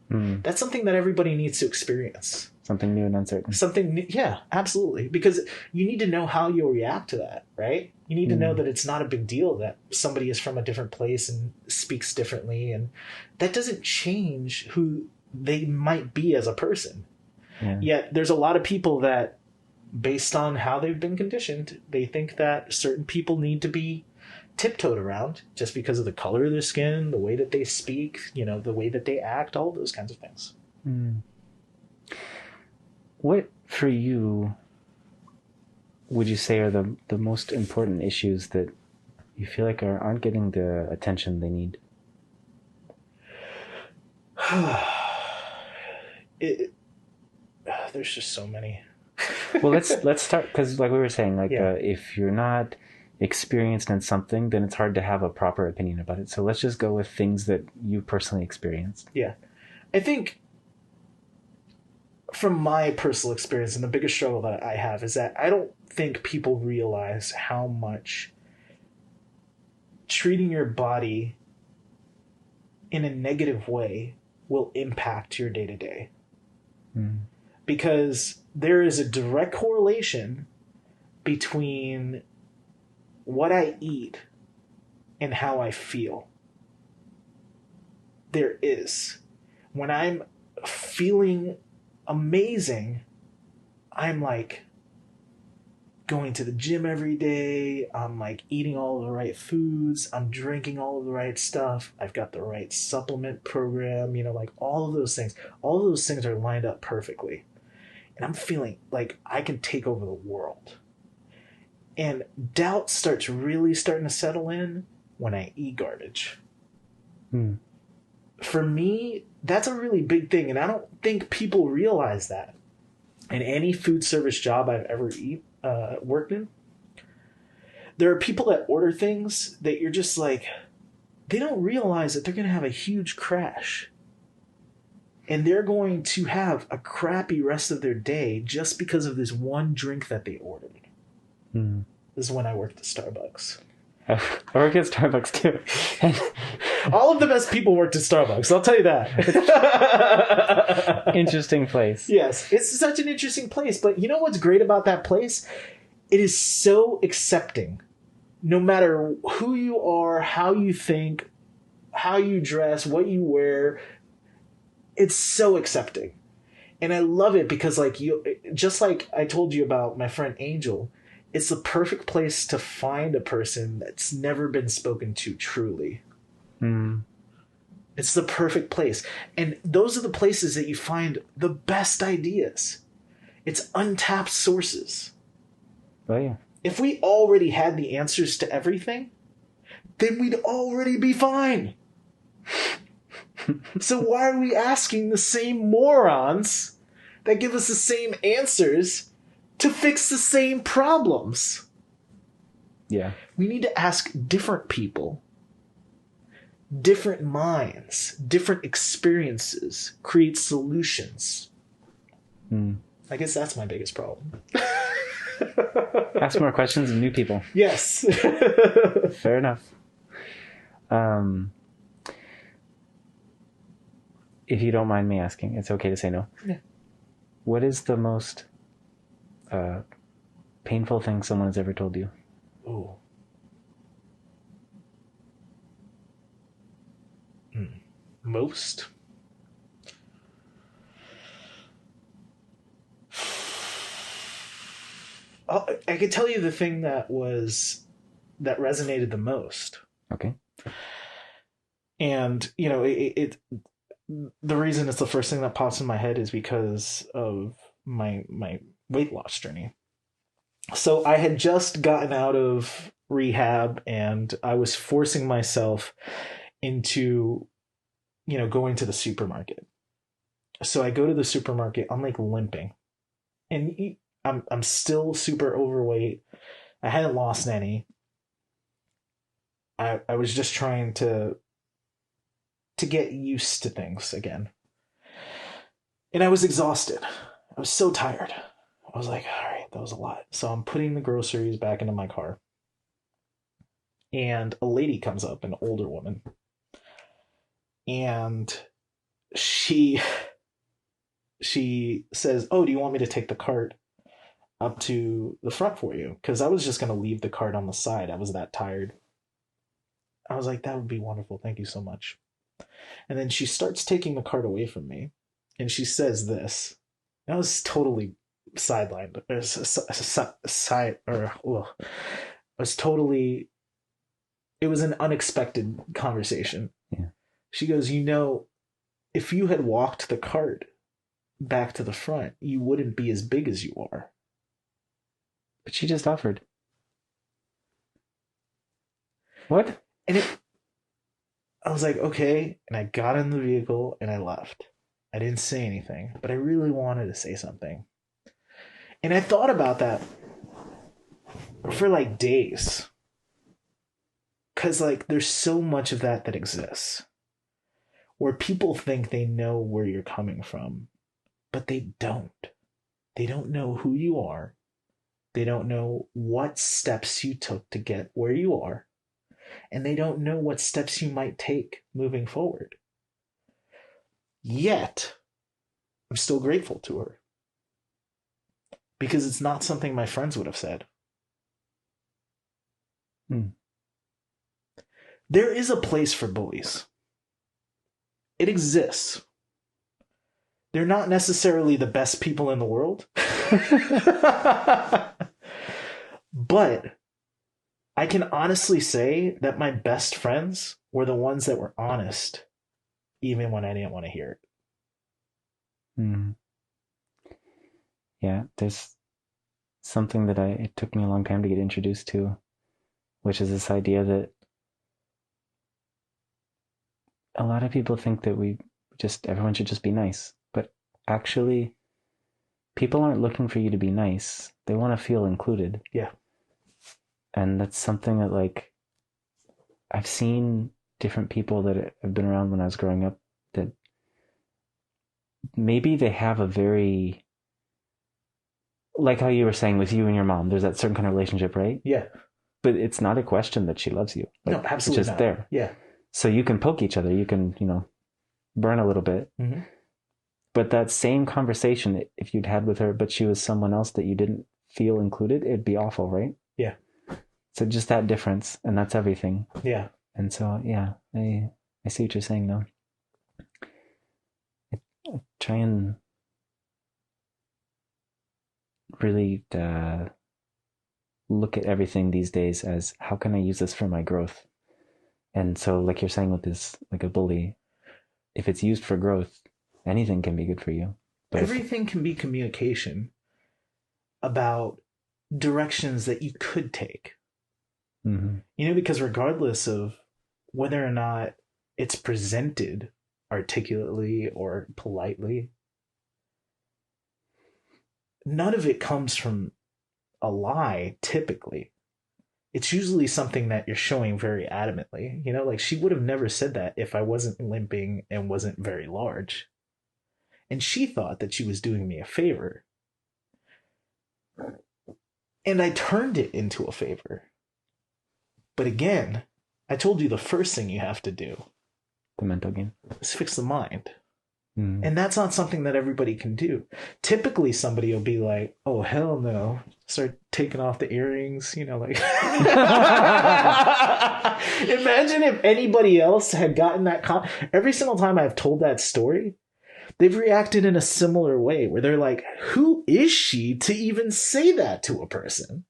That's something that everybody needs to experience. Something new and uncertain. Something new, yeah, absolutely. Because you need to know how you'll react to that, right? You need to know that it's not a big deal that somebody is from a different place and speaks differently. And that doesn't change who they might be as a person. Yeah. Yet there's a lot of people that, based on how they've been conditioned, they think that certain people need to be tiptoed around just because of the color of their skin, the way that they speak, the way that they act, all those kinds of things. What, for you, would you say are the most important issues that you feel like aren't getting the attention they need? There's just so many. Well, let's start, because like we were saying, if you're not experienced in something, then it's hard to have a proper opinion about it. So let's just go with things that you personally experienced. Yeah. I think from my personal experience, and the biggest struggle that I have is that I don't think people realize how much treating your body in a negative way will impact your day-to-day. Because there is a direct correlation between what I eat and how I feel. There is. When I'm feeling amazing, I'm going to the gym every day. I'm eating all of the right foods. I'm drinking all of the right stuff. I've got the right supplement program, all of those things. All of those things are lined up perfectly. And I'm feeling like I can take over the world. And doubt starting to settle in when I eat garbage. For me, that's a really big thing. And I don't think people realize that. In any food service job I've ever worked in, there are people that order things that you're just they don't realize that they're going to have a huge crash. And they're going to have a crappy rest of their day just because of this one drink that they ordered. Hmm. This is when I worked at Starbucks. I work at Starbucks too. All of the best people worked at Starbucks, I'll tell you that. Interesting place. Yes, it's such an interesting place. But you know what's great about that place? It is so accepting. No matter who you are, how you think, how you dress, what you wear, it's so accepting. And I love it because, like, you, just like I told you about my friend Angel, it's the perfect place to find a person that's never been spoken to truly. Mm. It's the perfect place. And those are the places that you find the best ideas. It's untapped sources. Oh, yeah. If we already had the answers to everything, then we'd already be fine. So why are we asking the same morons that give us the same answers to fix the same problems? Yeah. We need to ask different people, different minds, different experiences, create solutions. Mm. I guess that's my biggest problem. Ask more questions of new people. Yes. Fair enough. If you don't mind me asking, it's okay to say no. Yeah. What is the most painful thing someone has ever told you? Ooh. Most? I could tell you the thing that resonated the most. Okay. And, you know, the reason it's the first thing that pops in my head is because of my weight loss journey. So I had just gotten out of rehab and I was forcing myself into, you know, going to the supermarket. So I go to the supermarket, I'm like limping. And I'm still super overweight. I hadn't lost any. I was just trying to get used to things again. And I was exhausted. I was so tired. I was like, all right, that was a lot. So I'm putting the groceries back into my car. And a lady comes up, an older woman. And she says, "Oh, do you want me to take the cart up to the front for you?" Because I was just going to leave the cart on the side. I was that tired. I was like, that would be wonderful. Thank you so much. And then she starts taking the cart away from me. And she says this. I was totally sidelined. It was an unexpected conversation. Yeah. She goes, you know, if you had walked the cart back to the front, you wouldn't be as big as you are. But she just offered. What? And I was like, okay. And I got in the vehicle and I left. I didn't say anything, but I really wanted to say something. And I thought about that for like days. Because like there's so much of that exists. Where people think they know where you're coming from, but they don't. They don't know who you are. They don't know what steps you took to get where you are. And they don't know what steps you might take moving forward. Yet, I'm still grateful to her. Because it's not something my friends would have said. There is a place for bullies. It exists. They're not necessarily the best people in the world. But I can honestly say that my best friends were the ones that were honest, even when I didn't want to hear it. Mm. Yeah, there's something that it took me a long time to get introduced to, which is this idea that a lot of people think that everyone should just be nice. But actually, people aren't looking for you to be nice. They want to feel included. Yeah. And that's something that, like, I've seen different people that have been around when I was growing up that maybe they have a very, like how you were saying with you and your mom, there's that certain kind of relationship, right? Yeah. But it's not a question that she loves you. No, absolutely it's just not. there. Yeah. So you can poke each other. You can, burn a little bit. Mm-hmm. But that same conversation, if you'd had with her, but she was someone else that you didn't feel included, it'd be awful, right? Yeah. So just that difference, and that's everything. Yeah. And so, yeah, I see what you're saying now. I try and really look at everything these days as how can I use this for my growth? And so, like you're saying with this, like a bully, if it's used for growth, anything can be good for you. But everything can be communication about directions that you could take. Mm-hmm. Because regardless of whether or not it's presented articulately or politely, none of it comes from a lie, typically. It's usually something that you're showing very adamantly. Like she would have never said that if I wasn't limping and wasn't very large. And she thought that she was doing me a favor. And I turned it into a favor. But again, I told you the first thing you have to do, the mental game, is fix the mind. And that's not something that everybody can do. Typically, somebody will be like, oh, hell no. Start taking off the earrings, like. Imagine if anybody else had gotten that. Every single time I've told that story, they've reacted in a similar way where they're like, who is she to even say that to a person?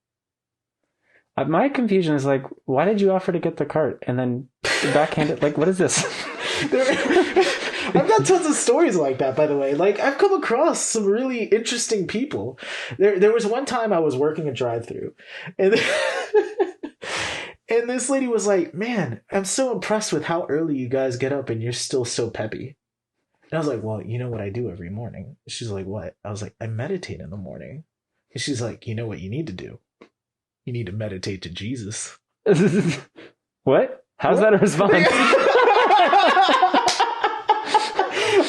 My confusion is like, why did you offer to get the cart and then backhand it? Like, what is this? I've got tons of stories like that, by the way. Like, I've come across some really interesting people. There was one time I was working a drive-thru, and and this lady was like, man, I'm so impressed with how early you guys get up and you're still so peppy. And I was like, well, you know what I do every morning? She's like, what? I was like, I meditate in the morning. And she's like, you know what you need to do? You need to meditate to Jesus. What? How's that a response?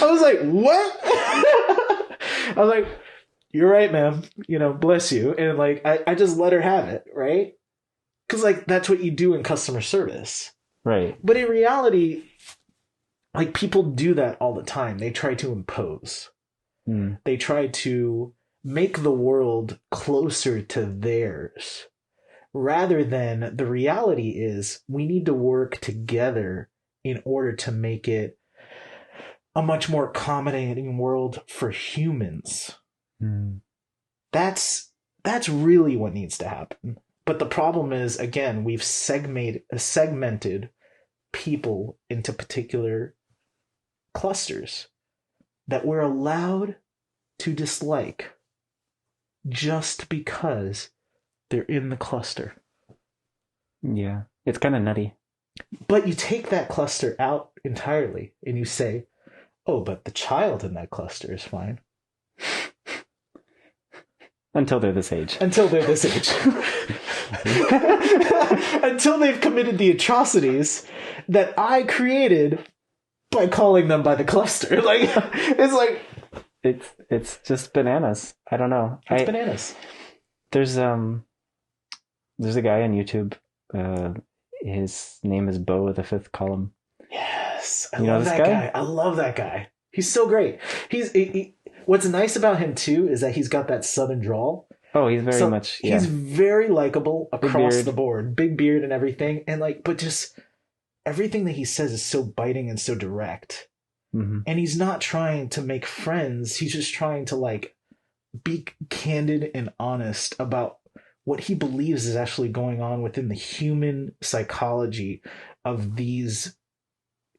I was like, what? I was like, you're right, ma'am. Bless you. And like, I just let her have it, right? Because like, that's what you do in customer service. Right. But in reality, like people do that all the time. They try to impose. They try to make the world closer to theirs. Rather than the reality is we need to work together in order to make it a much more accommodating world for humans. That's really what needs to happen. But the problem is, again, we've segmented people into particular clusters that we're allowed to dislike just because they're in the cluster. Yeah, it's kind of nutty. But you take that cluster out entirely and you say, oh, but the child in that cluster is fine. Until they're this age. Until they're this age. Until they've committed the atrocities that I created by calling them by the cluster. Like, it's like... It's just bananas. I don't know. It's bananas. There's a guy on YouTube. His name is Bo with the Fifth Column. Yes, I love that guy. I love that guy. He's so great. What's nice about him too is that he's got that southern drawl. Oh, he's very much. Yeah. He's very likable across the board. Big beard and everything, and like, but just everything that he says is so biting and so direct. Mm-hmm. And he's not trying to make friends. He's just trying to like be candid and honest about what he believes is actually going on within the human psychology of these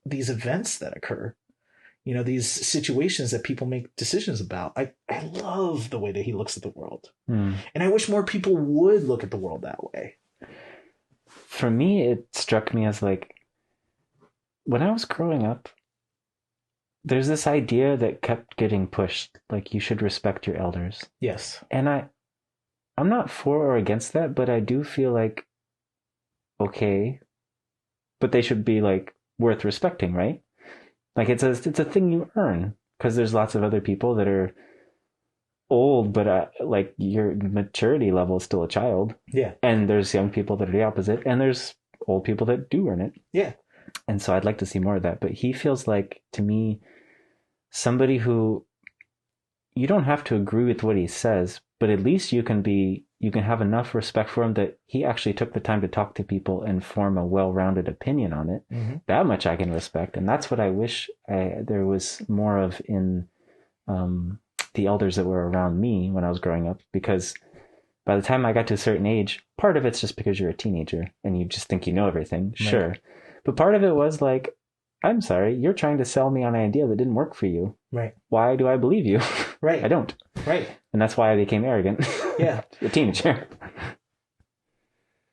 events that occur. These situations that people make decisions about. I love the way that he looks at the world. And I wish more people would look at the world that way. For me, it struck me as like, when I was growing up, there's this idea that kept getting pushed, like you should respect your elders. Yes. And I'm not for or against that, but I do feel like, okay, but they should be like worth respecting, right? Like it's a thing you earn. because there's lots of other people that are old, but like your maturity level is still a child. Yeah. And there's young people that are the opposite, and there's old people that do earn it. Yeah. And so I'd like to see more of that. But he feels like, to me, somebody who, you don't have to agree with what he says, but at least you can have enough respect for him that he actually took the time to talk to people and form a well-rounded opinion on it. Mm-hmm. That much I can respect. And that's what I wish there was more of in the elders that were around me when I was growing up, because by the time I got to a certain age, part of it's just because you're a teenager and you just think you know everything. Right. Sure. But part of it was like, I'm sorry, you're trying to sell me on an idea that didn't work for you. Right. Why do I believe you? Right. I don't. Right. And that's why I became arrogant. Yeah. A teenager.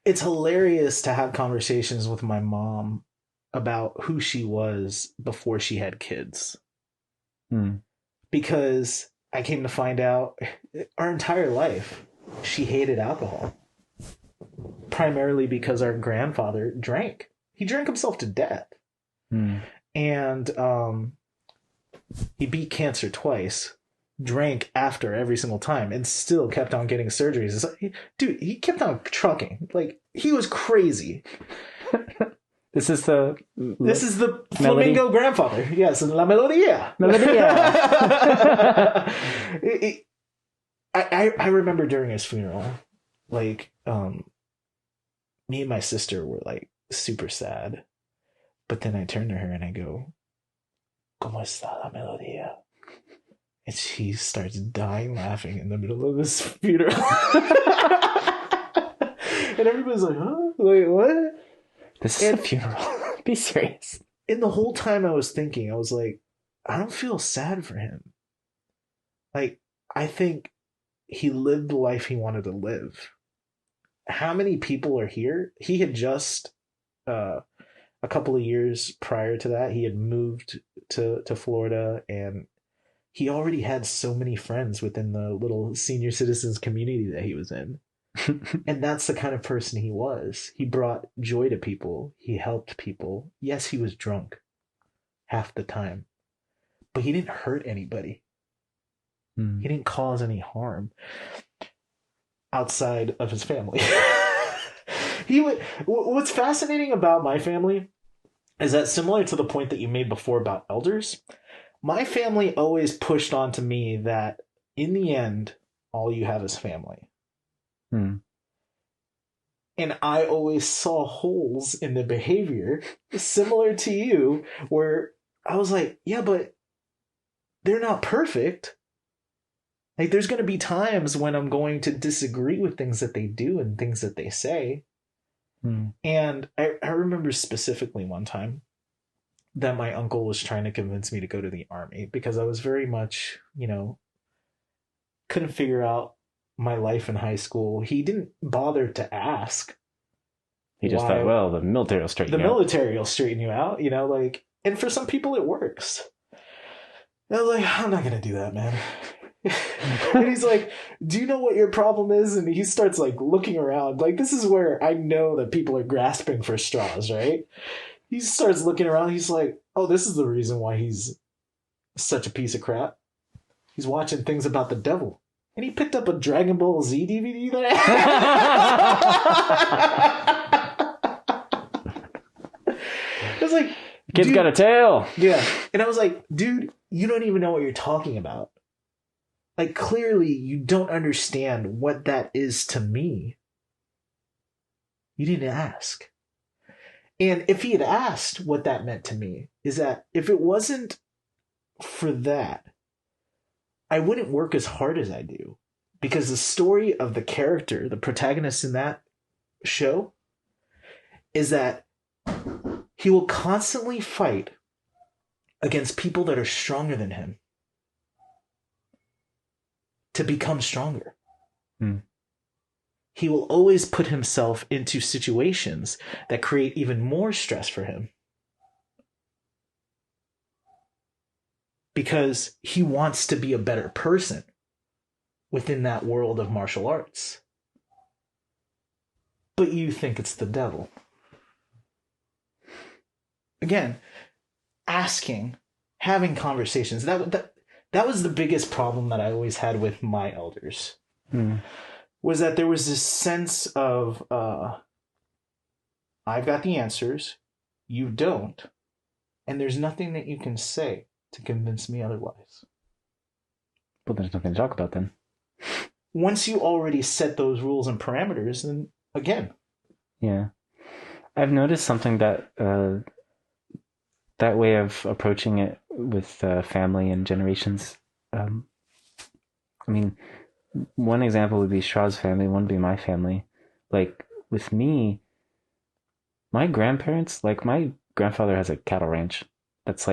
It's hilarious to have conversations with my mom about who she was before she had kids. Because I came to find out our entire life, she hated alcohol. Primarily because our grandfather drank. He drank himself to death. And he beat cancer twice, drank after every single time, and still kept on getting surgeries. It's like, dude, he kept on trucking. Like, he was crazy. This is the flamingo grandfather. Yes, La Melodia. I remember during his funeral, like, me and my sister were like super sad. But then I turn to her and I go, ¿Cómo está la melodía? And she starts dying laughing in the middle of this funeral. And everybody's like, huh? Wait, what? This is a funeral. Be serious. And the whole time I was thinking, I was like, I don't feel sad for him. Like, I think he lived the life he wanted to live. How many people are here? He had just... a couple of years prior to that, he had moved to Florida, and he already had so many friends within the little senior citizens community that he was in. And that's the kind of person he was. He brought joy to people. He helped people. Yes, he was drunk half the time, but he didn't hurt anybody. He didn't cause any harm outside of his family. What's fascinating about my family is that, similar to the point that you made before about elders, my family always pushed on to me that in the end, all you have is family. And I always saw holes in the behavior similar to you, where I was like, yeah, but they're not perfect. Like, there's going to be times when I'm going to disagree with things that they do and things that they say. And I remember specifically one time that my uncle was trying to convince me to go to the army because I was very much, couldn't figure out my life in high school. He didn't bother to ask. He just thought, well, the military will straighten you out. The military will straighten you out, and for some people it works. And I was like, I'm not going to do that, man. And he's like, do you know what your problem is? And he starts like looking around. Like, this is where I know that people are grasping for straws, right? He starts looking around. He's like, oh, this is the reason why he's such a piece of crap. He's watching things about the devil. And he picked up a Dragon Ball Z DVD that I was like, kid's got a tail. Yeah. And I was like, dude, you don't even know what you're talking about. Like, clearly you don't understand what that is to me. You didn't ask. And if he had asked what that meant to me, is that if it wasn't for that, I wouldn't work as hard as I do. Because the story of the character, the protagonist in that show, is that he will constantly fight against people that are stronger than him to become stronger. He will always put himself into situations that create even more stress for him. Because he wants to be a better person within that world of martial arts. But you think it's the devil. Again, asking, having conversations, that that was the biggest problem that I always had with my elders. Was that there was this sense of I've got the answers, you don't, and there's nothing that you can say to convince me otherwise. Well, there's nothing to talk about then. Once you already set those rules and parameters, then again. Yeah. I've noticed something that that way of approaching it with family and generations. I mean, one example would be Shaw's family, one would be my family. Like, with me, my grandparents, like, my grandfather has a cattle ranch. That's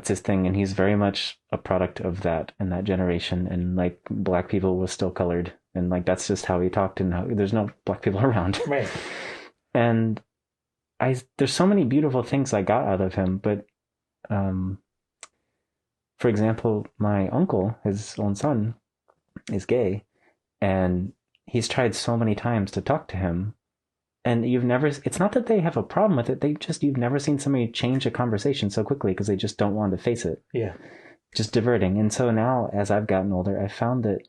his thing, and he's very much a product of that and that generation, and like black people were still colored, and like that's just how he talked, and there's no black people around. Right. And there's so many beautiful things I got out of him, but for example, my uncle, his own son, is gay, and he's tried so many times to talk to him, and it's not that they have a problem with it, you've never seen somebody change a conversation so quickly because they just don't want to face it. Yeah. Just diverting. And so now, as I've gotten older, I found that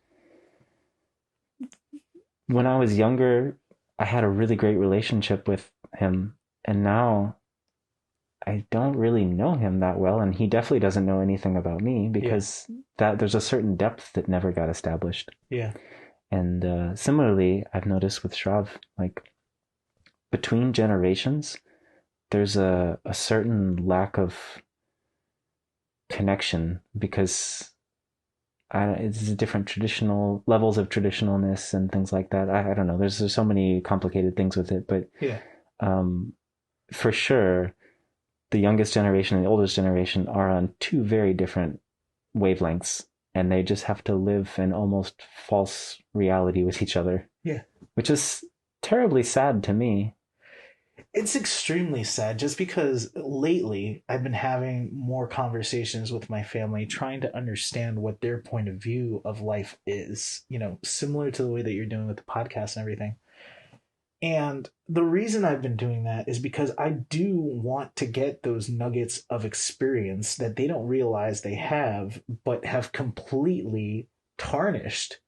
when I was younger, I had a really great relationship with him, and now I don't really know him that well, and he definitely doesn't know anything about me because there's a certain depth that never got established. Yeah. And similarly, I've noticed with Shrav, like, between generations, there's a certain lack of connection because it's different traditional levels of traditionalness and things like that. I don't know. There's so many complicated things with it, but for sure, the youngest generation and the oldest generation are on two very different wavelengths, and they just have to live in almost false reality with each other. Yeah. Which is terribly sad to me. It's extremely sad just because lately I've been having more conversations with my family trying to understand what their point of view of life is, similar to the way that you're doing with the podcast and everything. And the reason I've been doing that is because I do want to get those nuggets of experience that they don't realize they have, but have completely tarnished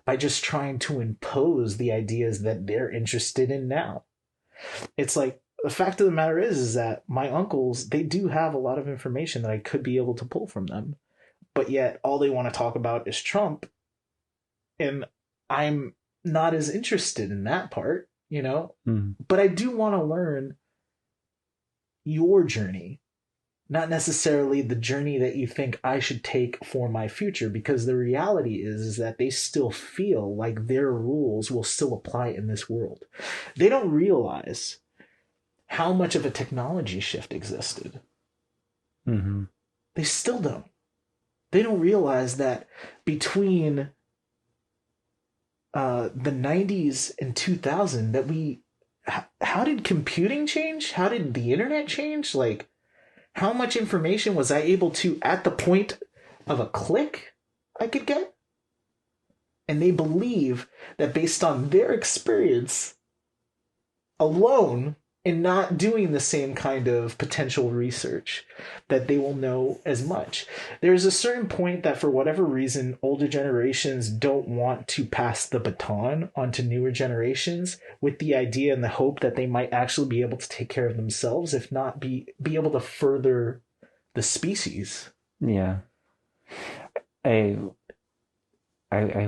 by just trying to impose the ideas that they're interested in now. It's like, the fact of the matter is that my uncles, they do have a lot of information that I could be able to pull from them, but yet all they want to talk about is Trump, and I'm not as interested in that part. But I do want to learn your journey, not necessarily the journey that you think I should take for my future, because the reality is that they still feel like their rules will still apply in this world. They don't realize how much of a technology shift existed. Mm-hmm. They still don't. They don't realize that between the 90s and 2000 that how did computing change? How did the internet change? Like, how much information was I able to, at the point of a click, I could get? And they believe that based on their experience alone, and not doing the same kind of potential research, that they will know as much. There's a certain point that for whatever reason, older generations don't want to pass the baton onto newer generations with the idea and the hope that they might actually be able to take care of themselves, if not be able to further the species. Yeah. I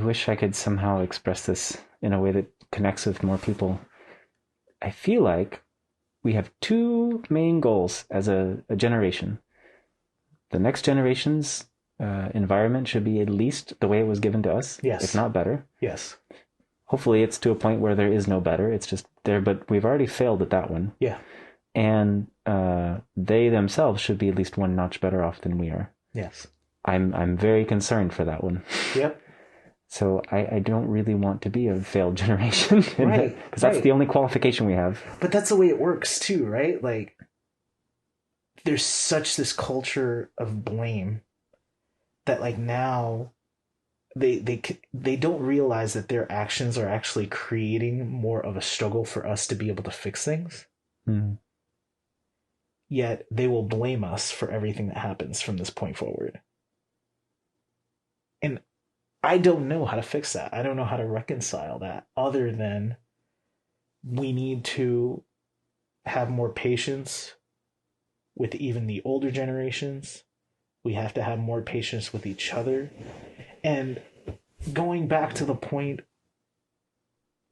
wish I could somehow express this in a way that connects with more people. I feel like we have two main goals as a generation. The next generation's environment should be at least the way it was given to us, yes, if not better. Yes. Hopefully it's to a point where there is no better. It's just there, but we've already failed at that one. Yeah. And they themselves should be at least one notch better off than we are. Yes. I'm very concerned for that one. Yep. So I don't really want to be a failed generation. Right. Because that's the only qualification we have. But that's the way it works too, right? Like, there's such this culture of blame that, like, now they don't realize that their actions are actually creating more of a struggle for us to be able to fix things. Mm. Yet they will blame us for everything that happens from this point forward. I don't know how to fix that. I don't know how to reconcile that other than we need to have more patience with even the older generations. We have to have more patience with each other. And going back to the point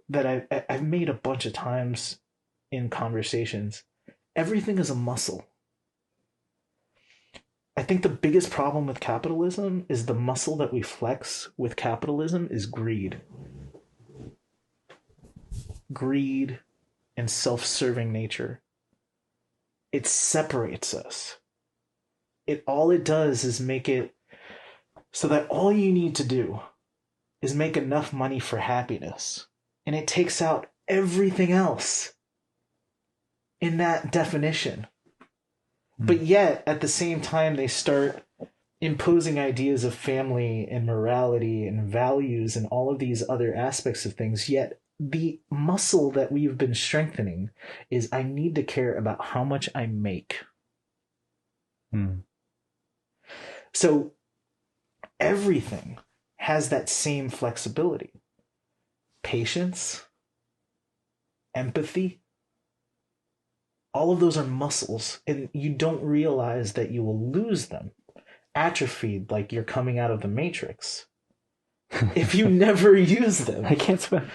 that I've made a bunch of times in conversations, everything is a muscle. I think the biggest problem with capitalism is the muscle that we flex with capitalism is greed. Greed and self-serving nature. It separates us. All it does is make it so that all you need to do is make enough money for happiness. And it takes out everything else in that definition. But yet, at the same time, they start imposing ideas of family and morality and values and all of these other aspects of things. Yet, the muscle that we've been strengthening is I need to care about how much I make. So, everything has that same flexibility. Patience, empathy, all of those are muscles, and you don't realize that you will lose them, atrophied like you're coming out of the Matrix, if you never use them. I can't swim.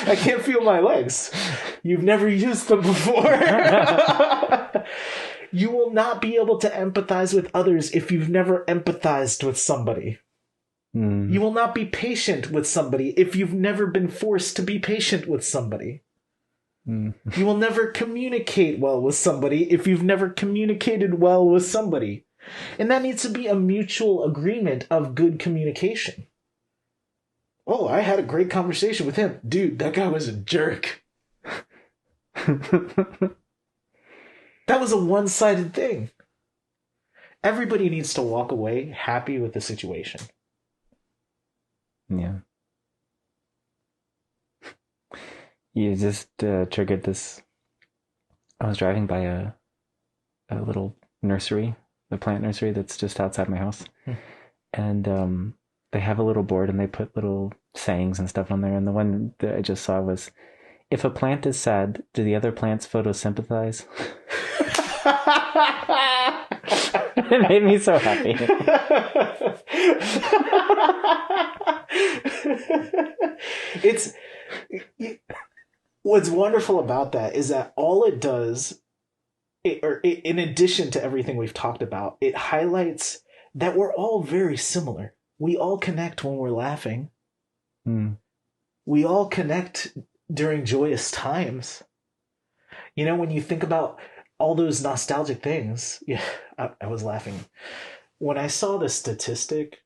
I can't feel my legs. You've never used them before. You will not be able to empathize with others if you've never empathized with somebody. You will not be patient with somebody if you've never been forced to be patient with somebody. You will never communicate well with somebody if you've never communicated well with somebody. And that needs to be a mutual agreement of good communication. Oh, I had a great conversation with him. Dude, that guy was a jerk. That was a one-sided thing. Everybody needs to walk away happy with the situation. Yeah. You just triggered this. I was driving by a little nursery, the plant nursery that's just outside my house. And they have a little board and they put little sayings and stuff on there. And the one that I just saw was, if a plant is sad, do the other plants photosynthesize? It made me so happy. What's wonderful about that is that all it does, in addition to everything we've talked about, it highlights that we're all very similar. We all connect when we're laughing. We all connect during joyous times. You know, when you think about all those nostalgic things, yeah, I was laughing. When I saw the statistic,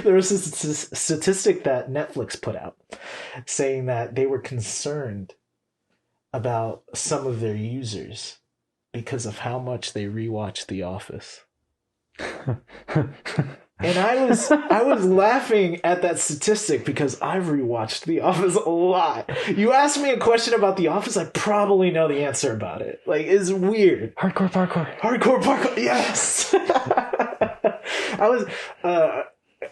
there was this statistic that Netflix put out saying that they were concerned about some of their users because of how much they rewatch The Office. And I was laughing at that statistic because I've rewatched The Office a lot. You ask me a question about The Office, I probably know the answer about it. Like, it's weird. Hardcore parkour. Hardcore parkour. Yes.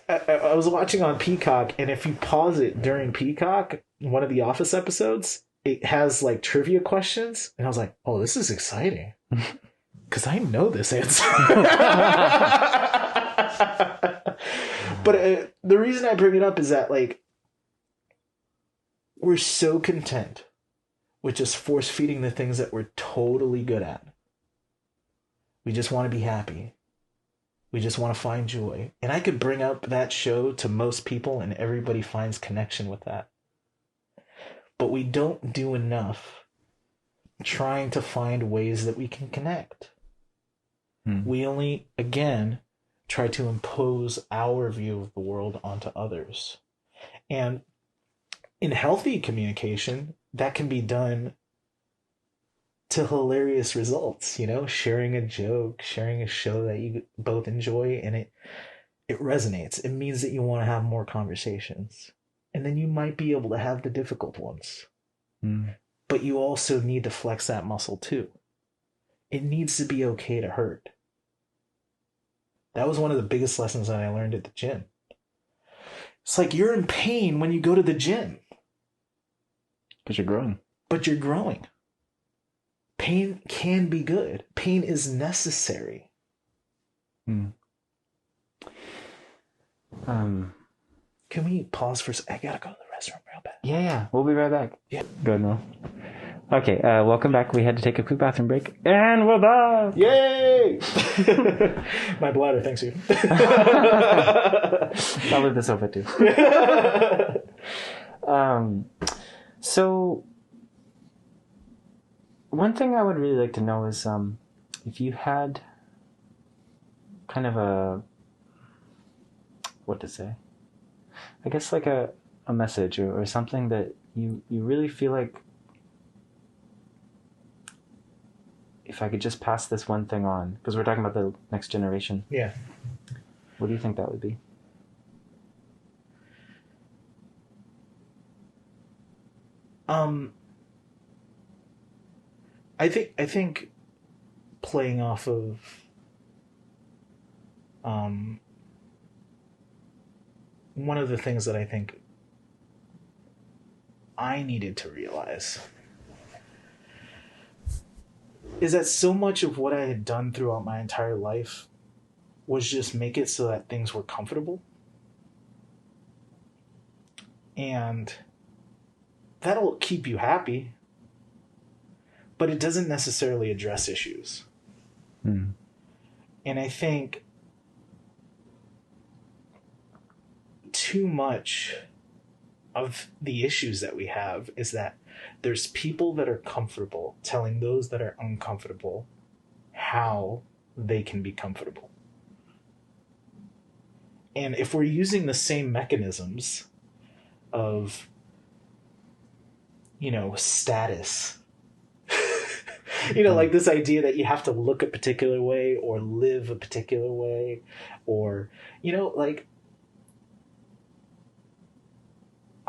I was watching on Peacock, and if you pause it during Peacock, one of the Office episodes, it has like trivia questions, and I was like, "Oh, this is exciting," because I know this answer. But the reason I bring it up is that, like, we're so content with just force feeding the things that we're totally good at. We just want to be happy. We just want to find joy. And I could bring up that show to most people and everybody finds connection with that. But we don't do enough trying to find ways that we can connect. We only, again, try to impose our view of the world onto others. And in healthy communication, that can be done to hilarious results, you know, sharing a joke, sharing a show that you both enjoy, and it resonates. It means that you want to have more conversations. And then you might be able to have the difficult ones. But you also need to flex that muscle too. It needs to be okay to hurt. That was one of the biggest lessons that I learned at the gym. It's like you're in pain when you go to the gym. Because you're growing. But you're growing. Pain can be good. Pain is necessary. Can we pause for a second? I gotta go to the restroom real bad. Yeah. We'll be right back. Yeah. Go ahead, Noel. Okay, welcome back. We had to take a quick bathroom break. And we're back! Yay! My bladder thanks you. I'll leave this over too. So, one thing I would really like to know is if you had kind of a, what to say? I guess like a message or something that you really feel like, if I could just pass this one thing on, because we're talking about the next generation. Yeah. What do you think that would be? I think playing off of one of the things that I think I needed to realize is that so much of what I had done throughout my entire life was just make it so that things were comfortable. And that'll keep you happy, but it doesn't necessarily address issues. And I think too much of the issues that we have is that there's people that are comfortable telling those that are uncomfortable how they can be comfortable. And if we're using the same mechanisms of, status, like this idea that you have to look a particular way or live a particular way, or,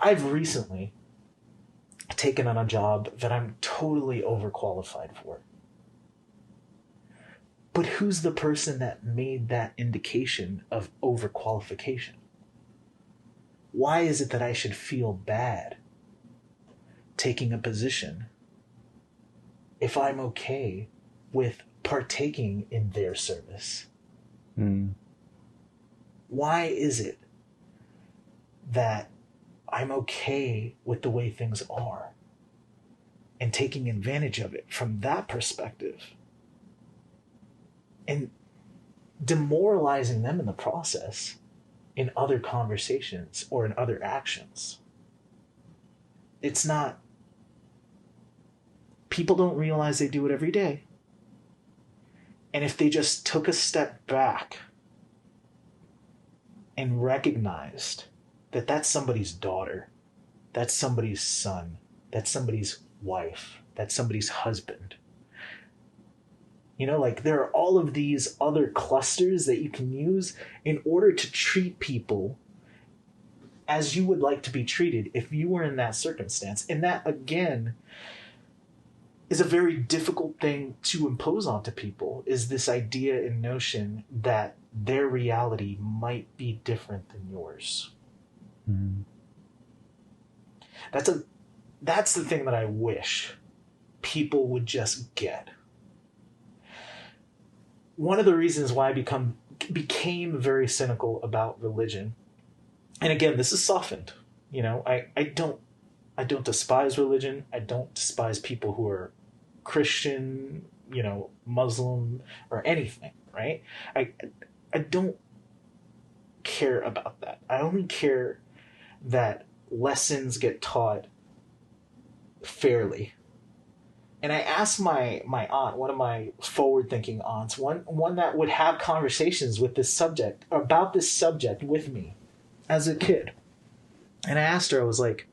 I've recently taken on a job that I'm totally overqualified for. But who's the person that made that indication of overqualification? Why is it that I should feel bad taking a position if I'm okay with partaking in their service? Why is it that I'm okay with the way things are and taking advantage of it from that perspective and demoralizing them in the process in other conversations or in other actions? It's not, people don't realize they do it every day. And if they just took a step back and recognized that that's somebody's daughter, that's somebody's son, that's somebody's wife, that's somebody's husband. There are all of these other clusters that you can use in order to treat people as you would like to be treated if you were in that circumstance. And that, again, is a very difficult thing to impose onto people, is this idea and notion that their reality might be different than yours. That's the thing that I wish people would just get. One of the reasons why I became very cynical about religion, and again, this is softened. I don't despise religion. I don't despise people who are Christian, Muslim, or anything, right? I don't care about that. I only care that lessons get taught fairly. And I asked my aunt, one of my forward-thinking aunts, one that would have conversations with this subject, about this subject with me as a kid. And I asked her, I was like,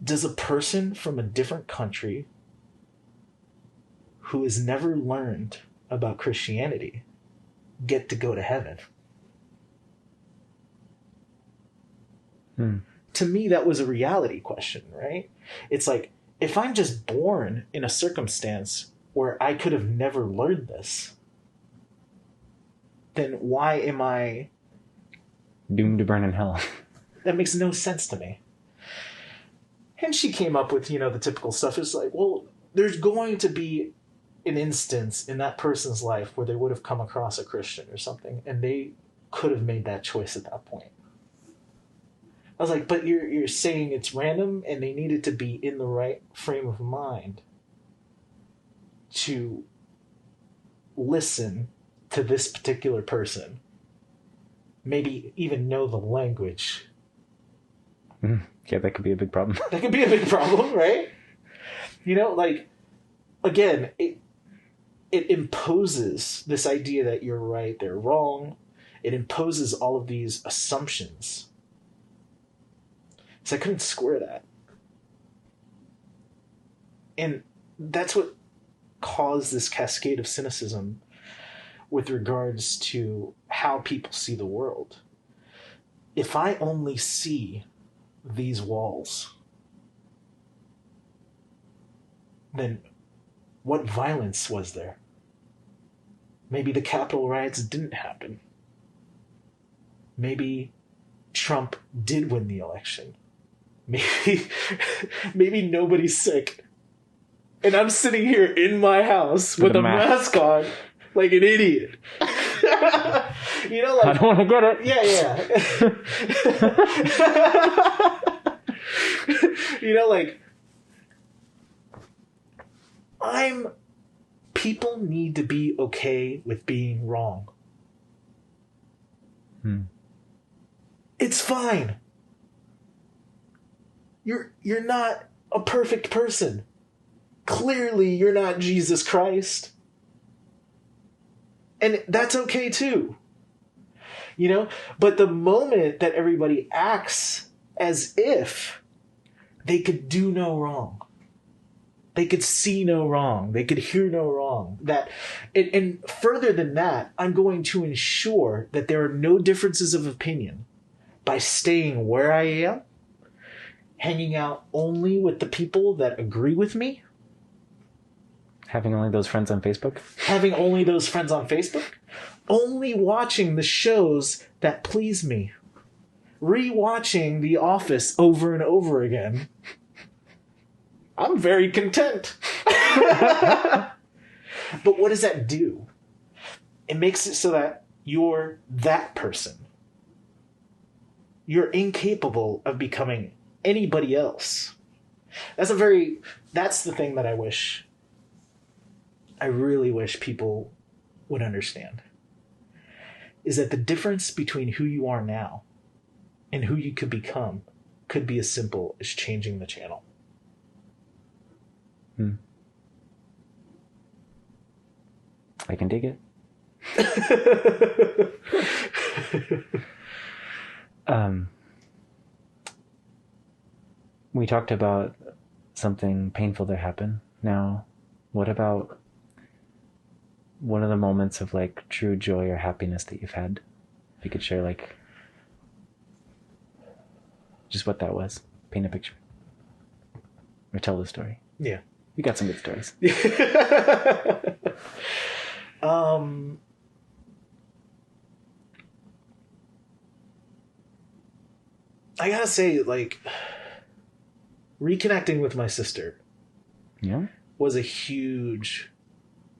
does a person from a different country who has never learned about Christianity get to go to heaven? To me, that was a reality question, right? It's like, if I'm just born in a circumstance where I could have never learned this, then why am I doomed to burn in hell? That makes no sense to me. And she came up with, the typical stuff. It's like, well, there's going to be an instance in that person's life where they would have come across a Christian or something, and they could have made that choice at that point. I was like, but you're saying it's random, and they needed to be in the right frame of mind to listen to this particular person. Maybe even know the language. Yeah, that could be a big problem. That could be a big problem, right? Again, it imposes this idea that you're right, they're wrong. It imposes all of these assumptions. So I couldn't square that. And that's what caused this cascade of cynicism with regards to how people see the world. If I only see these walls, then what violence was there? Maybe the Capitol riots didn't happen. Maybe Trump did win the election. Maybe nobody's sick. And I'm sitting here in my house with a mask on like an idiot. I don't want to get it. Yeah. People need to be okay with being wrong. It's fine. You're not a perfect person. Clearly, you're not Jesus Christ. And that's okay too. But the moment that everybody acts as if they could do no wrong, they could see no wrong, they could hear no wrong, and further than that, I'm going to ensure that there are no differences of opinion by staying where I am, hanging out only with the people that agree with me, having only those friends on Facebook, only watching the shows that please me, rewatching The Office over and over again. I'm very content. But what does that do? It makes it so that you're that person. You're incapable of becoming anybody else. That's the thing that I really wish people would understand. Is that the difference between who you are now and who you could become could be as simple as changing the channel. I can dig it. We talked about something painful that happened. Now, what about one of the moments of true joy or happiness that you've had? If you could share just what that was. Paint a picture. Or tell the story. Yeah. You got some good stories. I gotta say, reconnecting with my sister was a huge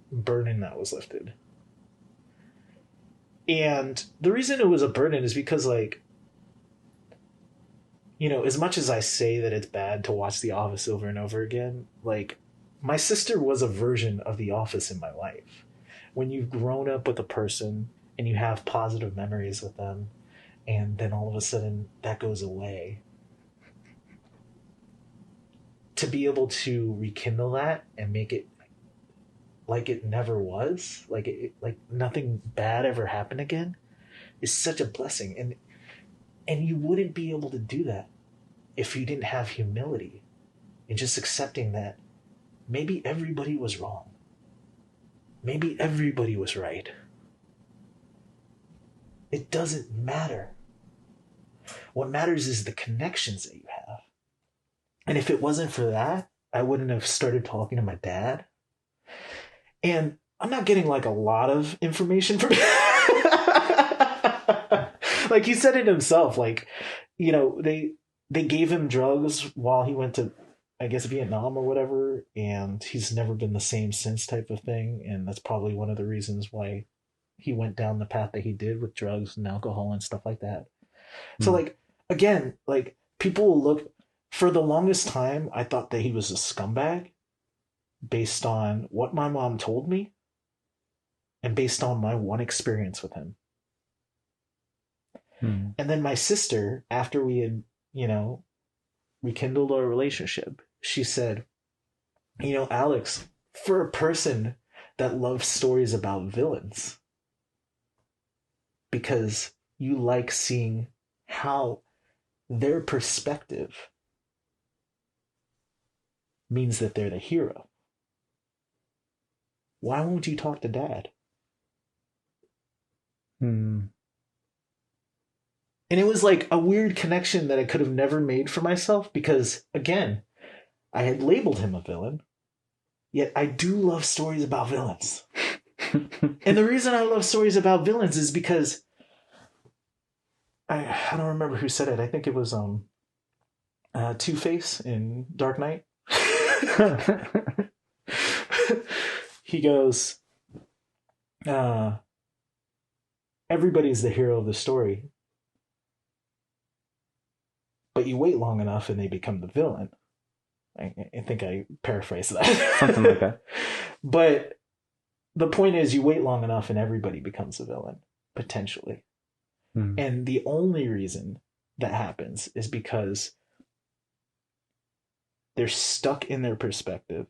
burden that was lifted. And the reason it was a burden is because, as much as I say that it's bad to watch The Office over and over again, my sister was a version of The Office in my life. When you've grown up with a person and you have positive memories with them, and then all of a sudden that goes away, to be able to rekindle that and make it like it never was, like nothing bad ever happened again, is such a blessing. And you wouldn't be able to do that if you didn't have humility and just accepting that maybe everybody was wrong. Maybe everybody was right. It doesn't matter. What matters is the connections that you have. And if it wasn't for that, I wouldn't have started talking to my dad. And I'm not getting a lot of information from Like he said it himself. Like, you know, they gave him drugs while he went to, I guess, Vietnam or whatever, and he's never been the same since, type of thing. And that's probably one of the reasons why he went down the path that he did with drugs and alcohol and stuff like that. So like, again, like people will look, for the longest time I thought that he was a scumbag based on what my mom told me and based on my one experience with him. And then my sister, after we had, you know, rekindled our relationship, she said, you know, Alex, for a person that loves stories about villains, because you like seeing how their perspective means that they're the hero, why won't you talk to Dad? And it was like a weird connection that I could have never made for myself because, again, I had labeled him a villain, yet I do love stories about villains. And the reason I love stories about villains is because I don't remember who said it. I think it was Two-Face in Dark Knight. He goes, everybody's the hero of the story, but you wait long enough and they become the villain. I think I paraphrased that. Something like that. But the point is, you wait long enough and everybody becomes a villain, potentially. And the only reason that happens is because they're stuck in their perspective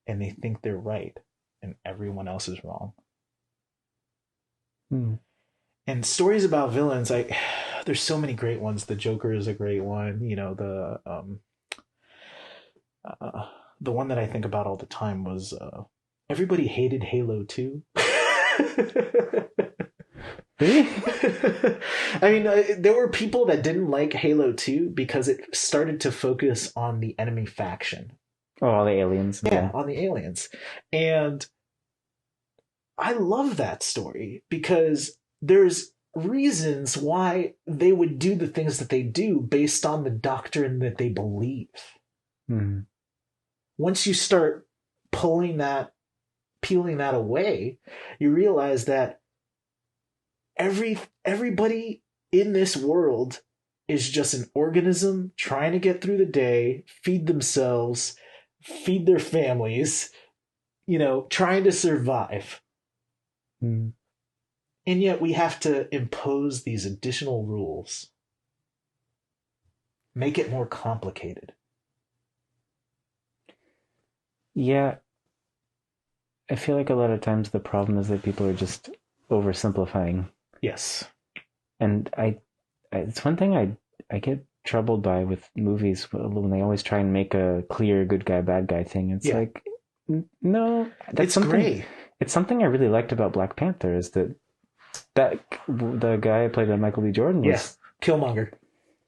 and they think they're right and everyone else is wrong. And stories about villains, there's so many great ones. The Joker is a great one. You know, the one that I think about all the time was everybody hated Halo 2. Really? I mean, there were people that didn't like Halo 2 because it started to focus on the enemy faction. Oh, all the aliens. Yeah, on the aliens. And I love that story because there's reasons why they would do the things that they do based on the doctrine that they believe. Once you start peeling that away, you realize that everybody in this world is just an organism trying to get through the day, feed themselves, feed their families, you know, trying to survive. And yet we have to impose these additional rules, make it more complicated. Yeah. I feel like a lot of times the problem is that people are just oversimplifying. Yes. And it's one thing I get troubled by with movies when they always try and make a clear good guy, bad guy thing. It's like, no, that's it's great. It's something I really liked about Black Panther is that the guy played by Michael B. Jordan was Killmonger.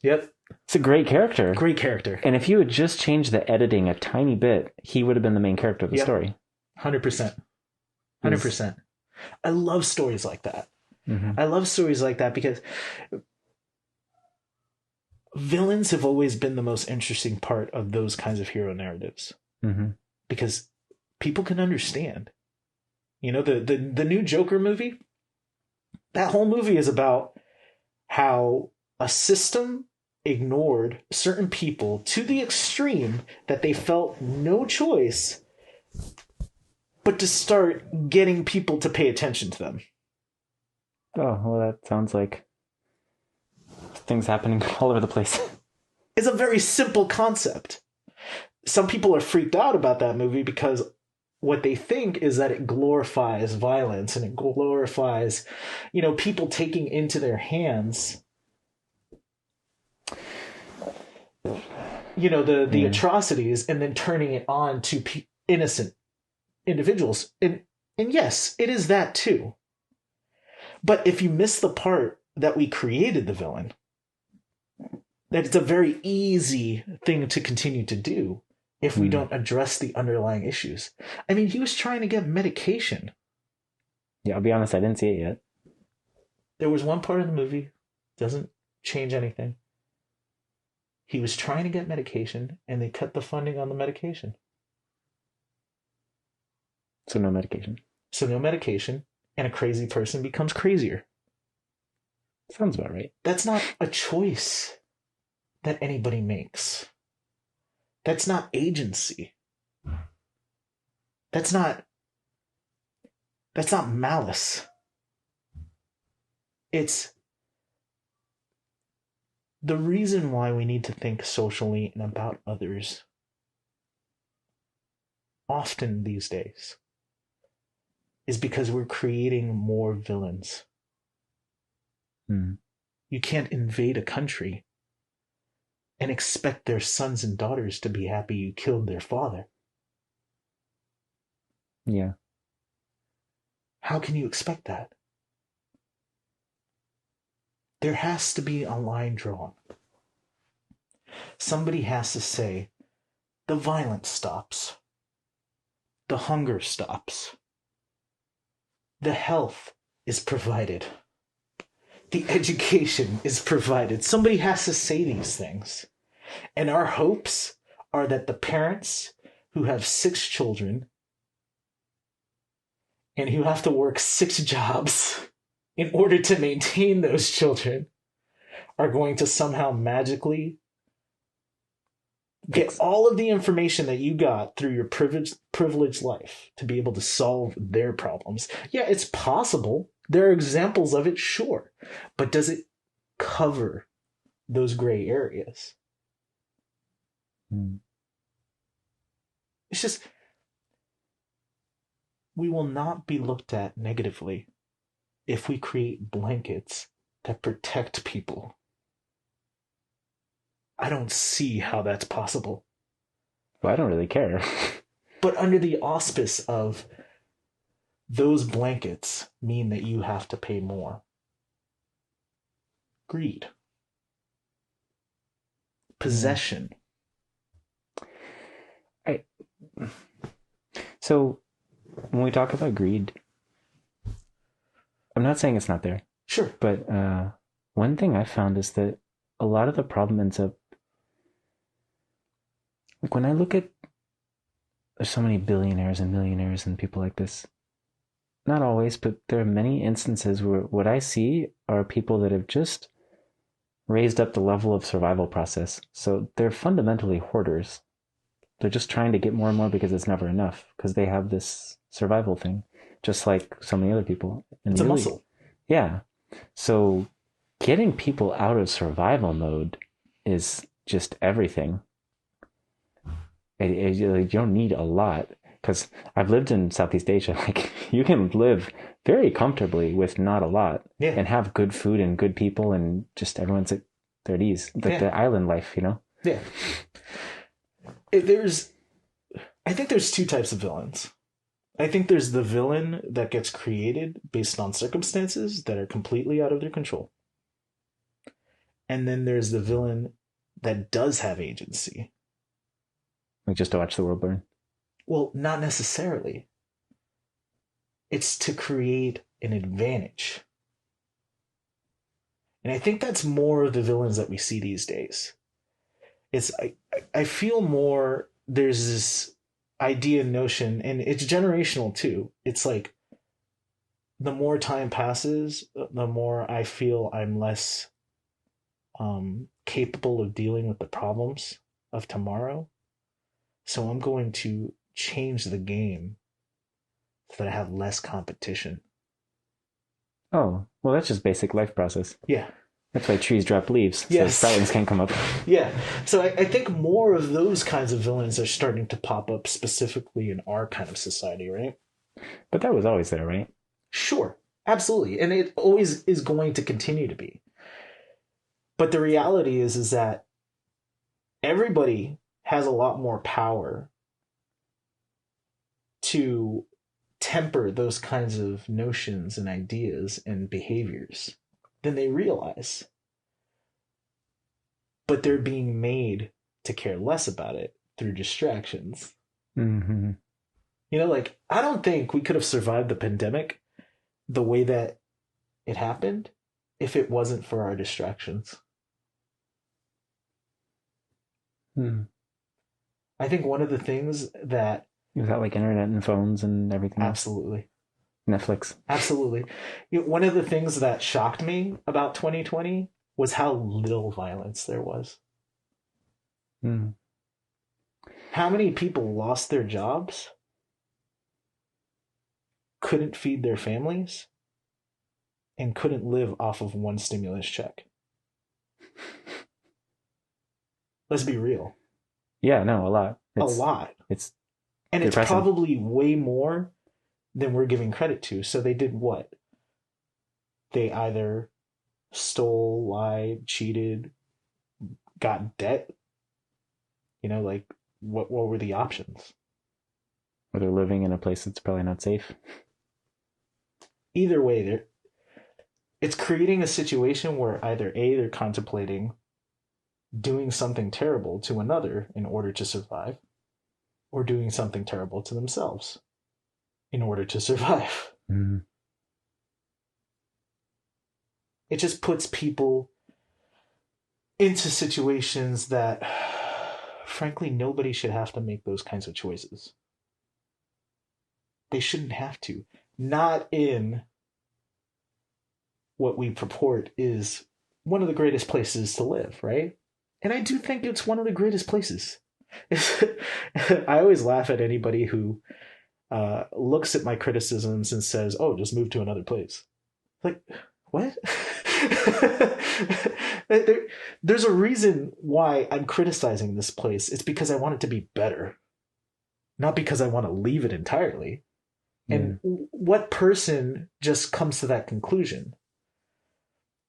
Yep. It's a great character. Great character. And if you had just changed the editing a tiny bit, he would have been the main character of the story. 100%. 100%. I love stories like that. I love stories like that because villains have always been the most interesting part of those kinds of hero narratives. Because people can understand. You know, the new Joker movie, that whole movie is about how a system ignored certain people to the extreme that they felt no choice but to start getting people to pay attention to them. Oh, well, that sounds like things happening all over the place. It's a very simple concept. Some people are freaked out about that movie because what they think is that it glorifies violence and it glorifies, you know, people taking into their hands, you know, the atrocities and then turning it on to innocent individuals. And yes, it is that too. But if you miss the part that we created the villain, that it's a very easy thing to continue to do if we don't address the underlying issues. I mean, he was trying to get medication. Yeah, I'll be honest, I didn't see it yet. There was one part of the movie, doesn't change anything. He was trying to get medication, and they cut the funding on the medication. So no medication. So no medication, and a crazy person becomes crazier. Sounds about right. That's not a choice that anybody makes. That's not agency. That's not malice. It's the reason why we need to think socially and about others often these days is because we're creating more villains. You can't invade a country and expect their sons and daughters to be happy you killed their father. Yeah. How can you expect that? There has to be a line drawn. Somebody has to say, the violence stops. The hunger stops. The health is provided. The education is provided. Somebody has to say these things. And our hopes are that the parents who have 6 children and who have to work 6 jobs in order to maintain those children are going to somehow magically get all of the information that you got through your privileged life to be able to solve their problems. Yeah, it's possible. There are examples of it, sure. But does it cover those gray areas? It's just, we will not be looked at negatively if we create blankets that protect people. I don't see how that's possible. Well, I don't really care. But under the auspice of those blankets mean that you have to pay more. Greed. Possession. So when we talk about greed, I'm not saying it's not there. Sure. But one thing I found is that a lot of the problem ends up, like when I look at, there's so many billionaires and millionaires and people like this. Not always, but there are many instances where what I see are people that have just raised up the level of survival process. So they're fundamentally hoarders. They're just trying to get more and more because it's never enough, because they have this survival thing, just like so many other people. And It's really, a muscle. Yeah. So getting people out of survival mode is just everything. You don't need a lot, because I've lived in Southeast Asia. Like, you can live very comfortably with not a lot, Yeah. and have good food and good people, and just everyone's at their ease. Like the island life, you know? Yeah. I think there's 2 types of villains. I think there's the villain that gets created based on circumstances that are completely out of their control. And then there's the villain that does have agency. Like, just to watch the world burn. Well, not necessarily. It's to create an advantage. And I think that's more of the villains that we see these days. I feel more there's this idea notion, and it's generational too. It's like the more time passes, the more I feel I'm less capable of dealing with the problems of tomorrow. So I'm going to change the game so that I have less competition. Oh, well, that's just basic life process. Yeah. That's why trees drop leaves. Yes. So sproutlings can't come up. Yeah. So I think more of those kinds of villains are starting to pop up specifically in our kind of society, right? But that was always there, right? Sure. Absolutely. And it always is going to continue to be. But the reality is that everybody has a lot more power to temper those kinds of notions and ideas and behaviors than they realize. But they're being made to care less about it through distractions. Mm-hmm. You know, like, I don't think we could have survived the pandemic the way that it happened if it wasn't for our distractions. I think one of the things that... Without like internet and phones and everything else. Absolutely. Netflix. Absolutely. One of the things that shocked me about 2020 was how little violence there was. How many people lost their jobs, couldn't feed their families, and couldn't live off of one stimulus check? Let's be real. Yeah, no, a lot. A lot. It's depressing. It's probably way more than we're giving credit to. So they did what? They either stole, lied, cheated, got debt. Like, what were the options? Or they're living in a place that's probably not safe. Either way, it's creating a situation where either A, they're contemplating doing something terrible to another in order to survive, or doing something terrible to themselves in order to survive. It just puts people into situations that, frankly, nobody should have to make those kinds of choices. They shouldn't have to. Not in what we purport is one of the greatest places to live, right? And I do think it's one of the greatest places. I always laugh at anybody who looks at my criticisms and says, "Oh, just move to another place." Like, what? There's a reason why I'm criticizing this place. It's because I want it to be better, not because I want to leave it entirely. And what person just comes to that conclusion?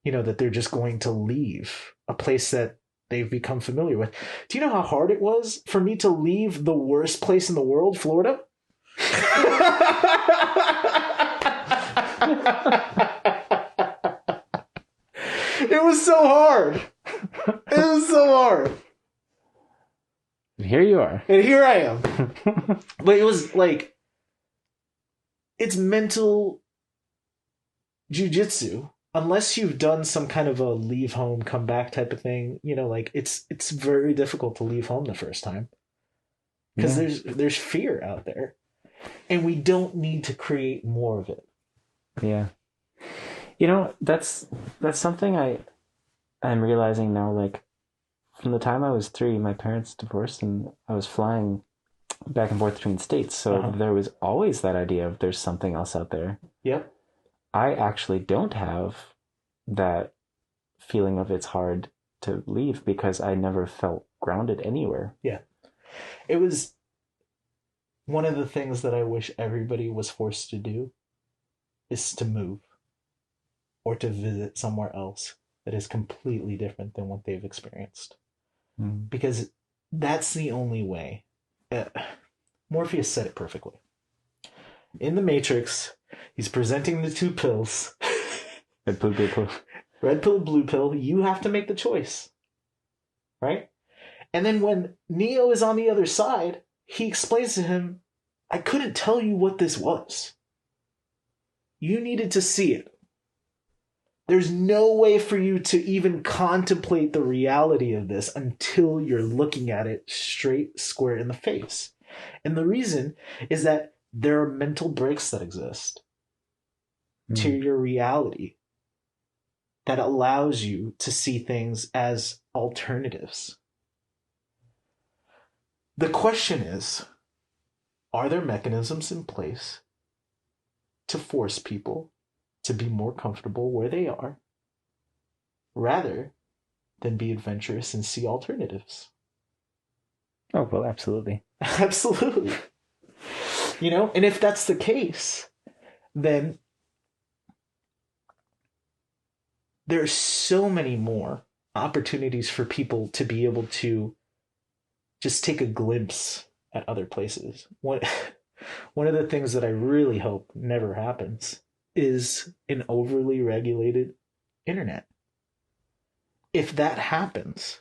That they're just going to leave a place that they've become familiar with. Do you know how hard it was for me to leave the worst place in the world, Florida? It was so hard. It was so hard. And here you are. And here I am. But it was like, it's mental jujitsu. Unless you've done some kind of a leave home, come back type of thing, it's very difficult to leave home the first time. Because there's fear out there. And we don't need to create more of it. Yeah. That's something I'm realizing now. Like, from the time I was 3, my parents divorced and I was flying back and forth between states. So there was always that idea of there's something else out there. Yep. I actually don't have that feeling of it's hard to leave because I never felt grounded anywhere. Yeah. It was one of the things that I wish everybody was forced to do is to move or to visit somewhere else that is completely different than what they've experienced. Because that's the only way. Morpheus said it perfectly. In the Matrix, he's presenting the 2 pills. Red pill, blue pill. Red pill, blue pill. You have to make the choice. Right? And then when Neo is on the other side, he explains to him, I couldn't tell you what this was. You needed to see it. There's no way for you to even contemplate the reality of this until you're looking at it straight, square in the face. And the reason is that there are mental breaks that exist to your reality that allows you to see things as alternatives. The question is, are there mechanisms in place to force people to be more comfortable where they are rather than be adventurous and see alternatives? Oh, well, absolutely. Absolutely. And if that's the case, then there's so many more opportunities for people to be able to just take a glimpse at other places. One of the things that I really hope never happens is an overly regulated internet. If that happens,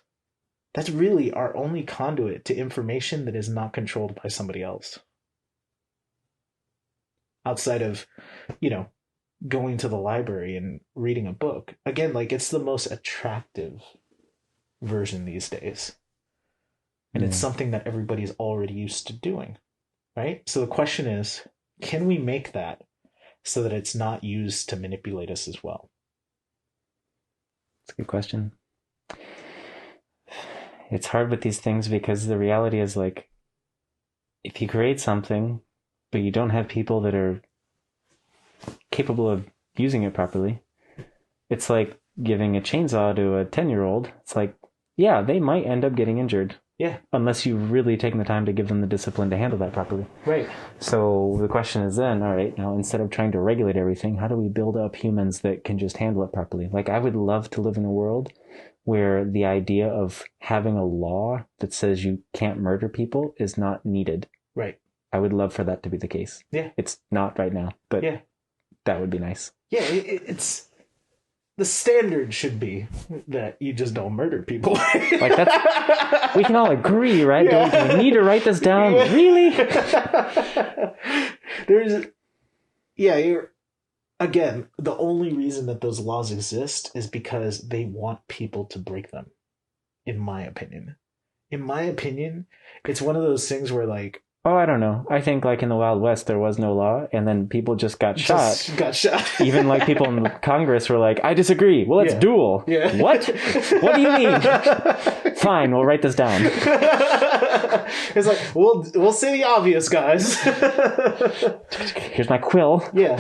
that's really our only conduit to information that is not controlled by somebody else. Outside of, going to the library and reading a book. Again, like it's the most attractive version these days. And it's something that everybody's already used to doing, right? So the question is, can we make that so that it's not used to manipulate us as well? That's a good question. It's hard with these things because the reality is like, if you create something, but you don't have people that are capable of using it properly, it's like giving a chainsaw to a 10-year-old. It's like, yeah, they might end up getting injured. Yeah. Unless you've really taken the time to give them the discipline to handle that properly. Right. So the question is then, all right, now instead of trying to regulate everything, how do we build up humans that can just handle it properly? Like, I would love to live in a world where the idea of having a law that says you can't murder people is not needed. Right. I would love for that to be the case. Yeah. It's not right now, but that would be nice. Yeah, it's the standard should be that you just don't murder people. Like, that's, we can all agree, right? Yeah. Do we need to write this down? Yeah. Really? Again, the only reason that those laws exist is because they want people to break them, in my opinion. In my opinion, it's one of those things where, like, oh, I don't know. I think like in the Wild West, there was no law, and then people just got shot. Even like people in Congress were like, I disagree. Well, let's duel. Yeah. What? What do you mean? Fine, we'll write this down. It's like, we'll say the obvious, guys. Here's my quill. Yeah.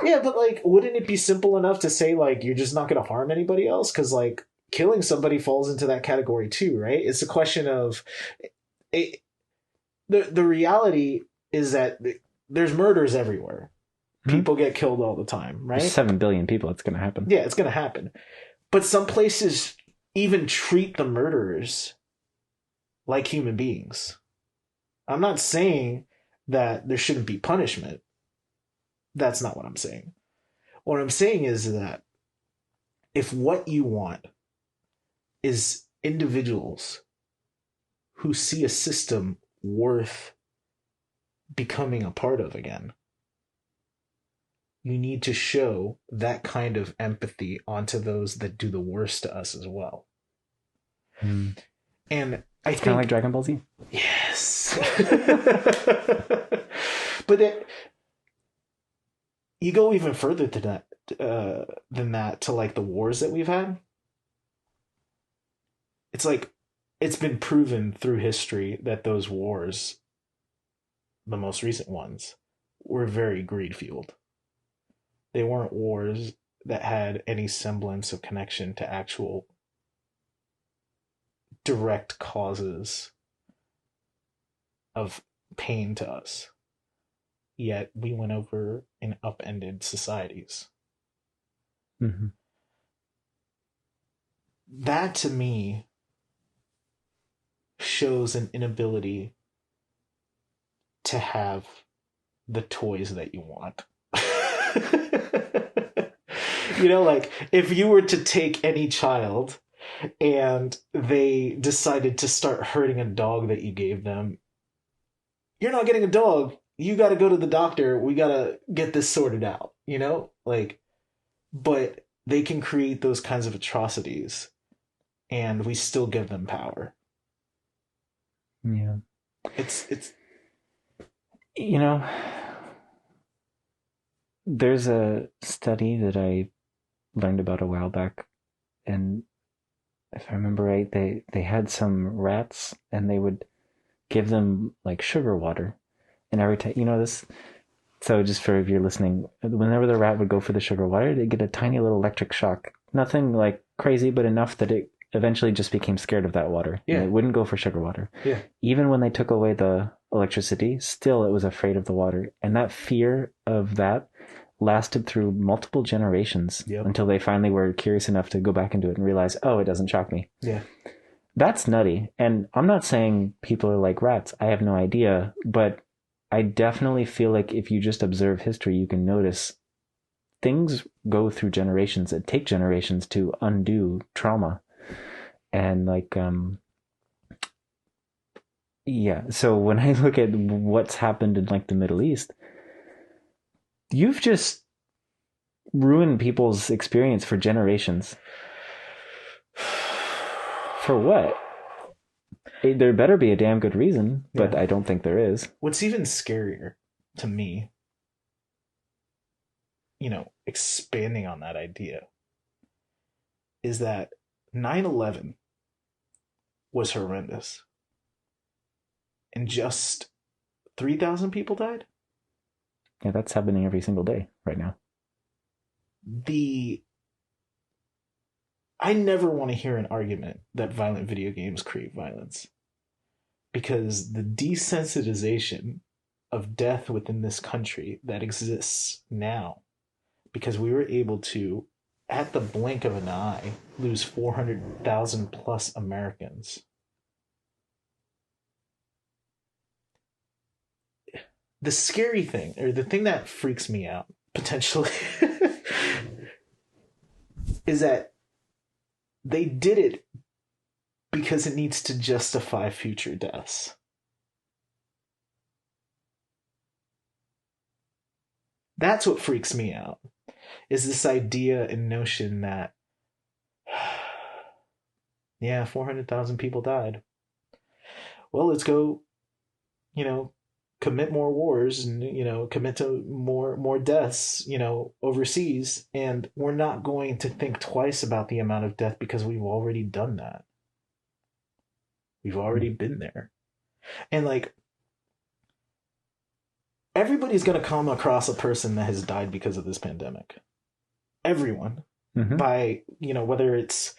Yeah, but like, wouldn't it be simple enough to say, like, you're just not going to harm anybody else? Because, like, killing somebody falls into that category too, right? It's a question of... The reality is that there's murders everywhere. People get killed all the time, right? There's 7 billion people. It's going to happen. Yeah, it's going to happen. But some places even treat the murderers like human beings. I'm not saying that there shouldn't be punishment. That's not what I'm saying. What I'm saying is that if what you want is individuals who see a system worth becoming a part of again, you need to show that kind of empathy onto those that do the worst to us as well. And I think kind of like Dragon Ball Z. Yes. But you go even further to that than that, to like the wars that we've had. It's like, it's been proven through history that those wars, the most recent ones, were very greed-fueled. They weren't wars that had any semblance of connection to actual direct causes of pain to us. Yet we went over and upended societies. Mm-hmm. That, to me, shows an inability to have the toys that you want. You know, like, if you were to take any child and they decided to start hurting a dog that you gave them, you're not getting a dog. You got to go to the doctor. We got to get this sorted out, you know? Like, but they can create those kinds of atrocities and we still give them power. Yeah. It's you know, there's a study that I learned about a while back, and if I remember right, they had some rats and they would give them like sugar water, and every time, you know this, so just for if you're listening, whenever the rat would go for the sugar water, they'd get a tiny little electric shock. Nothing like crazy, but enough that it eventually just became scared of that water. Yeah. It wouldn't go for sugar water. Yeah. Even when they took away the electricity, still it was afraid of the water. And that fear of that lasted through multiple generations until they finally were curious enough to go back into it and realize, oh, it doesn't shock me. Yeah. That's nutty. And I'm not saying people are like rats. I have no idea. But I definitely feel like if you just observe history, you can notice things go through generations. It take generations to undo trauma. And like, yeah. So when I look at what's happened in like the Middle East, you've just ruin people's experience for generations. For what? There better be a damn good reason, but Yeah. I don't think there is. What's even scarier to me, expanding on that idea, is that 9/11 was horrendous. And just 3,000 people died? Yeah, that's happening every single day right now. I never want to hear an argument that violent video games create violence, because the desensitization of death within this country that exists now, because we were able to, at the blink of an eye, lose 400,000 plus Americans. The scary thing, or the thing that freaks me out, potentially, is that they did it because it needs to justify future deaths. That's what freaks me out, is this idea and notion that, yeah, 400,000 people died. Well, let's go, commit more wars and, commit to more deaths, overseas. And we're not going to think twice about the amount of death because we've already done that. We've already been there. And like, everybody's going to come across a person that has died because of this pandemic. Everyone. Mm-hmm. By, whether it's,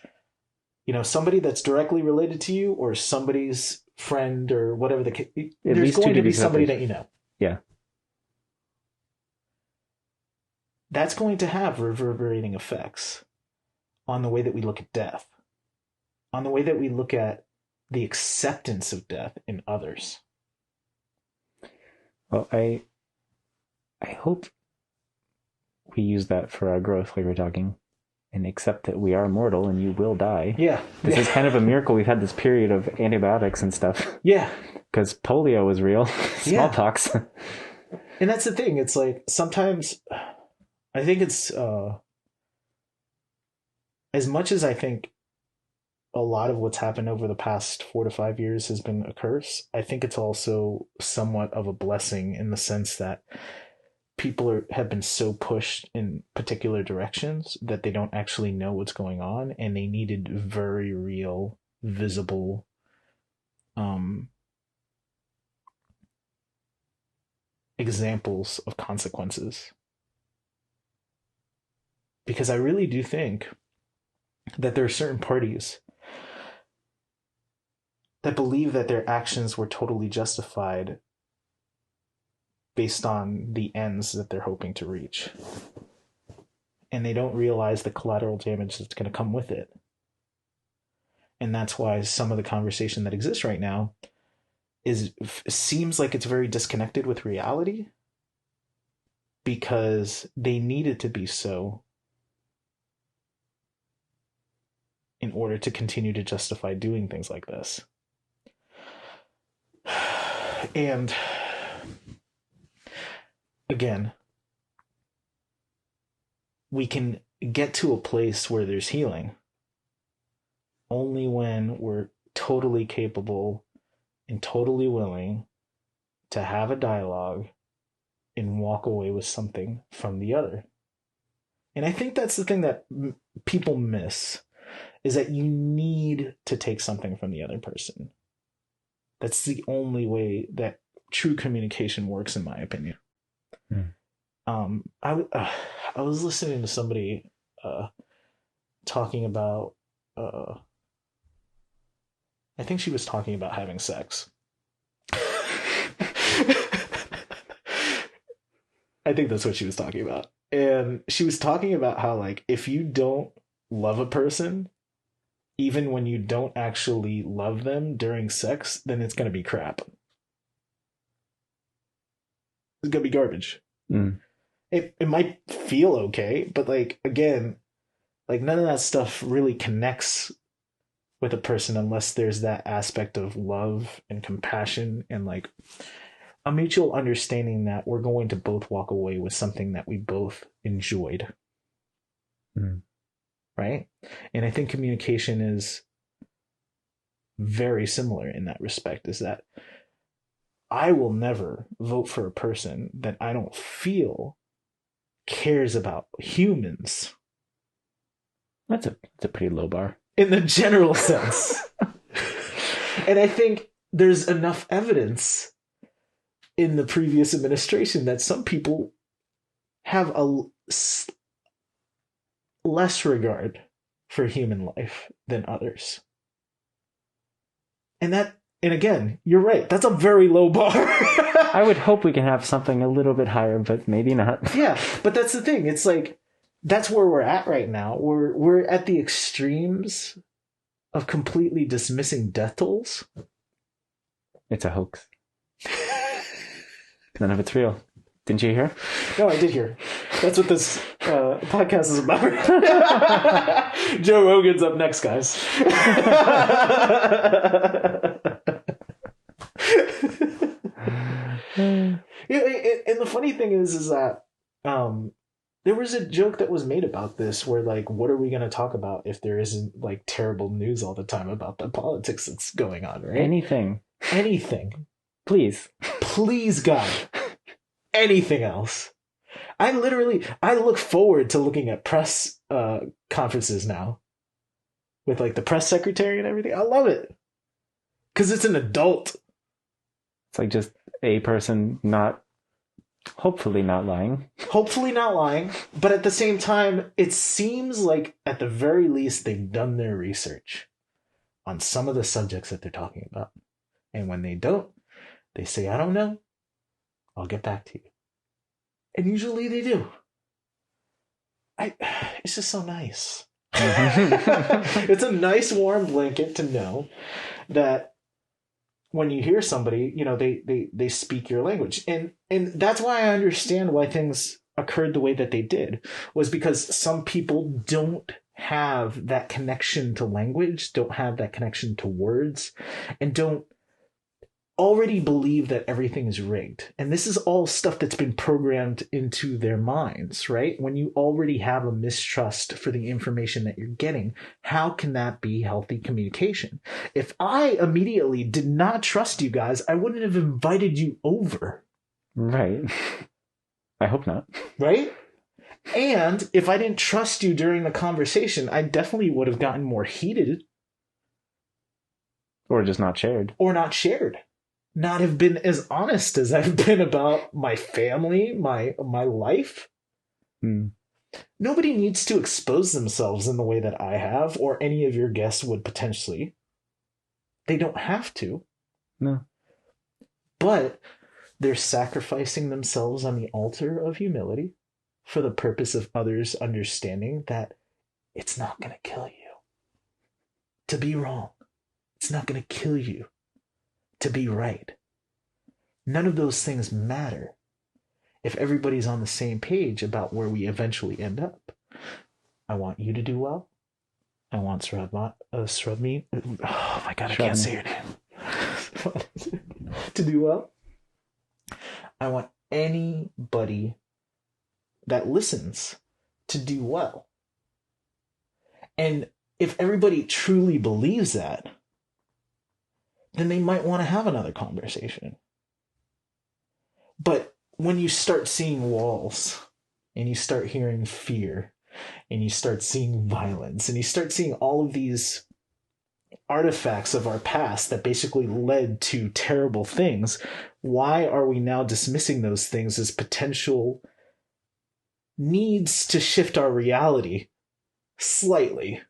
somebody that's directly related to you or somebody's friend or whatever the case, there's going to be somebody that you know. Yeah. That's going to have reverberating effects on the way that we look at death, on the way that we look at the acceptance of death in others. Well, I hope we use that for our growth, like we're talking, and accept that we are mortal and you will die. Yeah. This is kind of a miracle. We've had this period of antibiotics and stuff. Yeah. Because polio was real. Smallpox. Yeah. And that's the thing. It's like, sometimes I think it's, as much as I think a lot of what's happened over the past 4 to 5 years has been a curse, I think it's also somewhat of a blessing, in the sense that people have been so pushed in particular directions that they don't actually know what's going on, and they needed very real, visible, examples of consequences. Because I really do think that there are certain parties that believe that their actions were totally justified based on the ends that they're hoping to reach. And they don't realize the collateral damage that's going to come with it. And that's why some of the conversation that exists right now seems like it's very disconnected with reality, because they needed to be so in order to continue to justify doing things like this. And again, we can get to a place where there's healing only when we're totally capable and totally willing to have a dialogue and walk away with something from the other. And I think that's the thing that people miss, is that you need to take something from the other person. That's the only way that true communication works, in my opinion. I was listening to somebody talking about, I think she was talking about having sex. I think that's what she was talking about. And she was talking about how, like, if you don't love a person, even when you don't actually love them during sex, then it's going to be crap. It's going to be garbage. It might feel okay, but, like, again, like, none of that stuff really connects with a person unless there's that aspect of love and compassion and, like, a mutual understanding that we're going to both walk away with something that we both enjoyed. Mm. Right? And I think communication is very similar in that respect, is that I will never vote for a person that I don't feel cares about humans That's a pretty low bar. in the general sense. And I think there's enough evidence in the previous administration that some people have less regard for human life than others. And again, you're right. That's a very low bar. I would hope we can have something a little bit higher, but maybe not. Yeah, but that's the thing. It's like, that's where we're at right now. We're at the extremes of completely dismissing death tolls. It's a hoax. None of it's real. Didn't you hear? No, I did hear. That's what this podcast is about. Joe Rogan's up next, guys. Yeah, and the funny thing is that there was a joke that was made about this where, like, what are we going to talk about if there isn't, like, terrible news all the time about the politics that's going on, right? Anything. Please, God. Anything else. I look forward to looking at press conferences now with, like, the press secretary and everything. I love it because it's an adult. It's like just a person hopefully not lying. But at the same time, it seems like at the very least they've done their research on some of the subjects that they're talking about. And when they don't, they say, I don't know. I'll get back to you. And usually they do. It's just so nice. It's a nice warm blanket to know that when you hear somebody, you know, they speak your language. And that's why I understand why things occurred the way that they did, was because some people don't have that connection to language, don't have that connection to words, and don't already believe that everything is rigged. And this is all stuff that's been programmed into their minds, right? When you already have a mistrust for the information that you're getting, how can that be healthy communication? If I immediately did not trust you guys, I wouldn't have invited you over. Right. I hope not. Right? And if I didn't trust you during the conversation, I definitely would have gotten more heated. Or just not shared. Not have been as honest as I've been about my family, my life. Nobody needs to expose themselves in the way that I have, or any of your guests would potentially. They don't have to. No. But they're sacrificing themselves on the altar of humility for the purpose of others understanding that it's not going to kill you to be wrong. It's not going to kill you to be right. None of those things matter if everybody's on the same page about where we eventually end up. I want you to do well. I want Srubmi. Oh my God, I can't say your name. To do well. I want anybody that listens to do well. And if everybody truly believes that, then they might want to have another conversation. But when you start seeing walls, and you start hearing fear, and you start seeing violence, and you start seeing all of these artifacts of our past that basically led to terrible things, why are we now dismissing those things as potential needs to shift our reality slightly?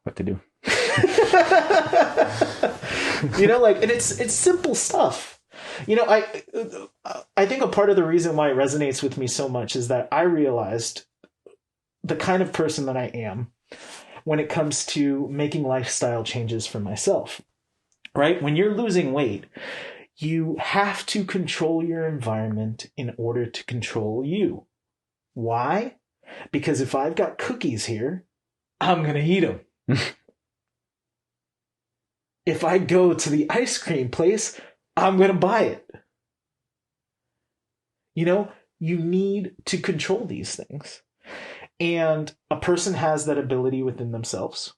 What to do? You know, like, and it's simple stuff. You know, I think a part of the reason why it resonates with me so much is that I realized the kind of person that I am when it comes to making lifestyle changes for myself. Right? When you're losing weight, you have to control your environment in order to control you. Why? Because if I've got cookies here, I'm going to eat them. If I go to the ice cream place, I'm going to buy it. You know, You need to control these things. And a person has that ability within themselves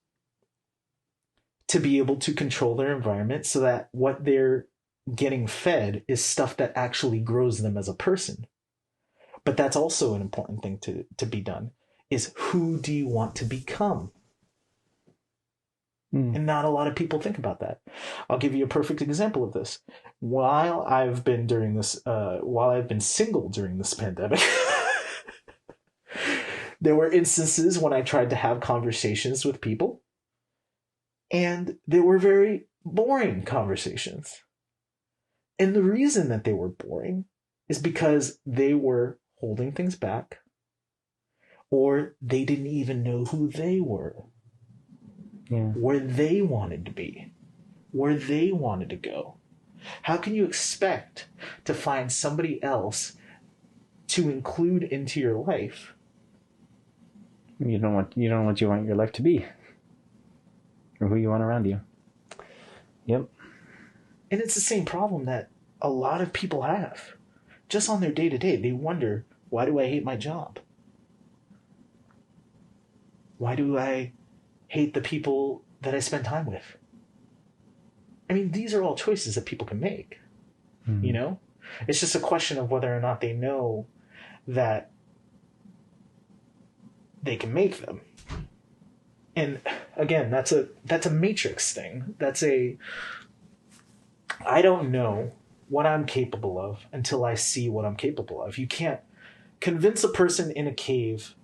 to be able to control their environment so that what they're getting fed is stuff that actually grows them as a person. But that's also an important thing to be done, is who do you want to become? And not a lot of people think about that. I'll give you a perfect example of this. While I've been single during this pandemic, there were instances when I tried to have conversations with people, and they were very boring conversations. And the reason that they were boring is because they were holding things back, or they didn't even know who they were. Yeah. Where they wanted to be, where they wanted to go. How can you expect to find somebody else to include into your life? You don't want what you want your life to be, or who you want around you. Yep. And it's the same problem that a lot of people have. Just on their day-to-day, they wonder, why do I hate my job? Why do I hate the people that I spend time with? I mean, these are all choices that people can make. You know? It's just a question of whether or not they know that they can make them. And again, that's a matrix thing. I don't know what I'm capable of until I see what I'm capable of. You can't convince a person in a cave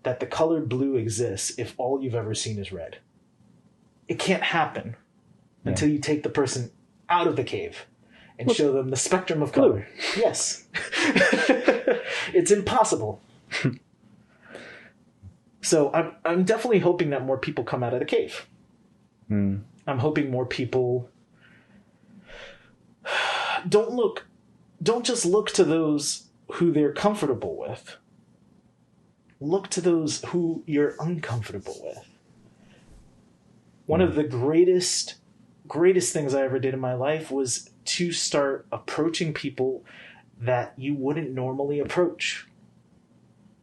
that the color blue exists if all you've ever seen is red. It can't happen until you take the person out of the cave and show them the spectrum of color. Blue. Yes. It's impossible. So I'm definitely hoping that more people come out of the cave. I'm hoping more people don't just look to those who they're comfortable with. Look to those who you're uncomfortable with. One of the greatest things I ever did in my life was to start approaching people that you wouldn't normally approach.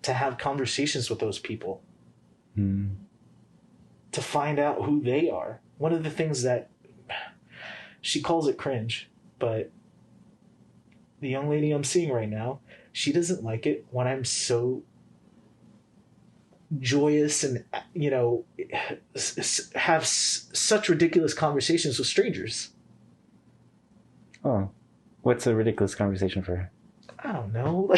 To have conversations with those people. To find out who they are. One of the things that she calls it cringe, but the young lady I'm seeing right now, she doesn't like it when I'm so joyous and, you know, have such ridiculous conversations with strangers. Oh, what's a ridiculous conversation for her? I don't know.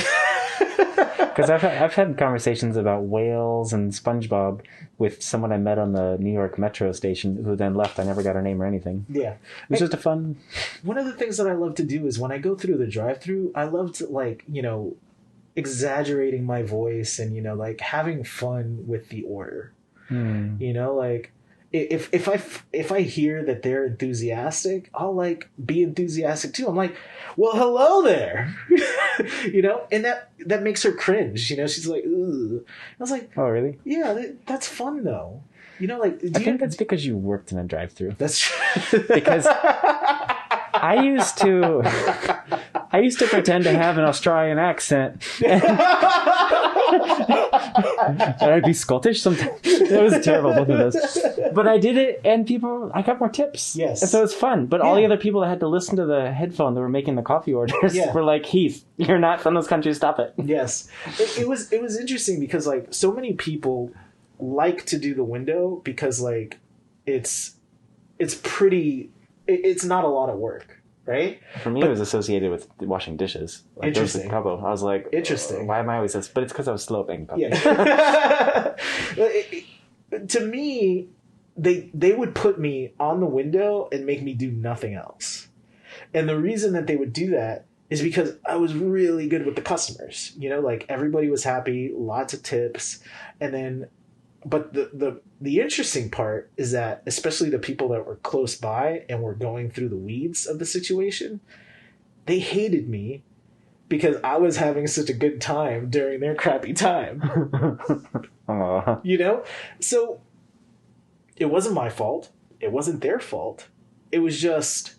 Because I've had conversations about whales and SpongeBob with someone I met on the New York Metro station who then left. I never got her name or anything. Yeah. It was just a fun... One of the things that I love to do is when I go through the drive-thru, I love to, like, you know, exaggerating my voice and, you know, like having fun with the order. You know, like if I hear that they're enthusiastic, I'll like be enthusiastic too. I'm like, well, hello there. You know, and that makes her cringe. You know, she's like, ugh. I was like, oh really? Yeah, that's fun though. You know, like I think that's because you worked in a drive-thru. That's true. Because I used to pretend to have an Australian accent. And I'd be Scottish sometimes. It was terrible, both of those. But I did it, and I got more tips. Yes. And so it's fun. But all the other people that had to listen to the headphone that were making the coffee orders were like, Heath, you're not from those countries, stop it. Yes. It was interesting because, like, so many people like to do the window because, like, it's pretty... It's not a lot of work, right? For me, it was associated with washing dishes. Like, interesting. I was like, interesting. Why am I always this? But it's because I was slow at baking puppy. Yeah. To me, they would put me on the window and make me do nothing else. And the reason that they would do that is because I was really good with the customers. You know, like everybody was happy, lots of tips, and then... But the interesting part is that, especially the people that were close by and were going through the weeds of the situation, they hated me because I was having such a good time during their crappy time. You know? So it wasn't my fault. It wasn't their fault. It was just,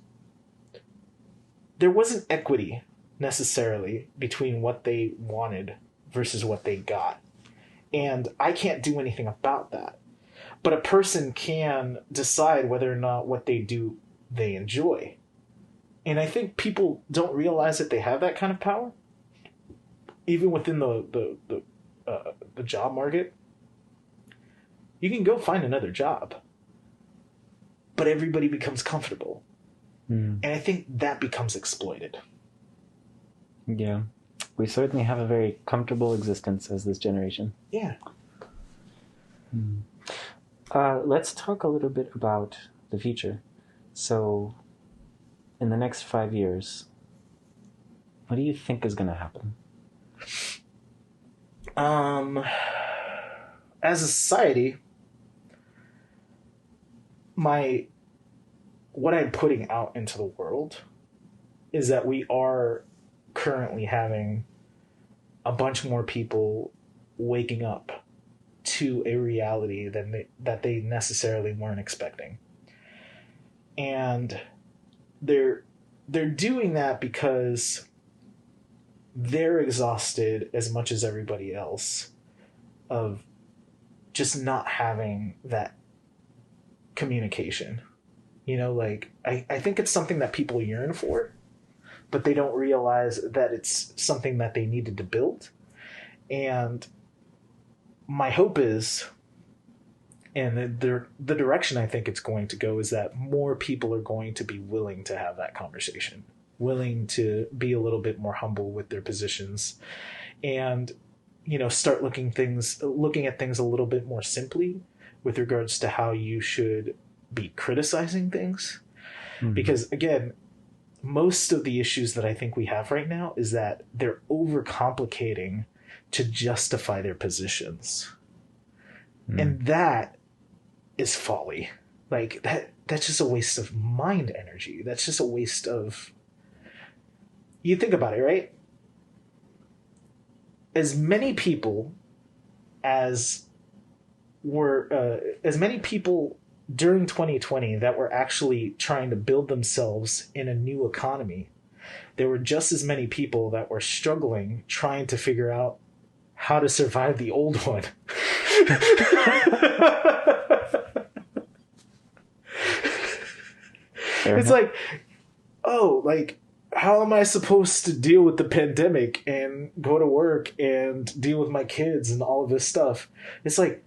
there wasn't equity necessarily between what they wanted versus what they got. And I can't do anything about that. But a person can decide whether or not what they do they enjoy. And I think people don't realize that they have that kind of power, even within the job market. You can go find another job, but everybody becomes comfortable. And I think that becomes exploited. Yeah. We certainly have a very comfortable existence as this generation. Yeah. Let's talk a little bit about the future. So, in the next 5 years, what do you think is going to happen? As a society, what I'm putting out into the world is that we are currently having a bunch more people waking up to a reality that they necessarily weren't expecting. And they're doing that because they're exhausted as much as everybody else of just not having that communication. You know, like, I think it's something that people yearn for, but they don't realize that it's something that they needed to build. And my hope is, and the direction I think it's going to go, is that more people are going to be willing to have that conversation, willing to be a little bit more humble with their positions, and, you know, start looking at things a little bit more simply with regards to how you should be criticizing things. Because, again, most of the issues that I think we have right now is that they're overcomplicating to justify their positions. And that is folly. Like, that's just a waste of mind energy. That's just a waste of... You think about it, right? As many people during 2020 that were actually trying to build themselves in a new economy, there were just as many people that were struggling trying to figure out how to survive the old one. It's like, oh, like, how am I supposed to deal with the pandemic and go to work and deal with my kids and all of this stuff? It's like,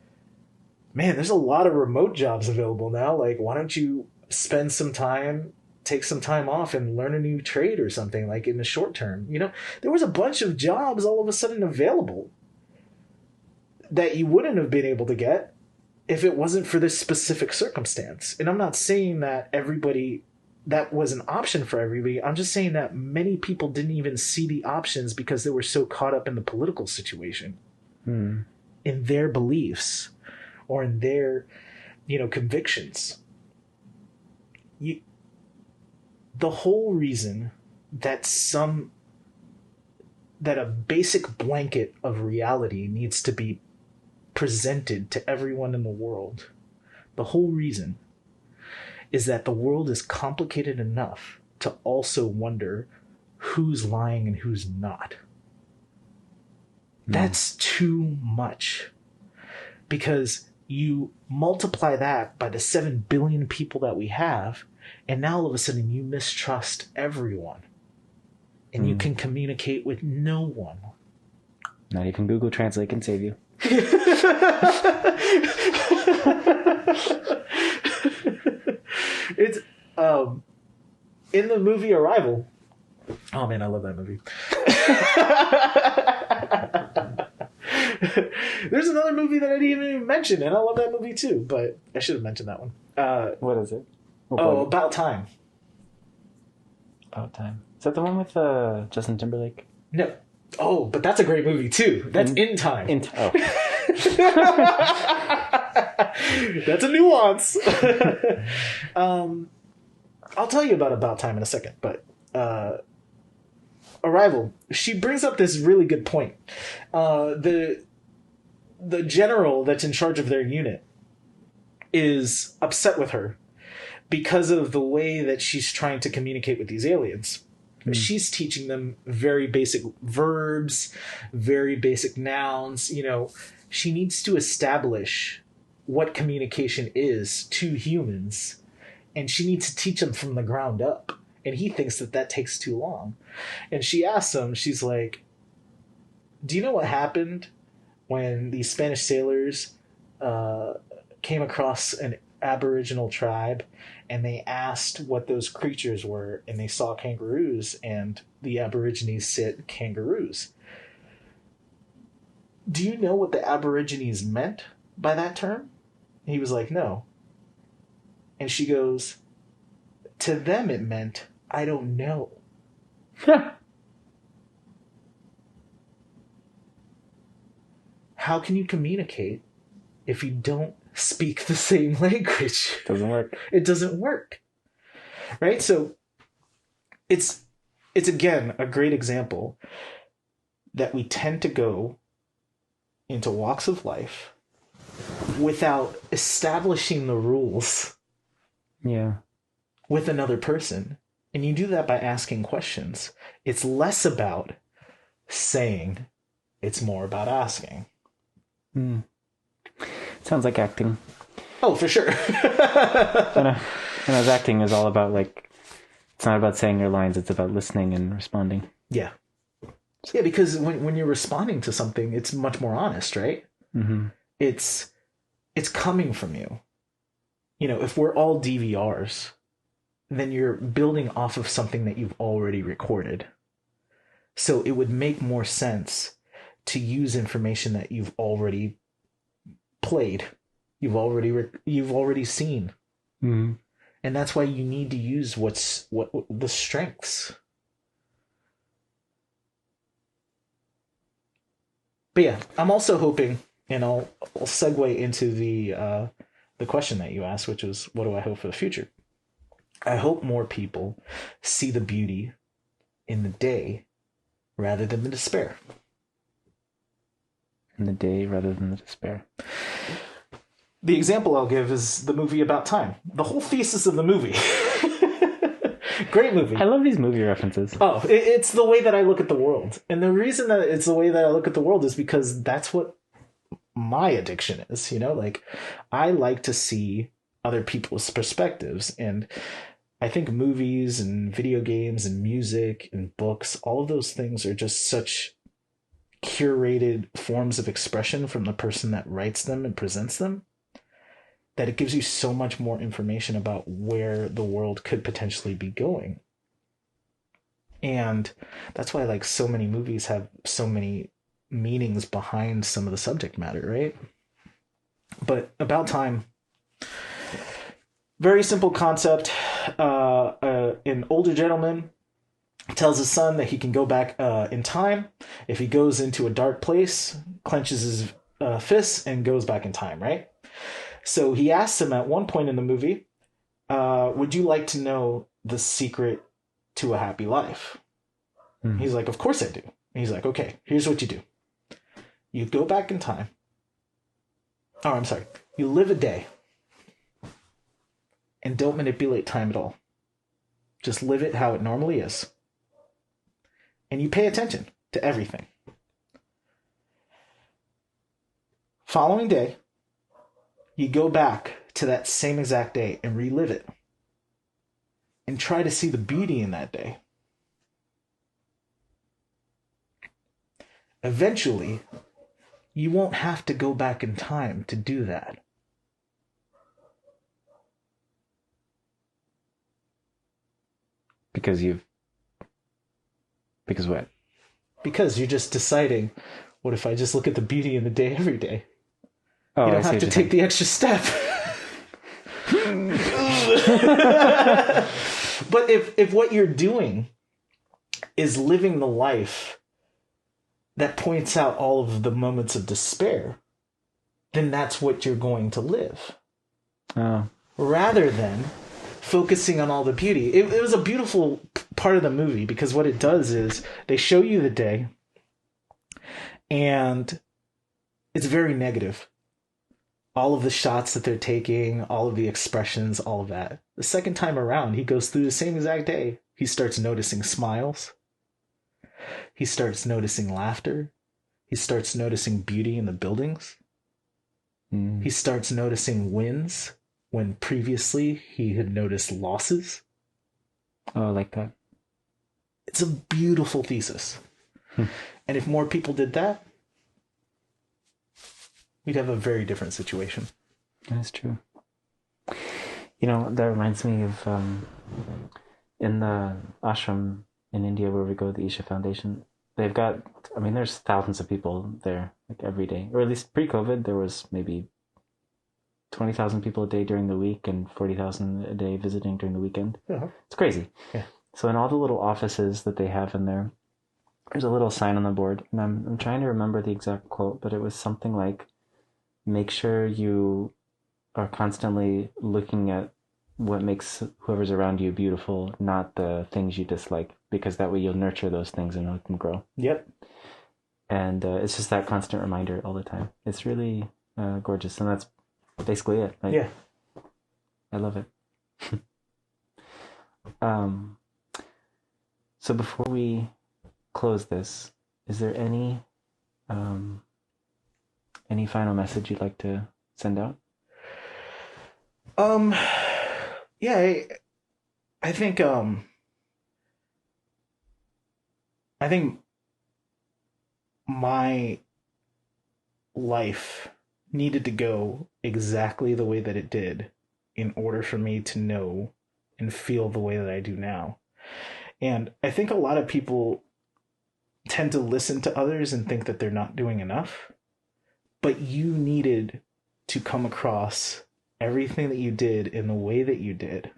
man, there's a lot of remote jobs available now. Like, why don't you spend some time, take some time off and learn a new trade or something, like, in the short term? You know, there was a bunch of jobs all of a sudden available that you wouldn't have been able to get if it wasn't for this specific circumstance. And I'm not saying that that was an option for everybody. I'm just saying that many people didn't even see the options because they were so caught up in the political situation, in their beliefs, or in their, you know, convictions. The whole reason that a basic blanket of reality needs to be presented to everyone in the world, the whole reason is that the world is complicated enough to also wonder who's lying and who's not. That's too much. Because you multiply that by the 7 billion people that we have, and now all of a sudden you mistrust everyone. And you can communicate with no one. Not even Google Translate can save you. It's in the movie Arrival. Oh man, I love that movie. There's another movie that I didn't even mention, and I love that movie too, but I should have mentioned that one. What is it? About Time. About Time. Is that the one with Justin Timberlake? No. Oh, but that's a great movie too. That's In Time. That's a nuance. I'll tell you about Time in a second, but Arrival, she brings up this really good point. The general that's in charge of their unit is upset with her because of the way that she's trying to communicate with these aliens. She's teaching them very basic verbs, very basic nouns. She needs to establish what communication is to humans, and she needs to teach them from the ground up. And he thinks that takes too long. And she asks him, she's like, do you know what happened when these Spanish sailors came across an Aboriginal tribe and they asked what those creatures were, and they saw kangaroos, and the Aborigines said kangaroos? Do you know what the Aborigines meant by that term? And he was like, no. And she goes, to them it meant, I don't know. How can you communicate if you don't speak the same language? Doesn't work. It doesn't work. Right? So it's again a great example that we tend to go into walks of life without establishing the rules with another person. And you do that by asking questions. It's less about saying, it's more about asking. Sounds like acting. Oh, for sure. And as acting is all about, like, it's not about saying your lines, it's about listening and responding. Yeah. Yeah, because when you're responding to something, it's much more honest, right? Mm-hmm. It's coming from you. If we're all DVRs, then you're building off of something that you've already recorded. So it would make more sense to use information that you've already played, you've already seen. Mm-hmm. And that's why you need to use what the strengths. But yeah, I'm also hoping, and I'll segue into the question that you asked, which was, what do I hope for the future? I hope more people see the beauty in the day rather than the despair. In the day rather than the despair. The example I'll give is the movie About Time. The whole thesis of the movie. Great movie. I love these movie references. Oh, it's the way that I look at the world. And the reason that it's the way that I look at the world is because that's what my addiction is. Like, I like to see other people's perspectives. And I think movies and video games and music and books, all of those things are just such curated forms of expression from the person that writes them and presents them, that it gives you so much more information about where the world could potentially be going. And that's why, like, so many movies have so many meanings behind some of the subject matter, right? But About Time, very simple concept. An older gentleman tells his son that he can go back in time if he goes into a dark place, clenches his fists, and goes back in time, right? So he asks him at one point in the movie, would you like to know the secret to a happy life? Mm-hmm. He's like, of course I do. And he's like, okay, here's what you do. You go back in time. Oh, I'm sorry. You live a day and don't manipulate time at all. Just live it how it normally is. And you pay attention to everything. Following day, you go back to that same exact day and relive it. And try to see the beauty in that day. Eventually, you won't have to go back in time to do that. Because what? Because you're just deciding, what if I just look at the beauty in the day every day? Oh, you don't have to take the extra step. But if what you're doing is living the life that points out all of the moments of despair, then that's what you're going to live. Oh. Rather than focusing on all the beauty. It was a beautiful part of the movie, because what it does is they show you the day and it's very negative. All of the shots that they're taking, all of the expressions, all of that. The second time around, he goes through the same exact day. he starts noticing smiles. He starts noticing laughter. He starts noticing beauty in the buildings. He starts noticing wins when previously he had noticed losses. Oh, I like that. It's a beautiful thesis. And if more people did that, we'd have a very different situation. That's true. You know, that reminds me of in the ashram in India where we go, the Isha Foundation, they've got, I mean, there's thousands of people there, like every day. Or at least pre-COVID, there was maybe 20,000 people a day during the week and 40,000 a day visiting during the weekend. Uh-huh. It's crazy. Yeah. So in all the little offices that they have in there, there's a little sign on the board. And I'm trying to remember the exact quote, but it was something like, make sure you are constantly looking at what makes whoever's around you beautiful, not the things you dislike, because that way you'll nurture those things and let them grow. Yep. And it's just that constant reminder all the time. It's really gorgeous, and that's basically it. Like, Yeah. I love it. So before we close this, is there any final message you'd like to send out? Yeah, I think my life needed to go exactly the way that it did in order for me to know and feel the way that I do now. And I think a lot of people tend to listen to others and think that they're not doing enough, but you needed to come across everything that you did in the way that you did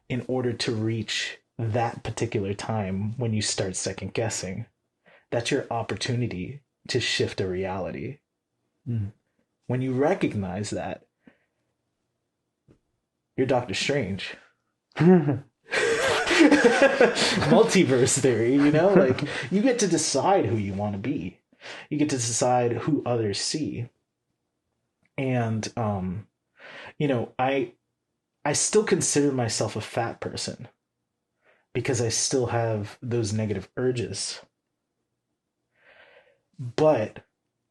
in order to reach that particular time when you start second guessing. That's your opportunity to shift a reality. When you recognize that, you're Doctor Strange. Multiverse theory, you know, like you get to decide who you want to be. You get to decide who others see. And you know, I still consider myself a fat person because I still have those negative urges. But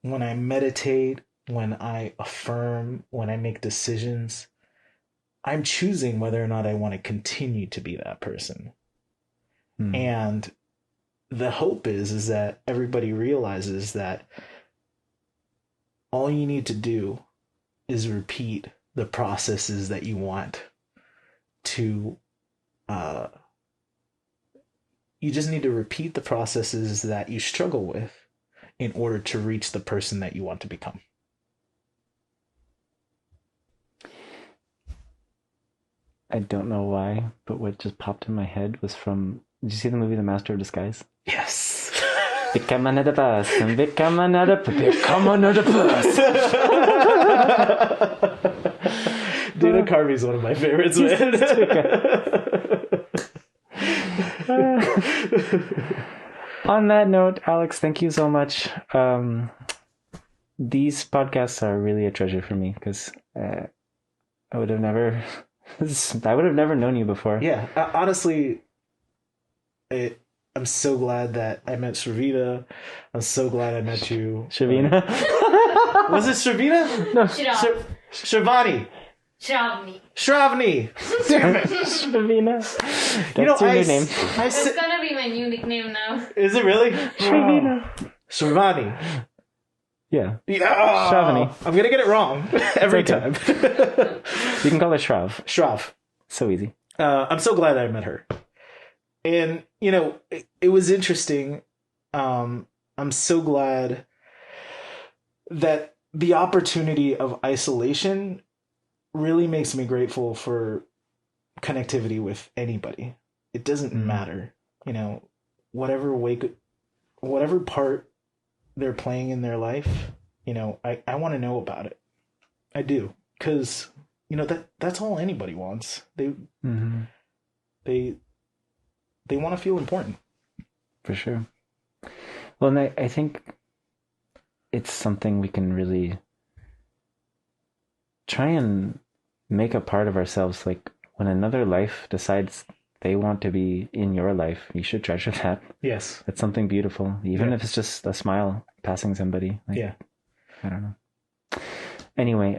when I meditate, when I affirm, when I make decisions, I'm choosing whether or not I want to continue to be that person. And the hope is that everybody realizes that all you need to do is repeat the processes that you want to, you just need to repeat the processes that you struggle with in order to reach the person that you want to become. I don't know why, but what just popped in my head was from, did you see the movie The Master of Disguise? Yes. Become another person, become another person. Dana Carvey's one of my favorites, man. On that note, Alex, thank you so much. These podcasts are really a treasure for me because I would have never known you before. Yeah, honestly, I'm so glad that I met Sravita. I'm so glad I met you. Shavina? Was it Sravita? No. Shravani. Shravani. Damn it. Shavina. That's You know, your new name. It's gonna be my new nickname now. Is it really? Shavina. Shravani. Yeah. Yeah. Shravani. I'm gonna get it wrong every It's okay. time. You can call her Shrav. Shrav. So easy. I'm so glad I met her. And, you know, it was interesting. I'm so glad that the opportunity of isolation really makes me grateful for connectivity with anybody. It doesn't matter, you know, whatever part they're playing in their life, you know, I want to know about it. I do. 'Cause, you know, that's all anybody wants. They want to feel important. For sure. Well, and I think it's something we can really try and make a part of ourselves. Like when another life decides they want to be in your life, you should treasure that. Yes. It's something beautiful, even if it's just a smile passing somebody. Like, Yeah. I don't know. Anyway,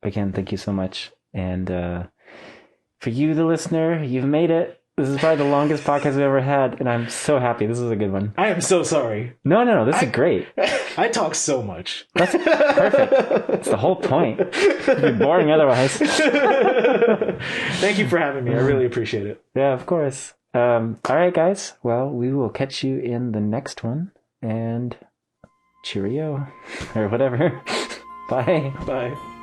again, thank you so much. And for you, the listener, you've made it. This is probably the longest podcast we've ever had, and I'm so happy. This is a good one. I am so sorry. No, this is great. I talk so much. That's perfect. That's the whole point. It'd be boring otherwise. Thank you for having me. I really appreciate it. Yeah, of course. All right, guys. Well, we will catch you in the next one, and cheerio, or whatever. Bye. Bye.